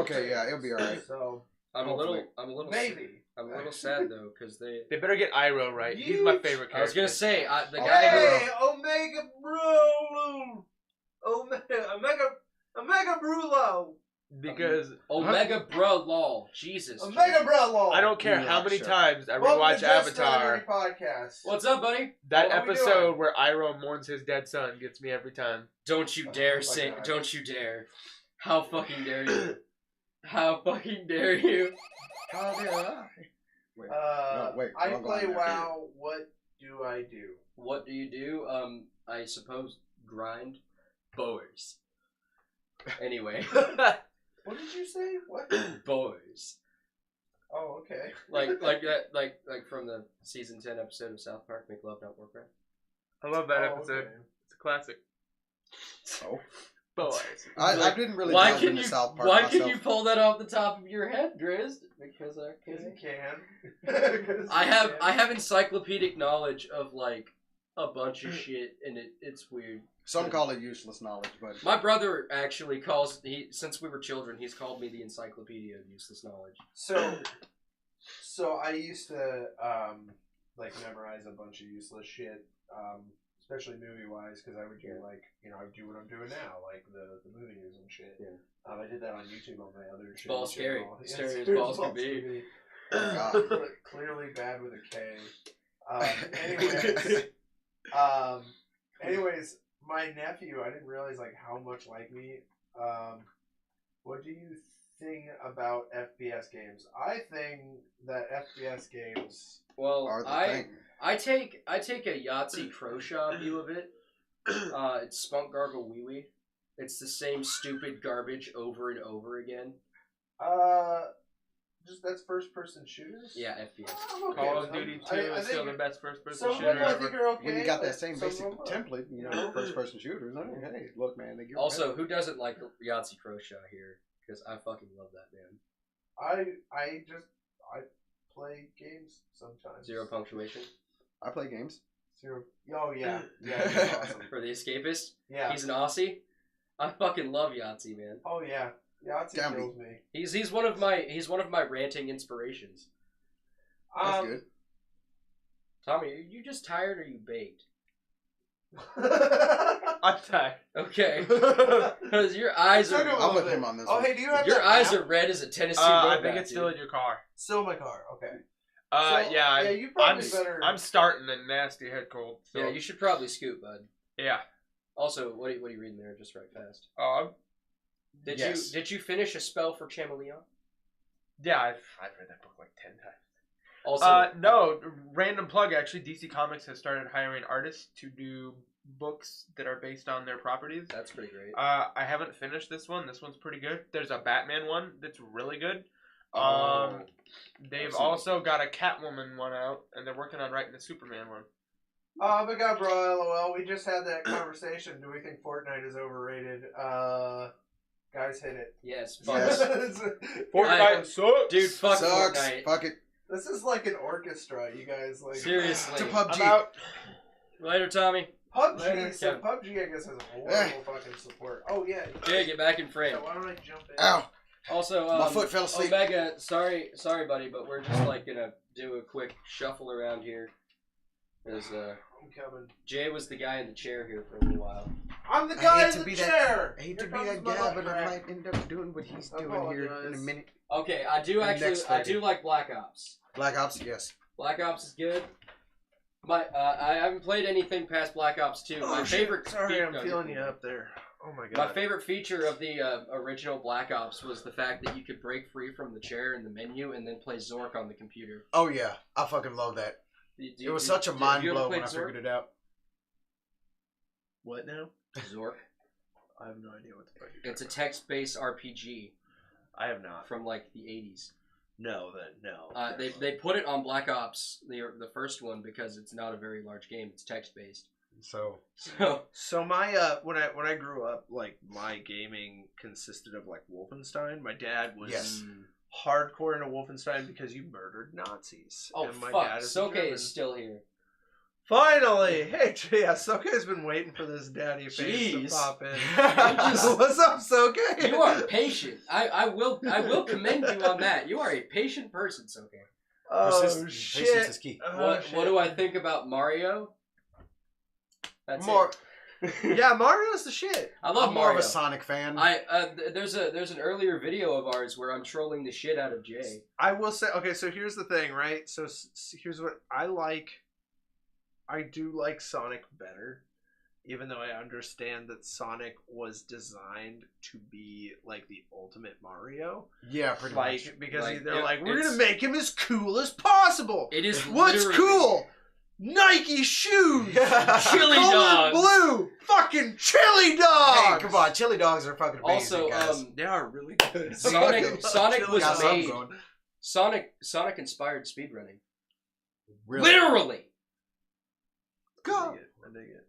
yeah, it'll be alright. So I'm a little maybe. I'm a little sad though, because they better get Iroh right. He's my favorite character. I was gonna say the guy. Hey, Omega Bro, Omega Brulo. Because Omega Bro lol, Jesus. Omega Bro lol. I don't care how many times I rewatch Avatar. Podcast. What's up, buddy? That episode where Iroh mourns his dead son gets me every time. Don't you dare sing! Don't you dare! How fucking dare you! How fucking dare you! How dare I? Wait, I play WoW. What do I do? What do you do? I suppose grind boars. Anyway. What did you say? What? Boars. Oh, okay. like from the season 10 episode of South Park, Make Love Not Warcraft. I love that episode. Okay. It's a classic. Oh. Boys. I didn't really dive into South Park Why myself. can you pull that off the top of your head, Drizzt? Because you can. I have encyclopedic knowledge of like a bunch of shit, and it's weird. Some call it useless knowledge, but my brother actually since we were children, he's called me the encyclopedia of useless knowledge. So I used to like memorize a bunch of useless shit, especially movie wise, because I would do I would do what I'm doing now, like the movie news and shit. Yeah. I did that on YouTube on my other shit. Ball scary. Scary as balls can be. Clearly bad with a K. Anyways, my nephew, I didn't realize like how much like me. What do you think about FPS games? I think that FPS games are the thing. I take a Yahtzee Croshaw view of it. It's Spunk Gargle Wee Wee. It's the same stupid garbage over and over again. Just that's first person shooters? Yeah, FPS. Okay. Call of Duty 2 is still the best first person shooter ever. I think are okay. When you got that same basic template, first person shooters, hey, look man, they give also, who doesn't like Yahtzee Croshaw here? Because I fucking love that man. I play games sometimes. Zero punctuation. I play games. Zero. Oh yeah, he's awesome. For the escapist. Yeah, he's an Aussie. I fucking love Yahtzee, man. Oh yeah, Yahtzee kills me. He's one of my ranting inspirations. That's good. Tommy, are you just tired or you baked? I'm tired. Okay. Because your eyes are. I'm with him on this. Oh hey, do you have your eyes are red as a Tennessee Red. I think it's still in your car. Still in my car. Okay. You probably better. I'm starting a nasty head cold. So. Yeah, you should probably scoot, bud. Yeah. Also, what are you reading there? Just right fast. Did you finish A Spell for Chameleon? Yeah, I've read that book like 10 times. Also, no, random plug. Actually, DC Comics has started hiring artists to do books that are based on their properties. That's pretty great. I haven't finished this one. This one's pretty good. There's a Batman one that's really good. They've also got a Catwoman one out, and they're working on writing a Superman one. Oh my god, bro, LOL. We just had that conversation. Do we think Fortnite is overrated? Guys, hit it. Yes, fuck. Yes. Fortnite sucks. Dude, fuck Sucks. Fortnite. Fuck it. This is like an orchestra, you guys. Like Seriously. To PUBG. I'm out. Later, Tommy. PUBG. Later, So Kevin. PUBG, I guess, has horrible fucking support. Oh yeah. Jay, get back in frame. Yeah, why don't I jump in? Ow. Also, My foot fell asleep. Omega, sorry, buddy, but we're just like gonna do a quick shuffle around here. As I'm coming. Jay was the guy in the chair here for a little while. I'm the I guy hate in to the be chair. I hate Here to be comes that my guy, butt but I crack. might end up doing what he's I doing here in a apologize. minute. Okay, I do The actually, next I 30. do like Black Ops. Black Ops, yes. Black Ops is good. I haven't played anything past Black Ops 2. My favorite. Sorry, I'm no, feeling you're you cool. up there. Oh my My god. favorite feature of the original Black Ops was the fact that you could break free from the chair in the menu and then play Zork on the computer. Oh yeah, I fucking love that. It was such a mind blow when I figured it out. What now? Zork. I have no idea what the fuck you're It's a talking text-based RPG about. I have not. from like the 80s. No, then no. They put it on Black Ops, the first one, because it's not a very large game. It's text-based. So So my when I grew up, like my gaming consisted of like Wolfenstein. My dad was Yes. hardcore into Wolfenstein because you murdered Nazis. Oh, and my fuck. dad is a Soke German. is still here. Finally! Hey, yeah, Soke's been waiting for this daddy face Jeez. to pop in. just- What's up, Soke? You are patient. I will commend you on that. You are a patient person, Soke. Oh, Patience shit. is key. Oh, What do I think about Mario? That's More, it. Yeah, Mario's the shit. I love I'm more Mario. of a Sonic fan. There's an earlier video of ours where I'm trolling the shit out of Jay. I will say, okay, so here's the thing, right? So here's what I like. I do like Sonic better, even though I understand that Sonic was designed to be like the ultimate Mario. Yeah, pretty Like, much. because Like, they're like, we're it's- gonna make him as cool as possible. It is What's literally- cool? Nike shoes, Chili colored dogs. blue, fucking chili dogs. Hey, come on, chili dogs are fucking amazing, Also, guys. They are really good. Sonic- I love Sonic chili was Got dogs. something made- going. Sonic inspired speedrunning. Really? Literally. I dig it.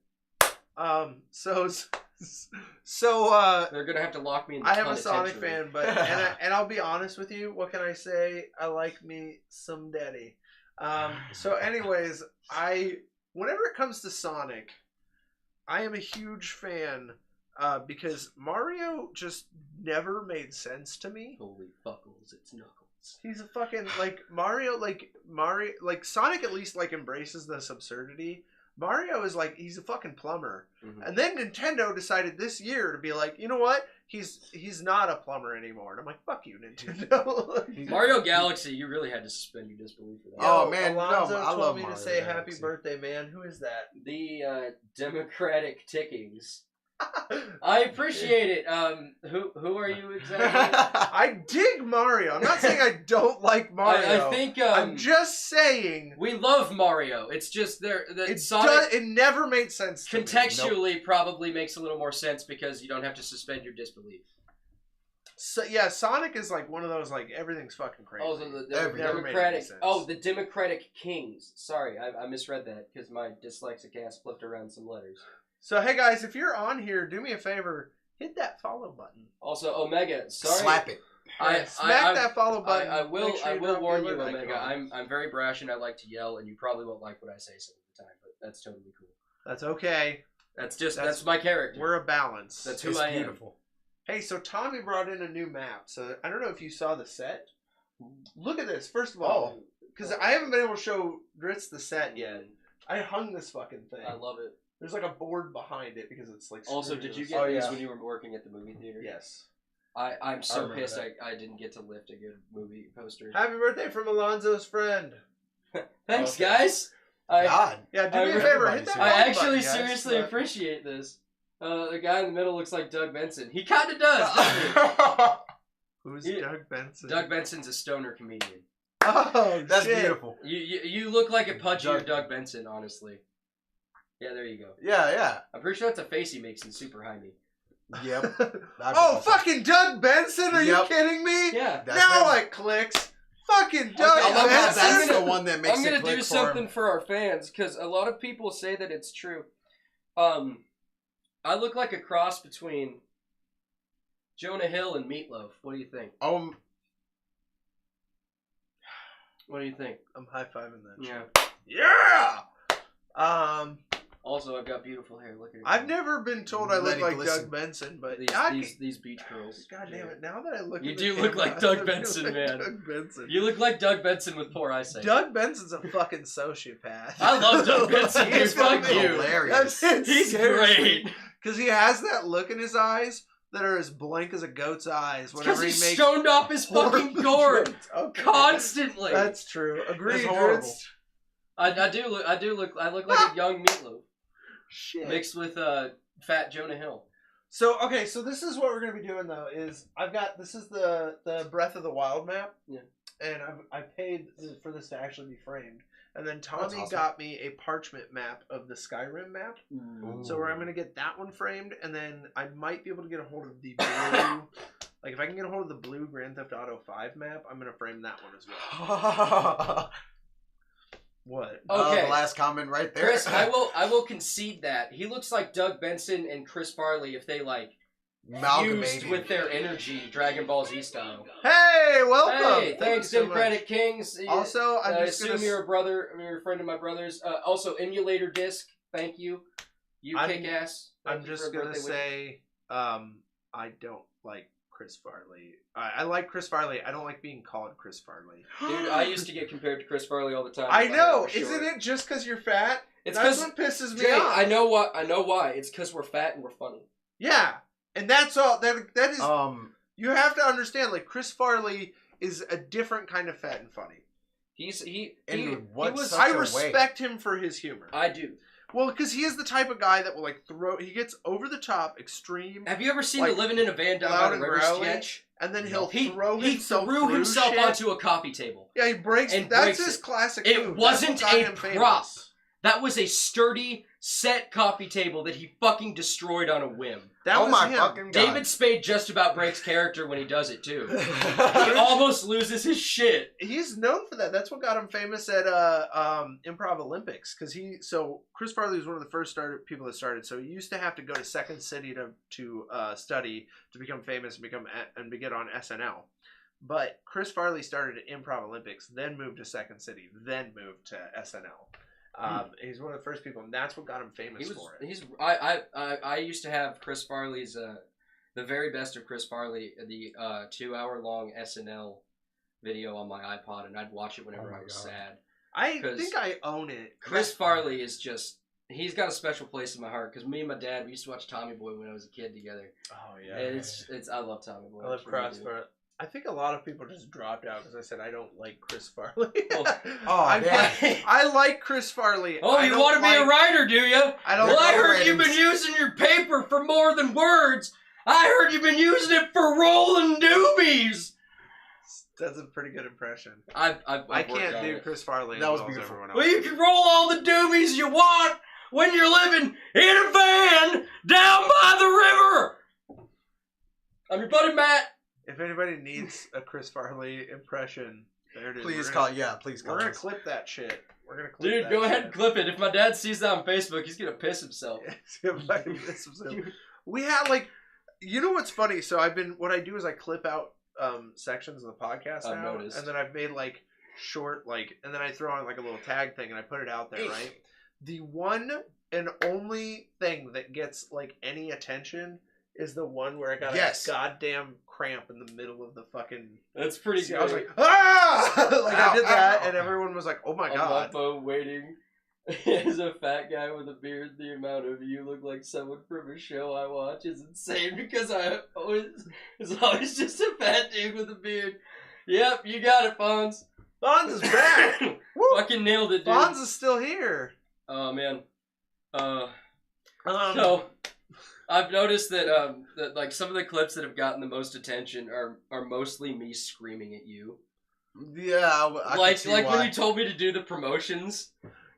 So They're gonna have to lock me in the I am a Sonic penitentiary. fan, but and I'll be honest with you. What can I say? I like me some daddy. So, anyways, whenever it comes to Sonic, I am a huge fan because Mario just never made sense to me. Holy fuckles, it's Knuckles. He's a fucking like Sonic at least like embraces this absurdity. Mario is like he's a fucking plumber. Mhm. And then Nintendo decided this year to be like, you know what? He's not a plumber anymore. And I'm like, fuck you, Nintendo. Mario Galaxy, you really had to suspend your disbelief for that. Oh, man, no, Alonzo I told love me Mario to say happy Galaxy. birthday, man. Who is that? The Democratic tickings. I appreciate it. Who are you exactly? I dig Mario. I'm not saying I don't like Mario. I think I'm just saying we love Mario. It's just it never made sense to me. contextually probably makes a little more sense because you don't have to suspend your disbelief. So yeah, Sonic is like one of those like everything's fucking crazy. Oh, the Never made any Democratic. sense. Oh, the Democratic Kings. Sorry, I misread that because my dyslexic ass flipped around some letters. So hey guys, if you're on here, do me a favor, hit that follow button. Also, Omega. Sorry, Slap it. Smack that follow button. I will. Make sure I you will drop warn your you, alert Omega. icon. I'm very brash and I like to yell, and you probably won't like what I say some of the time, but that's totally cool. That's okay. That's my character. We're a balance. That's who It's I am. beautiful. Hey, so Tommy brought in a new map. So I don't know if you saw the set. Look at this. First of all, because I haven't been able to show Drizzt the set yet. I hung this fucking thing. I love it. There's like a board behind it because it's like. Also, screwed did into you the get side. these when you were working at the movie theater? Yes. I'm so remember pissed that. I didn't get to lift a good movie poster. Happy birthday from Alonzo's friend. Thanks, Okay. guys. God. Yeah, do I me a re- favor. Hit that follow I actually button, guys. seriously But- appreciate this. The guy in the middle looks like Doug Benson. He kind of does, doesn't Who's Yeah. Doug Benson? he? Doug Benson's a stoner comedian. Oh, That's shit. beautiful. You look like a pudgier Doug- Doug Benson, honestly. Yeah, there you go. Yeah. I'm pretty sure that's a face he makes in Super High Me. Yep. Oh, fucking Doug Benson? Are you kidding me? Yeah. Now it clicks. Fucking Doug I love how Benson. that's the one that makes I'm it gonna click do for something him. for our fans because a lot of people say that it's true. I look like a cross between Jonah Hill and Meatloaf. What do you think? What do you think? I'm high-fiving that Yeah. shit. Yeah! Also, I've got beautiful hair. Look at it. I've never been told I Let look it like glisten. Doug Benson, but these beach curls. God damn it! Now that I look, You at the do look camera, like Doug I feel Benson, like man. Doug Benson. You look like Doug Benson with poor eyesight. Doug Benson's a fucking sociopath. I love Doug Benson, dude. He's Fuck fucking you. Hilarious. He's great. Because he has that look in his eyes that are as blank as a goat's eyes. Because Whenever he he's makes stoned off his fucking horrible gourd jokes. Okay. constantly. That's true. Agreed. That's horrible. Drizzt. I look like a young Meatloaf Shit. mixed with fat Jonah Hill. So this is what we're gonna be doing though. This is the Breath of the Wild map. Yeah. And I paid for this to actually be framed. And then Tommy That's awesome. got me a parchment map of the Skyrim map. Mm. So I'm gonna get that one framed, and then I might be able to get a hold of the blue. Like if I can get a hold of the blue Grand Theft Auto 5 map, I'm gonna frame that one as well. What? Okay. The last comment right there. Chris, I will concede that he looks like Doug Benson and Chris Farley if they like fused Amalgamated. with their energy, Dragon Ball Z style. Hey, welcome. Hey, Thank thanks, you so Democratic much. Kings. Also, I I'm just assume gonna. you're a brother. You're a friend of my brother's. Also, Emulator Disc. Thank you. You kick ass. I'm just gonna say, I don't like Chris Farley. I like Chris Farley. I don't like being called Chris Farley. Dude, I used to get compared to Chris Farley all the time. I know. For sure. Isn't it just because you're fat? It's That's because what pisses me Jay, off. I know why. It's because we're fat and we're funny. Yeah, and that's all. That is. You You have to understand. Like Chris Farley is a different kind of fat and funny. I respect him for his humor. I do. Well, because he is the type of guy that will like throw. He gets over the top, extreme. Have you ever seen Like, the Living in a Van down by loud the and river growly, sketch? and then he'll He throw himself threw through himself shit. onto a coffee table. Yeah, he breaks. and That's breaks his it. classic. It move. wasn't That's what got a him famous. prop. That was a sturdy, set coffee table that he fucking destroyed on a whim. That Oh was my him. fucking god. David Spade just about breaks character when he does it too. He almost loses his shit. He's known for that. That's what got him famous at Improv Olympics. Because Chris Farley was one of the first people that started. So he used to have to go to Second City to study to become famous and get on SNL. But Chris Farley started at Improv Olympics, then moved to Second City, then moved to SNL. He's one of the first people, and that's what got him famous for it. I used to have Chris Farley's the very best of Chris Farley, the 2-hour-long SNL video on my iPod, and I'd watch it whenever I was sad. I think I own it. Chris Farley is he's got a special place in my heart because me and my dad, we used to watch Tommy Boy when I was a kid together. Oh yeah, And I love Tommy Boy. I love Chris Farley. I think a lot of people just dropped out because I said I don't like Chris Farley. I like Chris Farley. Oh, you want to be a writer, do you? I don't. Well, I like heard ratings. you've been using your paper for more than words. I heard you've been using it for rolling doobies. That's a pretty good impression. I can't do Chris Farley. That was as well as beautiful. everyone else. Well, you can roll all the doobies you want when you're living in a van down by the river. I'm your buddy Matt. If anybody needs a Chris Farley impression, there it is. Please We're call. gonna- Yeah, please call. We're gonna us. clip that shit. We're gonna clip Dude, that go shit. ahead and clip it. If my dad sees that on Facebook, he's gonna piss himself. We had you know what's funny? So what I do is I clip out sections of the podcast I've now, noticed. and then I've made short and then I throw on a little tag thing and I put it out there, right? The one and only thing that gets any attention is the one where I got a goddamn cramp in the middle of the fucking. That's pretty See, good. I was like, ah! I did that, ow. and everyone was like, "Oh my on god!" my phone waiting. As a fat guy with a beard, the amount of you look like someone from a show I watch is insane because it's always just a fat dude with a beard. Yep, you got it, Fonz. Fonz is back. Woo! Fucking nailed it, dude. Fonz is still here. Oh man. So I've noticed that some of the clips that have gotten the most attention are mostly me screaming at you. Yeah, I can Like see when why. you told me to do the promotions.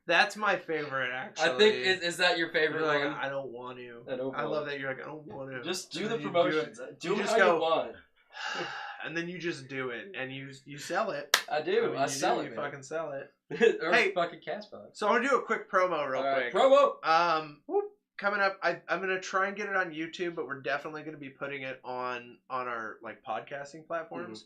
That's my favorite, actually. I think is that your favorite You're like, one? I don't want to. I love that you're like, I don't want to. Just do And the then you promotions. Do You them just how go- you want. And then you just do it, and you sell it. I do. mean, I sell You it. fucking sell it. Or Hey. fucking Castbox. So I'm gonna do a quick promo real quick. Promo. Coming up, I'm gonna try and get it on YouTube, but we're definitely gonna be putting it on our like podcasting platforms.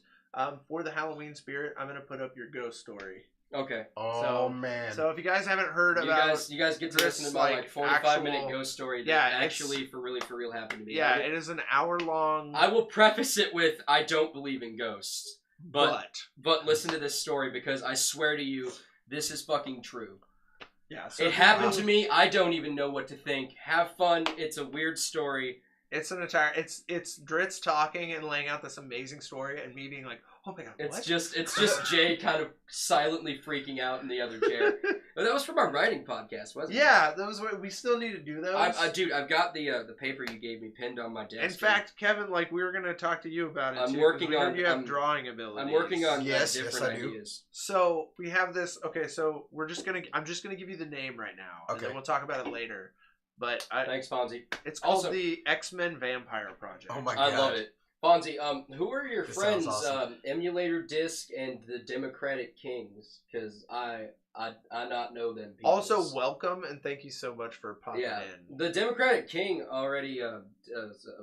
For the Halloween spirit, I'm gonna put up your ghost story. Okay. Oh man. So if you guys haven't heard You about, guys get to this, listen to my like, 45-minute actual- ghost story that Yeah, actually for real happened to me. yeah, it is an hour long. I will preface it with I don't believe in ghosts. But listen to this story because I swear to you, this is fucking true. yeah, so It happened to me. I don't even know what to think. Have fun. It's a weird story. It's an entire. It's Drizzt talking and laying out this amazing story, and me being like, "Oh my god, It's what?" just Jay kind of silently freaking out in the other chair. But that was from our writing podcast, wasn't it? Yeah, those we still need to do those. Dude, I've got the paper you gave me pinned on my desk. In fact, Kevin, like we were gonna talk to you about it. I'm too, 'cause working we heard on- You have I'm- drawing abilities. I'm working on Yes, different I do. ideas. So we have this. Okay, so I'm just gonna give you the name right now, and then Okay. we'll talk about it later. But Thanks, Fonzie. it's called Also- the X-Men Vampire Project. Oh my I god. love it. Fonzie, who are your This friends, sounds awesome. Emulator Disc and the Democratic Kings? Because I not know them people. Also, welcome and thank you so much for popping yeah, in. the Democratic King already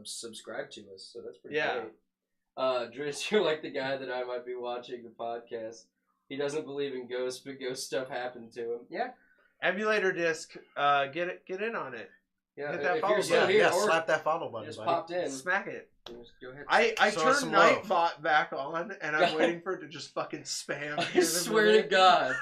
subscribed to us, so that's pretty Yeah. great. Drizzt, you're like the guy that I might be watching the podcast. He doesn't believe in ghosts, but ghost stuff happened to him. Yeah, Emulator Disc, get in on it. yeah. Hit that If follow you're still button. here, Yeah, or slap that follow you button, just buddy. popped in, Smack it. just go ahead. I Show us turned some love. Nightbot back on, and I'm waiting for it to just fucking spam. I here in a swear to minute. God.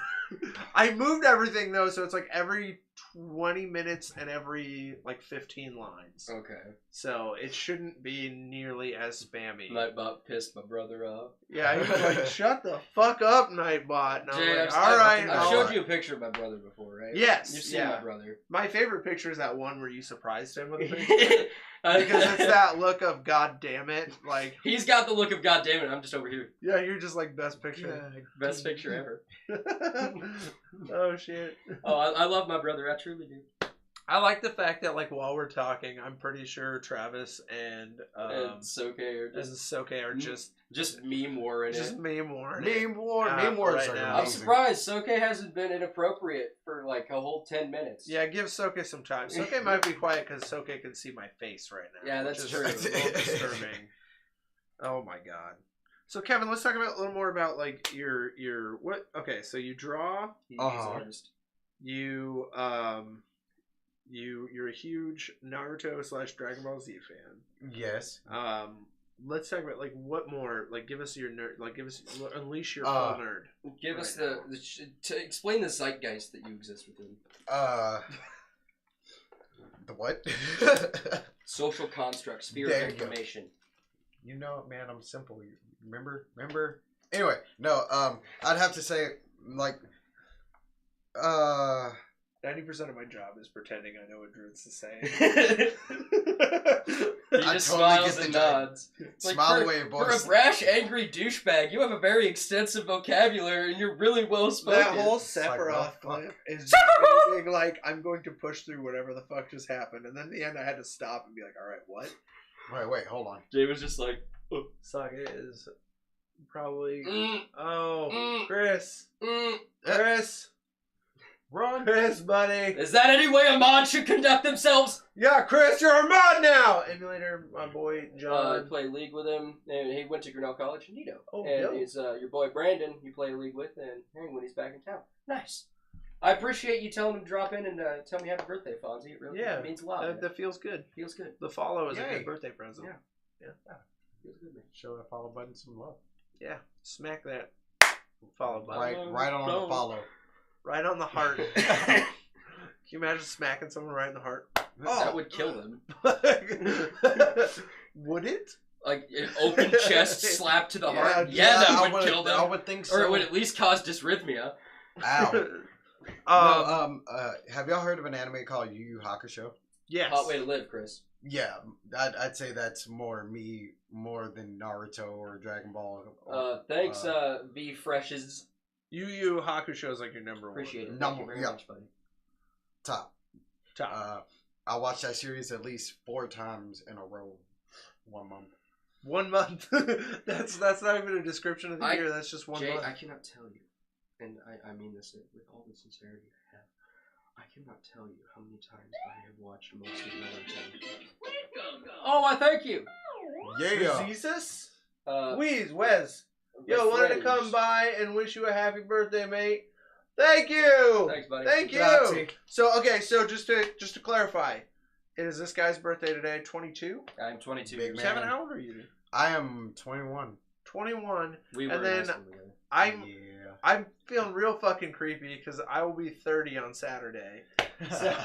I moved everything though, so it's like every 20 minutes and every like 15 lines. Okay. So it shouldn't be nearly as spammy. Nightbot pissed my brother off. Yeah, he was like, "Shut the fuck up, Nightbot." And I'm Jay, like, "All right." I've showed you a picture of my brother before, right? Yes, You've seen yeah. my brother. My favorite picture is that one where you surprised him with a picture. Because it's that look of God damn it, like He's got the look of God damn it. I'm just over here. yeah, you're just like best picture. Best picture ever. Oh shit. Oh, I love my brother. I truly do. I like the fact that like while we're talking, I'm pretty sure Travis and And Soke are Soke are just meme war in just it. meme war. Meme wars right are now. I'm amazing. surprised Soke hasn't been inappropriate for like a whole 10 minutes. Yeah, give Soke some time. Soke might be quiet because Soke can see my face right now. Yeah, which that's is true. a little disturbing. Oh my god. So Kevin, let's talk about a little more about like your what? Okay, so you draw. He's Uh-huh. an artist. You you're a huge Naruto / Dragon Ball Z fan. Yes. Let's talk about like what more. Like give us your nerd. Like unleash your full nerd. Give us to explain the zeitgeist that you exist within. The what? Social construct, sphere There of you go. information. You know, man, I'm simple. Remember? Anyway, no, I'd have to say, like, 90% of my job is pretending I know what Drizzt is saying. He I just totally smiles get the and joke. nods. Like, Smile for, away, for boys. a brash, angry douchebag, you have a very extensive vocabulary and you're really well spoken. That whole like, Sephiroth well, clip is Sephiroth! being like, I'm going to push through whatever the fuck just happened. And then at the end, I had to stop and be like, all right, what? Wait, hold on. Jay was just like, Saga is probably. mm, Oh, mm, Chris. mm. Chris. Run. Chris, buddy. Is that any way a mod should conduct themselves? Yeah, Chris, you're a mod now. Emulator, my boy I John. play League with him, and he went to Grinnell College in Nito. Oh, and dope. he's your boy Brandon, you play League with, and hey, when he's back in town. Nice. I appreciate you telling him to drop in and tell me happy birthday, Fonzie. It really means a lot. man. That feels good. Feels good. The follow is a Yay. good birthday present. Yeah. Feels good, man. Show that follow button some love. Yeah. Smack that follow button. Right on the follow. Right on the heart. Can you imagine smacking someone right in the heart? That would kill them. Would it? Like an open chest slap to the heart. Yeah, Yeah, I that would kill them. I would think so. Or it would at least cause dysrhythmia. Ow. Um, Have y'all heard of an anime called Yu Yu Hakusho? yes. Hot way to live, Chris. Yeah, I'd say that's more than Naruto or Dragon Ball. Thanks, V Freshes. Yu Yu Hakusho is like your number Appreciate it. one. Thank you very much, buddy. Top. Top. I watched that series at least 4 times in a row. 1 month. 1 month. that's not even a description of the year. That's just 1 Jay, month. I cannot tell you, and I mean this with all the sincerity I have. I cannot tell you how many times I have watched most of Naruto. Oh, I thank you. Yeah. Jesus? Wes. Yo, wanted to come by and wish you a happy birthday, mate. Thank you. Thanks, buddy. Thank you. Grazie. So just to clarify, it is this guy's birthday today, 22? I'm 22. Big man. Kevin, how old are you? I am 21. 21. We were and then in high school together. I'm feeling real fucking creepy because I will be 30 on Saturday. So,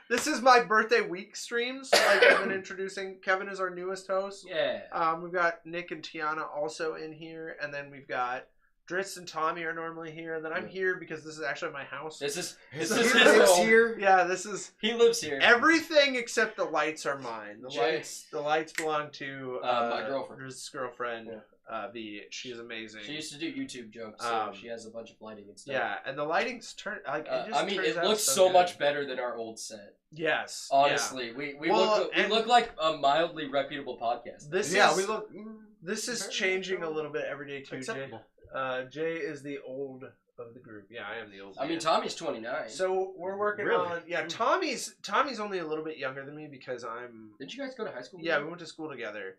this is my birthday week streams. Like I've been introducing. Kevin is our newest host. Yeah. We've got Nick and Tiana also in here, and then we've got Drizzt and Tommy are normally here, and then I'm here because this is actually my house. This is His his lives home. here. Yeah, this is He lives here. everything except the lights are mine. Jay. The lights belong to my girlfriend. Drizzt's girlfriend. Yeah. V. She's amazing. She used to do YouTube jokes, so she has a bunch of lighting and stuff. Yeah, and the lighting's it looks so good. much better than our old set. Yes, Honestly, Well, we look like a mildly reputable podcast. This is changing a little bit every day too, Jay. Acceptable. Jay is the old of the group. Yeah, I am the old. I mean, Tommy's 29. So we're working Really? on. Yeah, Tommy's only a little bit younger than me because I'm. Did you guys go to high school? Yeah, we went to school together.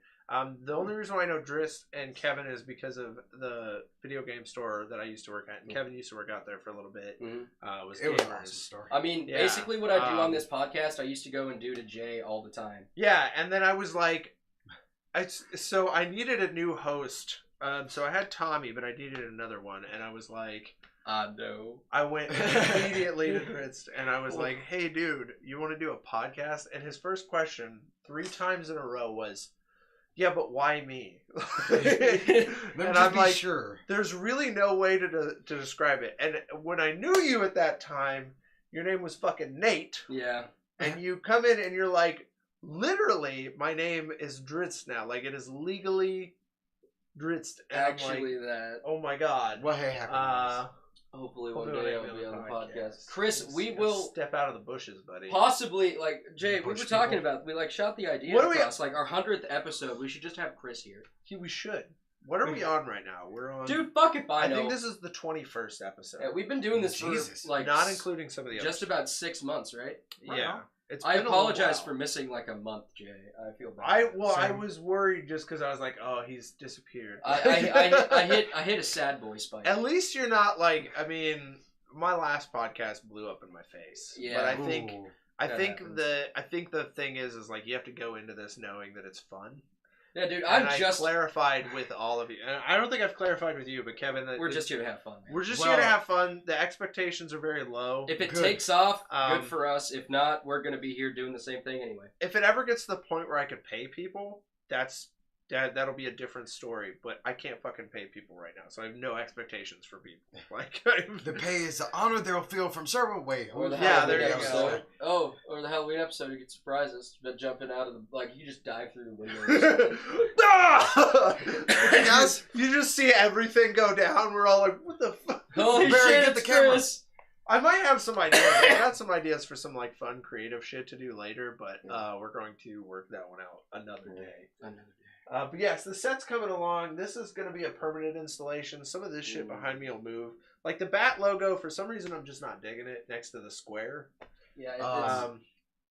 The only reason why I know Drizzt and Kevin is because of the video game store that I used to work at, and Kevin used to work out there for a little bit. Mhm. It was An Gamers. awesome story. I mean, Yeah. basically what I do on this podcast, I used to go and do to Jay all the time. Yeah, and then I was like, so I needed a new host. So I had Tommy, but I needed another one, and I was like, No. I went immediately to Drizzt, and I was like, hey, dude, you want to do a podcast? And his first question 3 times in a row was, yeah, but why me? And I'm like, sure. There's really no way to describe it. And when I knew you at that time, your name was fucking Nate. Yeah. And you come in and you're like, literally, my name is Drizzt now. Like, it is legally Drizzt. And Actually, I'm like, that. oh my god. What happened? Hopefully one Hopefully day we'll I'll be be on on the the podcast. podcast. Chris, we Just will step out of the bushes, buddy. possibly, like, Jay, we were Bunch of talking people. about, we, like, shot the idea What do we- across, like, our 100th episode, we should just have Chris here. We should. What are we on right now? We're on. Dude, fuck if I know. I think this is the 21st episode. Yeah, we've been doing this Jesus. for, like, not including some of the others. just about 6 months, right? Yeah. It's I been a little apologize while. for missing, like, a month, Jay. I feel bad. I Same. was worried just because I was like, oh, he's disappeared. I hit a sad boy spike. At least you're not like. I mean, my last podcast blew up in my face. Yeah. But I think Ooh. That happens. the thing is like you have to go into this knowing that it's fun. Yeah, dude, And I clarified with all of you. And I don't think I've clarified with you, but Kevin, that we're just here to have fun, man. we're just Well- here to have fun. The expectations are very low. If it Good. takes off, Um, good for us. If not, we're gonna be here doing the same thing anyway. If it ever gets to the point where I could pay people, that'll be a different story. But I can't fucking pay people right now, so I have no expectations for people. Like The pay is the honor they'll feel from serving. Wait, Or the Yeah, Halloween there you episode. go. Oh, or the Halloween episode, you get surprises, but jumping out of the you just dive through the windows. Ah! Hey, guys. You just see everything go down. We're all like, what the fuck? Holy Barry, shit, get the it's camera. Chris. I might have some ideas. I got some ideas for some like fun, creative shit to do later, but we're going to work that one out another day. But yes, the set's coming along. This is going to be a permanent installation. Some of this shit behind me will move. Like the bat logo, for some reason, I'm just not digging it next to the square. Yeah,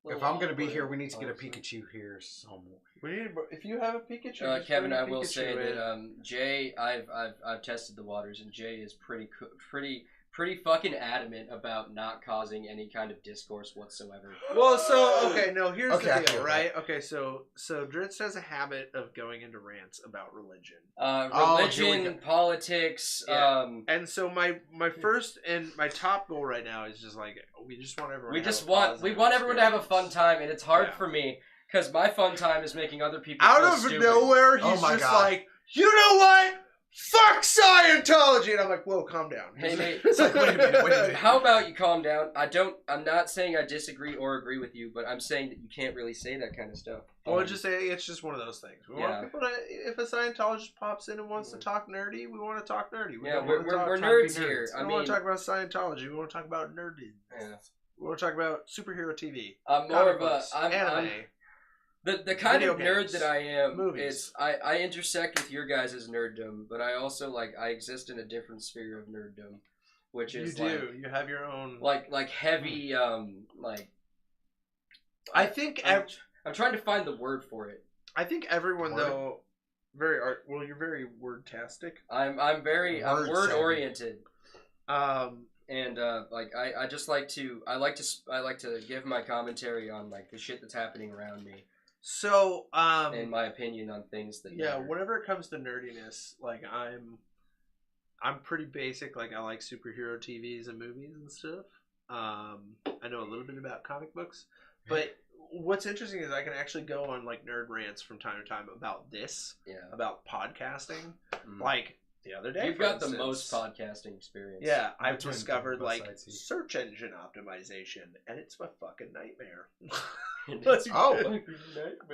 If I'm gonna be here, we need to get a Pikachu here somewhere. We need, if you have a Pikachu, just Kevin, bring a I will Pikachu say in. that Jay, I've tested the waters, and Jay is pretty fucking adamant about not causing any kind of discourse whatsoever. Well, so okay, no. Here's Okay, I the deal, feel right? Okay, so Drizzt has a habit of going into rants about religion, Religion, here we go. politics. Yeah. And so my first and my top goal right now is just like we just want everyone. We want everyone to have a fun time, and it's hard Yeah. for me because my fun time is making other people Out feel of stupid. nowhere, he's Oh my just God. like, you know what? fuck Scientology, and I'm like, whoa, calm down. Hey, Nate. It's like, wait a minute. How about you calm down? I'm not saying I disagree or agree with you, but I'm saying that you can't really say that kind of stuff. Well, just say it's just one of those things. We want people to, if a Scientologist pops in and wants to talk nerdy, we want to talk nerdy. We're nerds here. We don't want to talk about Scientology. We want to talk about nerdy. Yeah. We want to talk about superhero TV. I'm more of a anime. The kind Video of nerd games, that I am movies. is I intersect with your guys' nerddom, but I also I exist in a different sphere of nerddom, which is you have your own like heavy I think I'm trying to find the word for it. I think everyone though you're very wordtastic. I'm word oriented. And I just like to give my commentary on the shit that's happening around me. So and my opinion on things that matter. Whenever it comes to nerdiness, I'm pretty basic. I like superhero TVs and movies and stuff. I know a little bit about comic books, but what's interesting is I can actually go on nerd rants from time to time about this, about podcasting, the other day. You've got the most podcasting experience. Yeah, I've discovered search engine optimization, and it's my fucking nightmare.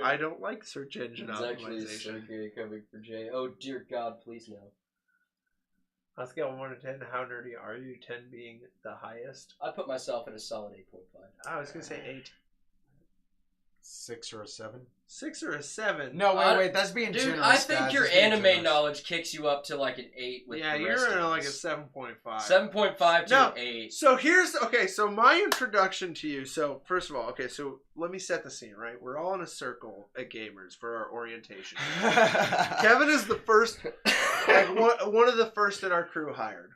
I don't like search engine optimization. Actually so gay coming for Jay. Oh dear God, please no. On a scale of 1 to 10, how nerdy are you? 10 being the highest. I put myself at a solid 8.5. I was gonna say 8. 6 or a 7. 6 or a 7? No, wait. That's being generous. I think your anime knowledge kicks you up to an 8. With yeah, you're in a 7.5. 7.5 to an 8. So so my introduction to you. So first of all, so let me set the scene. Right, we're all in a circle at Gamers for our orientation. Kevin is the first, one of the first in our crew hired.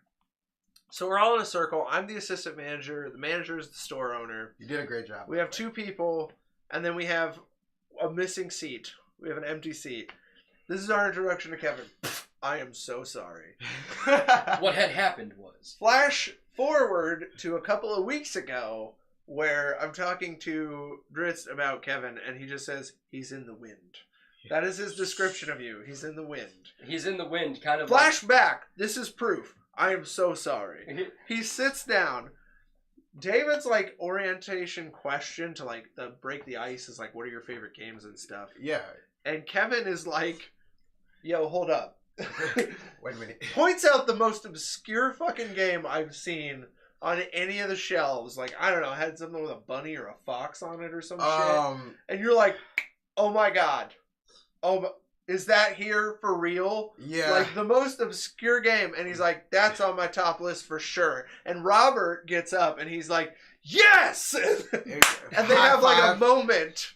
So we're all in a circle. I'm the assistant manager. The manager is the store owner. You did a great job. We have 2 people. And then we have a missing seat. We have an empty seat. This is our introduction to Kevin. I am so sorry. What had happened was... Flash forward to a couple of weeks ago where I'm talking to Drizzt about Kevin, and he just says, he's in the wind. That is his description of you. He's in the wind. He's in the wind, kind of Flashback. This is proof. I am so sorry. He sits down. David's orientation question to the break the ice is what are your favorite games and stuff. Yeah. And Kevin is yo, hold up. Wait a minute. Points out the most obscure fucking game I've seen on any of the shelves. I don't know, had something with a bunny or a fox on it or some shit. And you're like, oh my God. Oh, is that here for real? Yeah. The most obscure game. And he's like, that's on my top list for sure. And Robert gets up and he's like, yes! And they have a moment.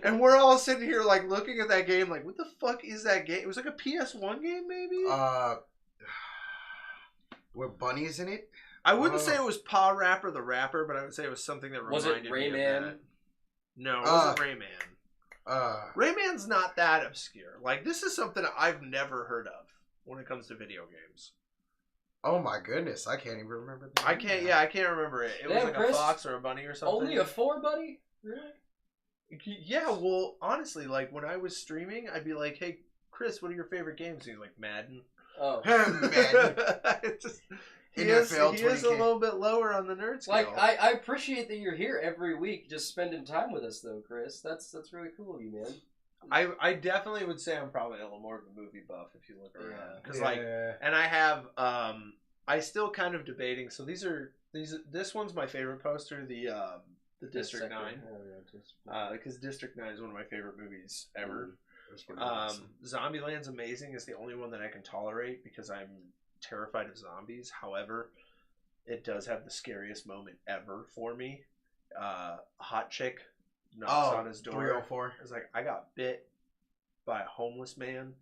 And we're all sitting here looking at that game what the fuck is that game? It was a PS1 game maybe? With bunnies in it? I wouldn't say it was Paw Rapper the Rapper, but I would say it was something that reminded me of Rayman? that. No, it wasn't Rayman. Rayman's not that obscure. This is something I've never heard of when it comes to video games. Oh my goodness, I can't even remember that. I can't remember it. It was a fox or a bunny or something. Only a 4, buddy? Really? Yeah, well, honestly, when I was streaming, I'd be like, hey, Chris, what are your favorite games? And he's like, Madden. Oh. Madden. He is a little bit lower on the nerd scale. I appreciate that you're here every week just spending time with us, though, Chris. That's really cool of you, man. I definitely would say I'm probably a little more of a movie buff if you look around. Because and I have, I still kind of debating. So this one's my favorite poster, the District 9. Because District 9 is one of my favorite movies ever. Zombieland's amazing. It's the only one that I can tolerate because I'm terrified of zombies. However, it does have the scariest moment ever for me. Hot chick knocks on his door. 304. It's I got bit by a homeless man.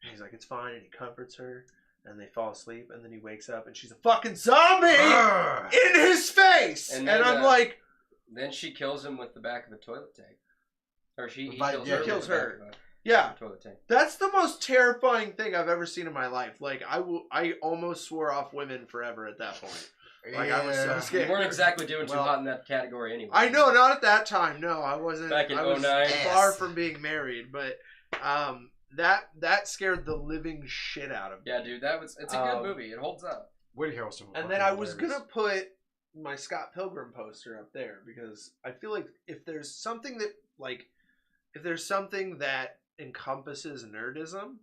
And he's like, it's fine, and he comforts her, and they fall asleep, and then he wakes up, and she's a fucking zombie in his face, and I'm like. Then she kills him with the back of a toilet tank, or he kills her. Yeah, that's the most terrifying thing I've ever seen in my life. I almost swore off women forever at that point. I was so scared. You weren't exactly doing too hot in that category anyway. I know, not at that time. No, I wasn't. Back in I was 09. far from being married, but that scared the living shit out of me. Yeah, dude, it's a good movie. It holds up. Woody Harrelson. And then I was gonna put my Scott Pilgrim poster up there because I feel like if there's something that encompasses nerdism,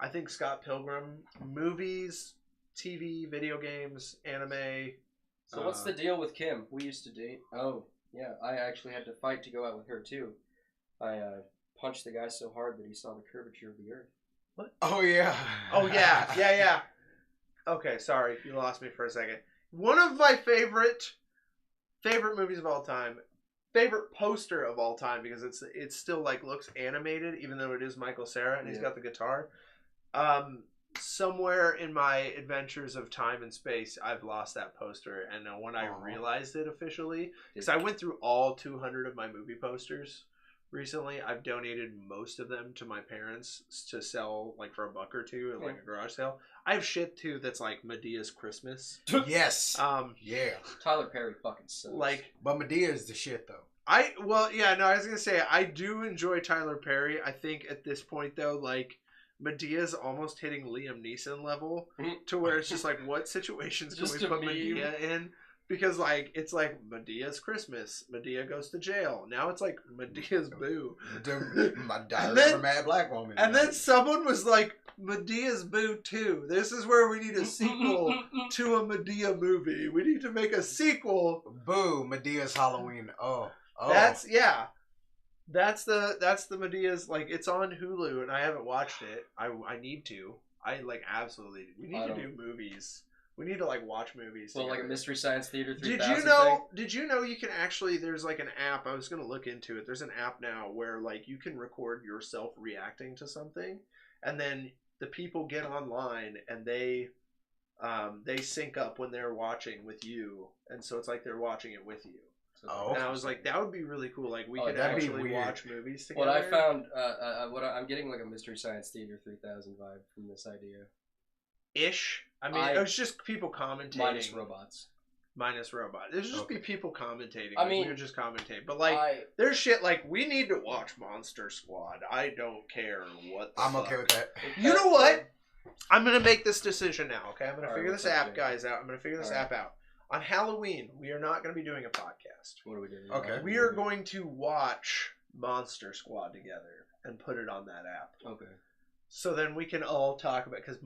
I think Scott Pilgrim, movies, TV, video games, anime. So what's the deal with Kim? We used to date. Oh, yeah, I actually had to fight to go out with her too. I punched the guy so hard that he saw the curvature of the earth. What? Oh yeah. Oh yeah. Okay, sorry, you lost me for a second. One of my favorite movies of all time, favorite poster of all time, because it's still like looks animated, even though it is Michael Cera and he's got the guitar. Somewhere in my adventures of time and space, I've lost that poster, and when I realized it officially, because I went through all 200 of my movie posters recently, I've donated most of them to my parents to sell like for $1 or $2 at like a garage sale. I have shit too that's like Medea's Christmas. Yes. Yeah. Tyler Perry fucking sucks. Like, but Medea is the shit though. I was gonna say I do enjoy Tyler Perry. I think at this point though, like Medea's almost hitting Liam Neeson level to where it's just like, what situations can we put Medea in? Because like it's like Medea's Christmas, Medea goes to jail. Now it's like Medea's Boo. My Diary of a Mad Black Woman. And then someone was like, Medea's Boo 2. This is where we need a sequel to a Medea movie. We need to make a sequel. Boo, Medea's Halloween. Oh. That's the Medea's, like, it's on Hulu and I haven't watched it. I need to. I like absolutely. We need to do movies. We need to like watch movies. Well, together. Like a Mystery Science Theater 3000 Did you know you can actually, there's like an app, I was going to look into it. There's an app now where like you can record yourself reacting to something, and then the people get online and they sync up when they're watching with you, and so it's like they're watching it with you. So, and I was like, that would be really cool. Like we could actually watch movies together. What I found, I'm getting like a Mystery Science Theater 3000 vibe from this idea. Ish. I mean, it was just people commentating. Minus robots. It would just be people commentating. I mean, we would just commentate. But like, there's shit like, we need to watch Monster Squad. I don't care what the I'm fuck. okay with that. You know what? I'm going to make this decision now, okay? I'm going to figure this app, guys, out. I'm going to figure this app out. On Halloween, we are not going to be doing a podcast. What are we doing? Okay. We are going to watch Monster Squad together and put it on that app. Okay. So then we can all talk about, because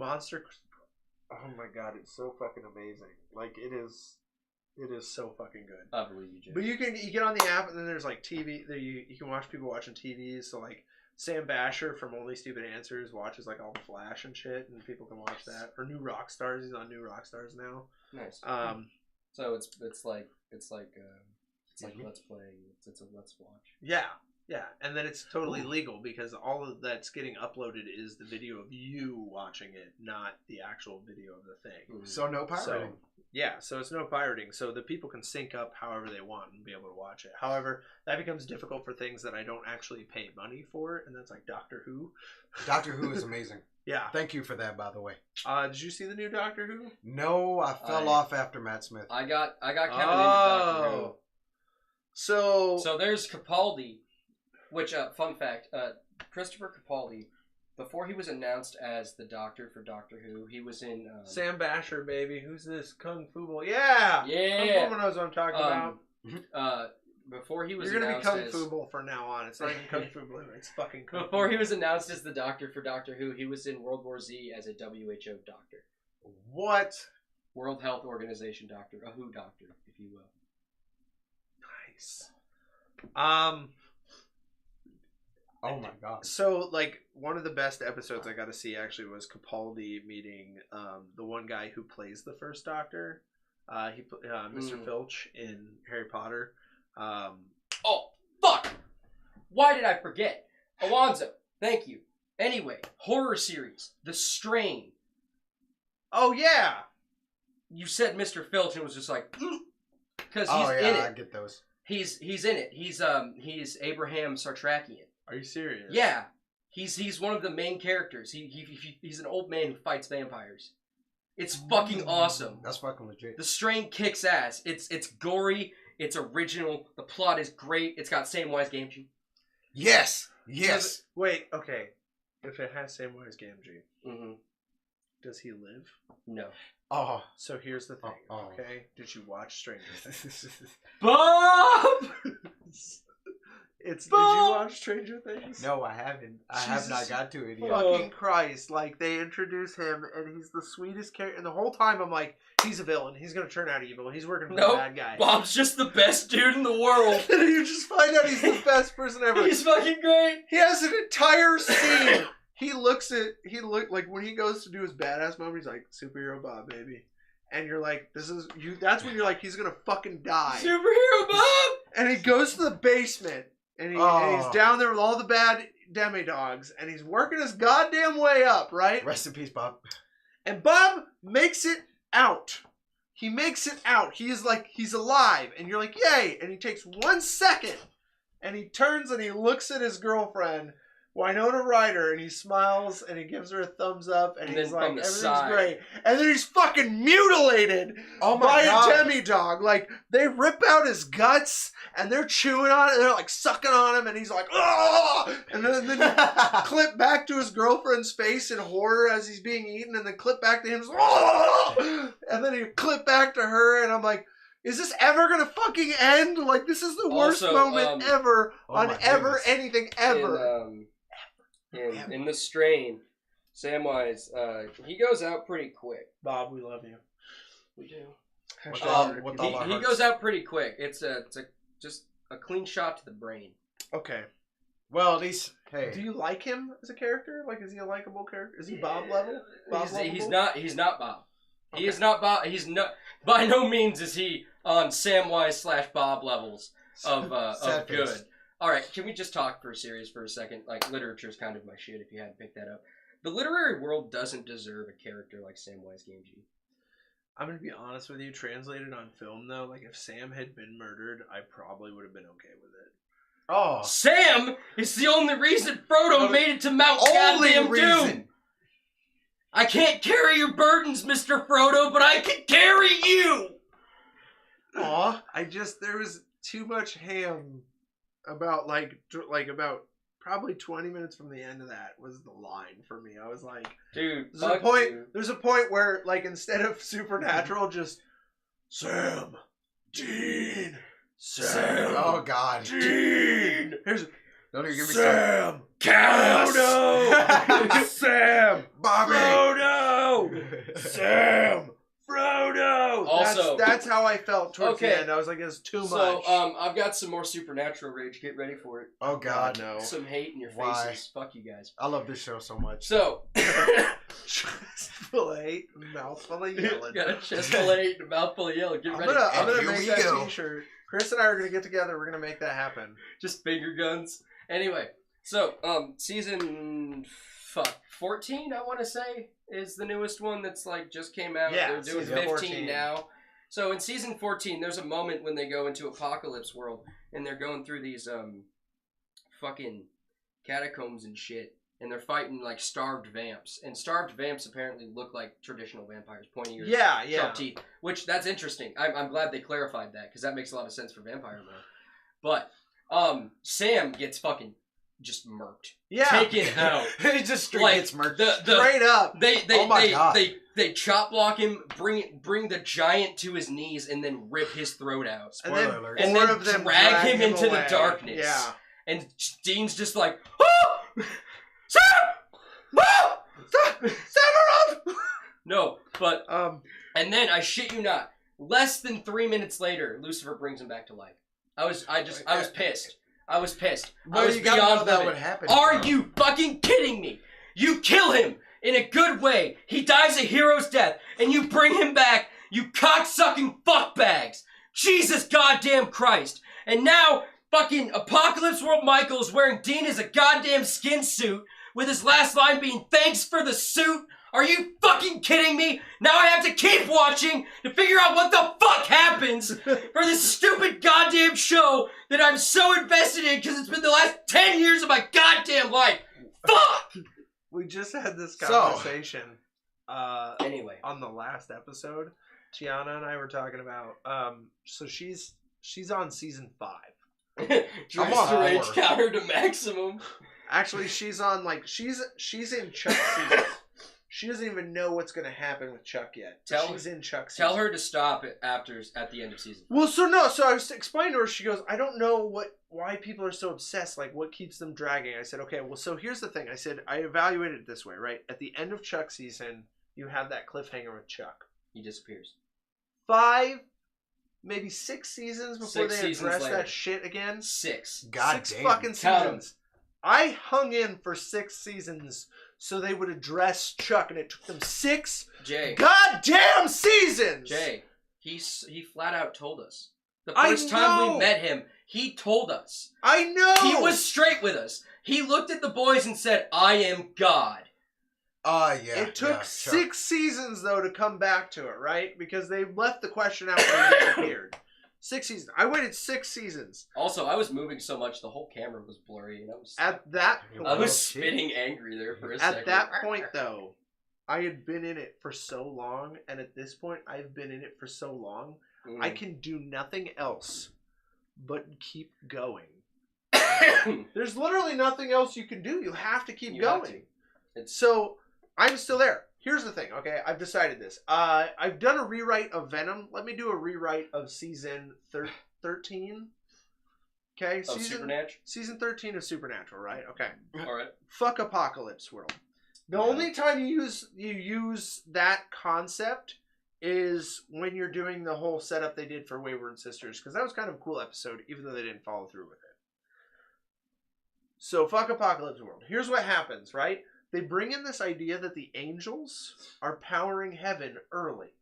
oh my god, it's so fucking amazing. Like, it is so fucking good. I believe you, Jim. But you get on the app, and then there's like TV. You can watch people watching TVs. So like Sam Basher from Only Stupid Answers watches like all the Flash and shit, and people can watch that. Or New Rock Stars. He's on New Rock Stars now. Nice. So it's like let's play. It's a let's watch. Yeah, and then it's totally legal because all of that's getting uploaded is the video of you watching it, not the actual video of the thing. So no pirating. So it's no pirating. So the people can sync up however they want and be able to watch it. However, that becomes difficult for things that I don't actually pay money for, and that's like Doctor Who. Doctor Who is amazing. Yeah. Thank you for that, by the way. Did you see the new Doctor Who? No, I fell off after Matt Smith. I got Kevin into Doctor Who. So there's Capaldi. Which, fun fact, Christopher Capaldi, before he was announced as the Doctor for Doctor Who, he was in... Sam Basher, baby. Who's this? Kung Fu Boy. Yeah! Kung Fu knows what I'm talking about. Before he was You're going to be Kung as... Fu Boy from now on. It's not even Kung Fu Blue. It's fucking Kung Before Fu he was announced as the Doctor for Doctor Who, he was in World War Z as a WHO doctor. What? World Health Organization doctor. A WHO doctor, if you will. Nice. Oh my god! So, like, one of the best episodes I got to see actually was Capaldi meeting the one guy who plays the first Doctor. Mr. Filch in Harry Potter. Oh fuck! Why did I forget? Alonzo, thank you. Anyway, horror series, The Strain. Oh yeah. You said Mr. Filch and it was just like, because he's in it. I get those. He's in it. He's Abraham Sartrakian. Are you serious? Yeah, he's one of the main characters. He's an old man who fights vampires. It's fucking awesome. That's fucking legit. The Strain kicks ass. It's gory. It's original. The plot is great. It's got Samwise Gamgee. Yes. Wait. Okay. If it has Samwise Gamgee, Mm-hmm. does he live? No. Oh, So here's the thing, Oh. okay? Did you watch Stranger Things? Bob! Did you watch Stranger Things? No, I haven't. I have not Jesus got to it yet. Fucking Christ. Like, they introduce him, and he's the sweetest character. And the whole time, I'm like, he's a villain. He's going to turn out evil. He's working for the bad guy. Bob's just the best dude in the world. And you just find out he's the best person ever. He's fucking great. He has an entire scene. Like, when he goes to do his badass moment, he's like, superhero Bob, baby. And you're like, that's when you're like, he's going to fucking die. Superhero Bob! And he goes to the basement. And he's down there with all the bad demi-dogs, and he's working his goddamn way up, right? rest in peace, Bob. And Bob makes it out. He makes it out. He's alive, and you're like, yay! And he takes 1 second, and he turns and he looks at his girlfriend, Winona Ryder, and he smiles, and he gives her a thumbs up, and he's like, everything's great. And then he's fucking mutilated by a demi-dog. Like, they rip out his guts, and they're chewing on it, and they're like sucking on him, and he's like, oh! And then clip back to his girlfriend's face in horror as he's being eaten, and then clip back to him, oh! And then he clip back to her, and I'm like, is this ever gonna fucking end? Like, this is the worst moment ever on anything ever. In the strain, Samwise, he goes out pretty quick. Bob, we love you. We do. He goes out pretty quick. It's just a clean shot to the brain. Okay. Well, at least, hey. Do you like him as a character? Like, is he a likable character? Is he Bob level? He's not Bob. Okay. He is not Bob. He's not. By no means is he on Samwise / Bob levels of good. All right, can we just talk for serious for a second? Like, literature is kind of my shit if you hadn't picked that up. The literary world doesn't deserve a character like Samwise Gamgee. I'm going to be honest with you, translated on film, though, like, if Sam had been murdered, I probably would have been okay with it. Oh. Sam is the only reason Frodo made it to Mount Goddamn Doom. I can't carry your burdens, Mr. Frodo, but I can carry you! Aw, there was too much ham about, about probably 20 minutes from the end of that was the line for me. I was like, dude, there's a point where, like, instead of supernatural, just Sam, Dean, Sam, oh god, Dean, don't even give me Sam, Cass, Frodo, Sam, Bobby, Frodo, Sam, Frodo. Also, that's how I felt towards the end. I was like, it's too much. So, I've got some more supernatural rage. Get ready for it. Oh God, no. Some hate in your faces. Fuck you guys. I love this show so much. So, chestful of hate, mouthful of yelling. Got a chestful of hate and a mouthful of yelling. Get ready. I'm gonna make that t-shirt. Chris and I are gonna get together. We're gonna make that happen. Just finger guns. Anyway, so season 14, I want to say, is the newest one that's like just came out. Yeah, they're doing 15 now. So in season 14, there's a moment when they go into Apocalypse World and they're going through these fucking catacombs and shit, and they're fighting like starved vamps. And starved vamps apparently look like traditional vampires, pointy ears, sharp teeth. Which that's interesting. I'm glad they clarified that because that makes a lot of sense for vampire lore. But Sam gets fucking just murked. Yeah. Taken out. He just straight gets murked. Straight up. They chop block him, bring the giant to his knees, and then rip his throat out. Spoiler alert. And then drag him into the darkness. Yeah. And Dean's just like, oh! Sam! No! Severus! No, but and then I shit you not, less than 3 minutes later, Lucifer brings him back to life. I was pissed. I was pissed. I was beyond that would happen. Are you fucking kidding me? You kill him in a good way. He dies a hero's death, and you bring him back, you cocksucking fuckbags. Jesus goddamn Christ. And now, fucking Apocalypse World Michael is wearing Dean as a goddamn skin suit, with his last line being, thanks for the suit. Are you fucking kidding me? Now I have to keep watching to figure out what the fuck happens for this stupid goddamn show that I'm so invested in because it's been the last 10 years of my goddamn life. Fuck! We just had this conversation anyway on the last episode. Tiana and I were talking about so she's on season 5. Dress rage counter to maximum. Actually, she's on like she's in Chuck season. She doesn't even know what's gonna happen with Chuck yet. She's in Chuck season. Tell her to stop at the end of season 5. Well, so I was explaining to her. She goes, I don't know why people are so obsessed. Like, what keeps them dragging? I said, okay, well, so here's the thing. I said, I evaluated it this way, right? At the end of Chuck season, you have that cliffhanger with Chuck. He disappears. 5, maybe 6 seasons before 6 they seasons address later. that shit again. 6. God 6 damn. fucking Count 'em. seasons. I hung in for 6 seasons so they would address Chuck, and it took them 6 Jay. goddamn seasons. Jay. He flat out told us. The I first time know. we met him, he told us. I know. He was straight with us. He looked at the boys and said, I am God. Yeah. It took Chuck. 6 seasons, though, to come back to it, right? Because they left the question out when he disappeared. 6 seasons. I waited 6 seasons. Also, I was moving so much the whole camera was blurry, and I was I was spitting angry there for a second. At that point, though, I had been in it for so long, and at this point, I've been in it for so long, I can do nothing else but keep going. There's literally nothing else you can do. You have to keep going. So, I'm still there. Here's the thing, okay? I've decided this. I've done a rewrite of Venom. Let me do a rewrite of season 13. Okay? Season 13 of Supernatural, right? Okay. All right. Fuck Apocalypse World. The only time you use that concept is when you're doing the whole setup they did for Wayward Sisters, because that was kind of a cool episode, even though they didn't follow through with it. So, fuck Apocalypse World. Here's what happens, right? They bring in this idea that the angels are powering heaven early.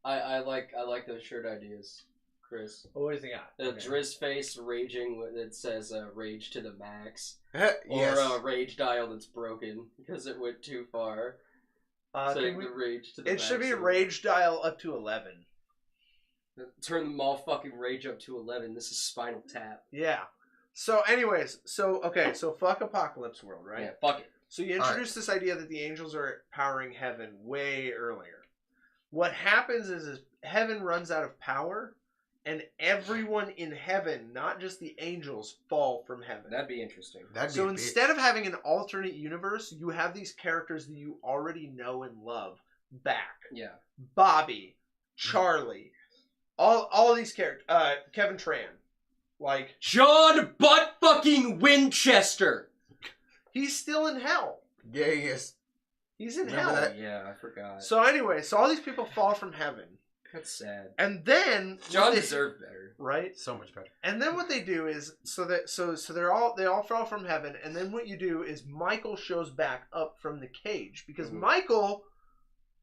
I like those shirt ideas, Chris. What do you got? The Drizzt face raging that says rage to the max. Yes. Or a rage dial that's broken because it went too far. Rage to the it max. should be rage dial up to 11. Turn them all fucking rage up to 11. This is Spinal Tap. Yeah. So anyways, so fuck Apocalypse World, right? Yeah, fuck it. So you introduce this idea that the angels are powering heaven way earlier. What happens is heaven runs out of power, and everyone in heaven, not just the angels, fall from heaven. That'd be interesting. So instead of having an alternate universe, you have these characters that you already know and love back. Yeah. Bobby, Charlie, all these characters. Kevin Tran, like John Butt fucking Winchester. He's still in hell. Yeah, he is. He's in Remember hell. that? Yeah, I forgot. So anyway, all these people fall from heaven. That's sad. And then John deserved better. Right? So much better. And then what they do is so they all fall from heaven, and then what you do is Michael shows back up from the cage because Michael,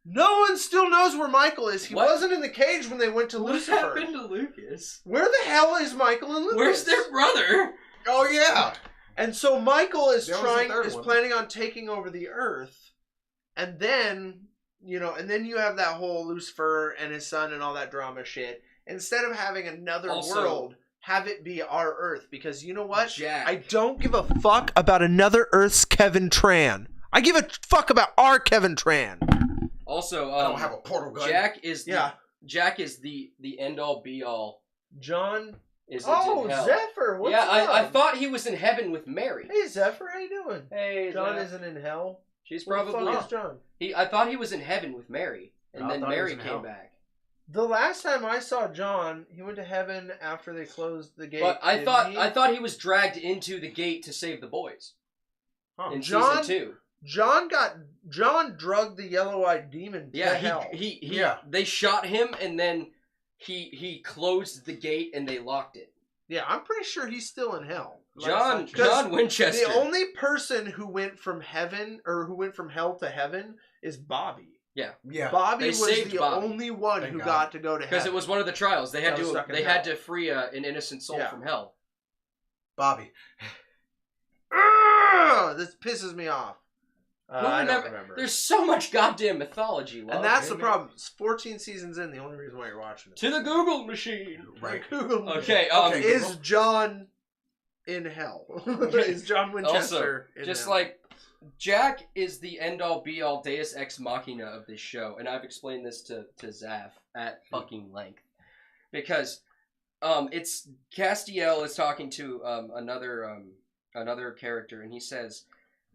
no one still knows where Michael is. He wasn't in the cage when they went to Lucifer. What happened to Lucas? Where the hell is Michael and Lucas? Where's their brother? Oh yeah. And so Michael is That was planning on taking over the earth, and then you have that whole Lucifer and his son and all that drama shit. Instead of having another world, have it be our Earth, because you know what? Jack. I don't give a fuck about another Earth's Kevin Tran. I give a fuck about our Kevin Tran. Also, I don't have a portal gun. Jack is the end all be all. John. In hell. Zephyr. What's up? I thought he was in heaven with Mary. Hey Zephyr, how you doing? Hey, John isn't in hell. She's Where probably. the fuck is John? I thought he was in heaven with Mary, and then Mary came back. The last time I saw John, he went to heaven after they closed the gate. But I thought he was dragged into the gate to save the boys. Huh. In season 2. John drugged the yellow-eyed demon to hell. They shot him, and then he closed the gate and they locked it. Yeah, I'm pretty sure he's still in hell. John Winchester. The only person who went from hell to heaven is Bobby. Yeah. Bobby was the only one who got to go to heaven. Because it was one of the trials. They had to free an innocent soul from hell. Bobby. This pisses me off. I don't remember. There's so much goddamn mythology, love. And that's the problem. It's 14 seasons in, the only reason why you're watching it. To the Google machine. Right. Google machine. Okay, is John in hell? Is John Winchester in hell? Like, Jack is the end-all, be-all deus ex machina of this show, and I've explained this to Zaf at fucking length. Because it's Castiel is talking to another character, and he says,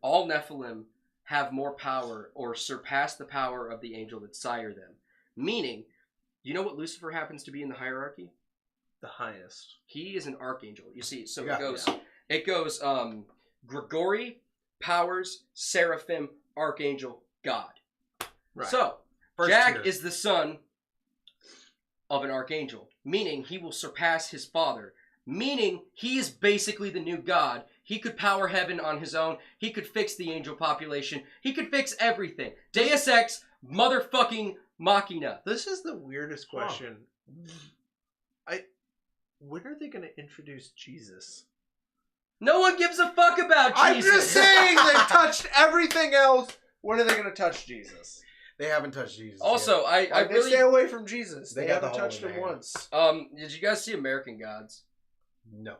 all Nephilim have more power or surpass the power of the angel that sire them. Meaning, you know what Lucifer happens to be in the hierarchy? The highest. He is an archangel. You see, so Yeah, it goes Grigori, powers, seraphim, archangel, God. Right. So, First Jack tier. is the son of an archangel, meaning he will surpass his father, meaning he is basically the new God. He could power heaven on his own. He could fix the angel population. He could fix everything. Deus Ex, motherfucking machina. This is the weirdest question. When are they going to introduce Jesus? No one gives a fuck about Jesus. I'm just saying they touched everything else. When are they going to touch Jesus? They haven't touched Jesus. Also, yet. I They really stay away from Jesus. They They got the haven't hole touched in him their hand. once. did you guys see American Gods? No.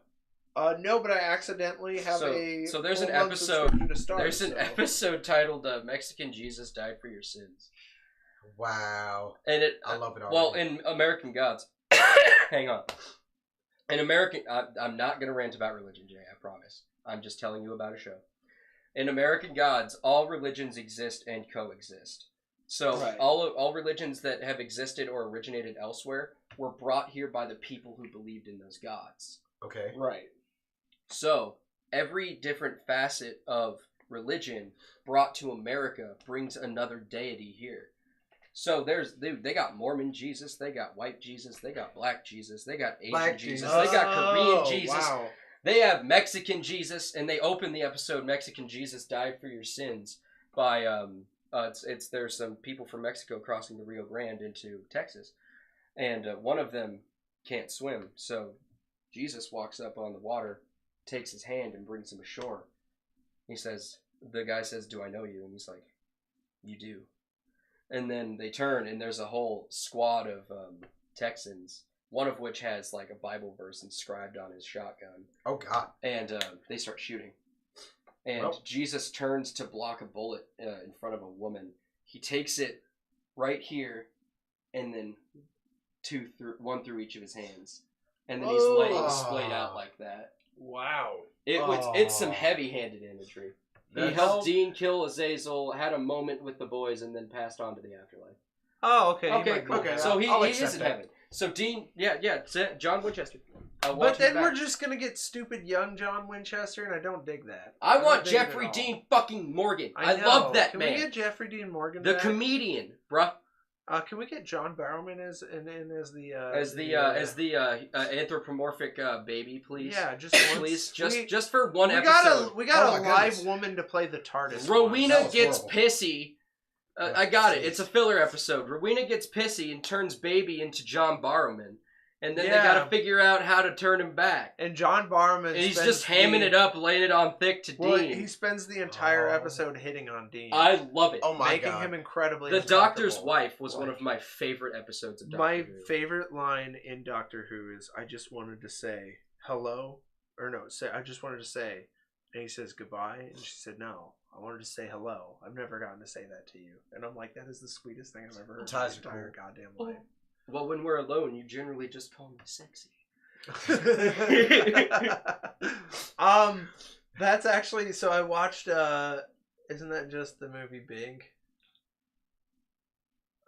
No, but I accidentally have So there's an full month episode. subscription to Starz, There's an so- episode titled "Mexican Jesus Died for Your Sins," Wow. and it. I love it already. Well, in American Gods, hang on. In American, I'm not gonna rant about religion, Jay. I promise. I'm just telling you about a show. In American Gods, all religions exist and coexist. So Right. all religions that have existed or originated elsewhere were brought here by the people who believed in those gods. Okay. Right. So every different facet of religion brought to America brings another deity here. So they got Mormon Jesus, they got white Jesus, they got black Jesus, they got Asian Black Jesus, Jesus. they got Korean Oh, Jesus, Wow. they have Mexican Jesus, and they open the episode "Mexican Jesus Died for Your Sins" by there's some people from Mexico crossing the Rio Grande into Texas, and one of them can't swim, so Jesus walks up on the water, takes his hand, and brings him ashore. The guy says, "Do I know you?" And he's like, "You do." And then they turn, and there's a whole squad of Texans, one of which has like a Bible verse inscribed on his shotgun. Oh God. And they start shooting. And Well. Jesus turns to block a bullet in front of a woman. He takes it right here, and then one through each of his hands. And then he's laying splayed out like that. Wow. It's some heavy-handed imagery. He That's- helped Dean kill Azazel, had a moment with the boys, and then passed on to the afterlife. Oh, okay. you Okay, might cool. be right. So he I'll is accept in that. heaven. So Dean, John Winchester. But then we're just gonna get stupid young John Winchester, and I don't dig that. I don't want dig it at Jeffrey all. Dean fucking Morgan. I know. love that Can man. we get Jeffrey Dean Morgan? The back? comedian, bruh. Can we get John Barrowman as the anthropomorphic baby, please? Yeah, just please, once. just for one we episode. We got Oh a my live goodness. woman to play the TARDIS. Rowena That was gets horrible. pissy. Yeah, I got it. jeez. It's a filler episode. Rowena gets pissy and turns baby into John Barrowman, and then they Yeah. got to figure out how to turn him back. And John Barrowman. And he's spends just hamming it up, laying it on thick to Well, Dean. he spends the entire Oh. episode hitting on Dean. I love it. Oh my making God. him incredibly. The Doctor's uncomfortable. Wife was one Like, of my favorite episodes of Doctor My Who. favorite line in Doctor Who is, "I just wanted to say hello," or no, say I just wanted to say, and he says goodbye, and she said no. I wanted to say hello. I've never gotten to say that to you, and I'm like, that is the sweetest thing I've ever heard in my Ties are entire cool. goddamn life. Well, when we're alone, you generally just call me sexy. That's actually so. I watched. Isn't that just the movie Big?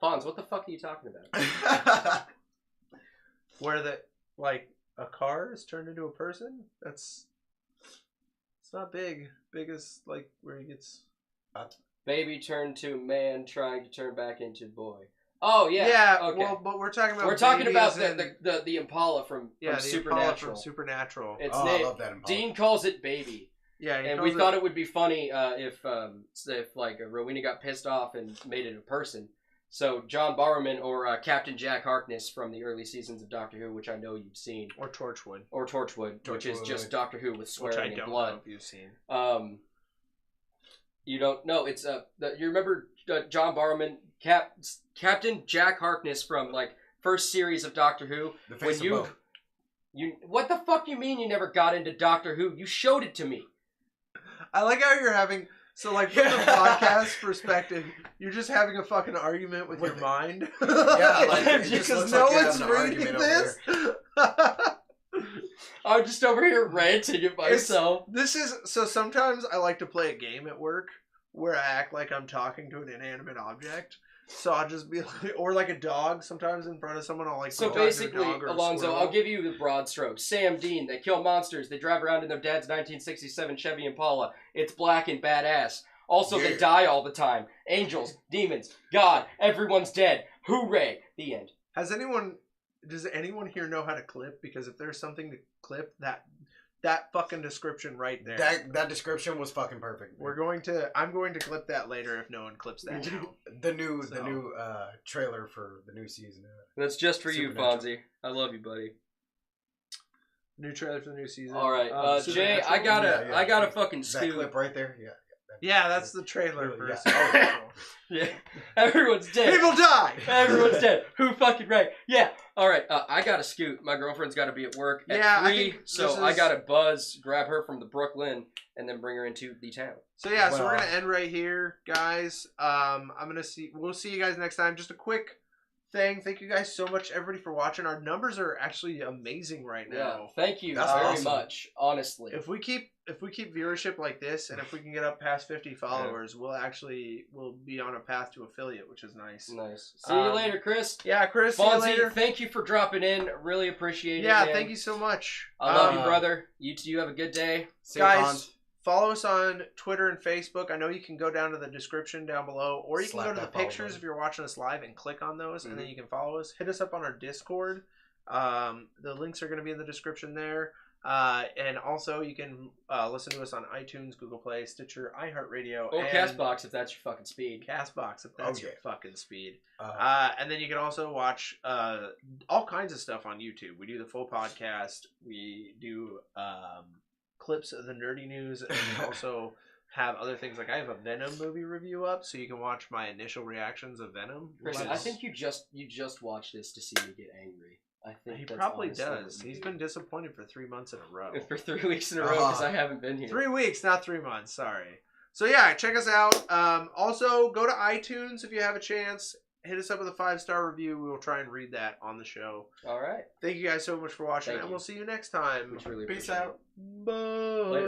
Fonz, what the fuck are you talking about? Where a car is turned into a person? It's not Big. Big is like where he gets. Baby turned to man, trying to turn back into boy. Oh yeah. Okay. Well, but we're talking about. We're talking Baby about as in- the Impala from the Impala Supernatural. from Supernatural. It's Oh, I named, love that Impala. Dean calls it Baby, Yeah, he and calls we thought it would be funny if like Rowena got pissed off and made it a person. So John Barrowman or Captain Jack Harkness from the early seasons of Doctor Who, which I know you've seen, or Torchwood, or Torchwood, which is just Torchwood. Doctor Who with which I swearing and don't blood. know if you've seen. You don't know. It's you remember John Barrowman, Captain Jack Harkness from like first series of Doctor Who. The face When of you what the fuck you mean you never got into Doctor Who? You showed it to me. I like how you're having. So, like, from the podcast perspective, you're just having a fucking argument with your mind. Yeah, like, it just because looks no like you're one's having an reading argument over this. I'm just over here ranting at myself. So sometimes I like to play a game at work where I act like I'm talking to an inanimate object. So I'll just be like, or like a dog. Sometimes in front of someone, I'll like. So basically, Alonzo, I'll give you the broad strokes. Sam Dean, they kill monsters. They drive around in their dad's 1967 Chevy Impala. It's black and badass. Also, they die all the time. Angels, demons, God, everyone's dead. Hooray! The end. Does anyone here know how to clip? Because if there's something to clip, that fucking description right there. That description was fucking perfect. I'm going to clip that later if no one clips that now. The new trailer for the new season. That's just for you, Fonzie. I love you, buddy. New trailer for the new season. All right, Jay, I got a fucking that scoop. clip right there. Yeah. Yeah, that's the trailer for Yeah, everyone's dead. People die. Everyone's dead. Who fucking right? Yeah. All right. I got to scoot. My girlfriend's got to be at work at 3, so I got to buzz, grab her from the Brooklyn, and then bring her into the town. So so we're gonna end right here, guys. We'll see you guys next time. Just a quick thing. Thank you guys so much, everybody, for watching. Our numbers are actually amazing right now. Yeah, thank you That's very awesome. much. Honestly, If we keep viewership like this, and if we can get up past 50 followers, we'll be on a path to affiliate, which is nice. Nice. See you later, Chris. Yeah, Chris. See you later. Fonzie, thank you for dropping in. Really appreciate it. Yeah, man. thank you so much. I love you, brother. You have a good day. Guys, follow us on Twitter and Facebook. I know you can go down to the description down below, or you can go to the pictures if you're watching us live and click on those, and then you can follow us. Hit us up on our Discord. The links are going to be in the description there. And also, you can listen to us on iTunes, Google Play, Stitcher, iHeartRadio, and CastBox if that's your fucking speed. CastBox if that's your fucking speed. And then you can also watch all kinds of stuff on YouTube. We do the full podcast. We do clips of the nerdy news, and we also have other things. Like I have a Venom movie review up, so you can watch my initial reactions of Venom. Chris, I think you just watched this to see me get angry. I think he probably does. He's been disappointed for 3 months in a row. For 3 weeks in a row because I haven't been here. 3 weeks, not 3 months. Sorry. So yeah, check us out. Also, go to iTunes if you have a chance. Hit us up with a 5-star review. We will try and read that on the show. All right. Thank you guys so much for watching, and we'll see you next time. Really Peace out. Bye. Later.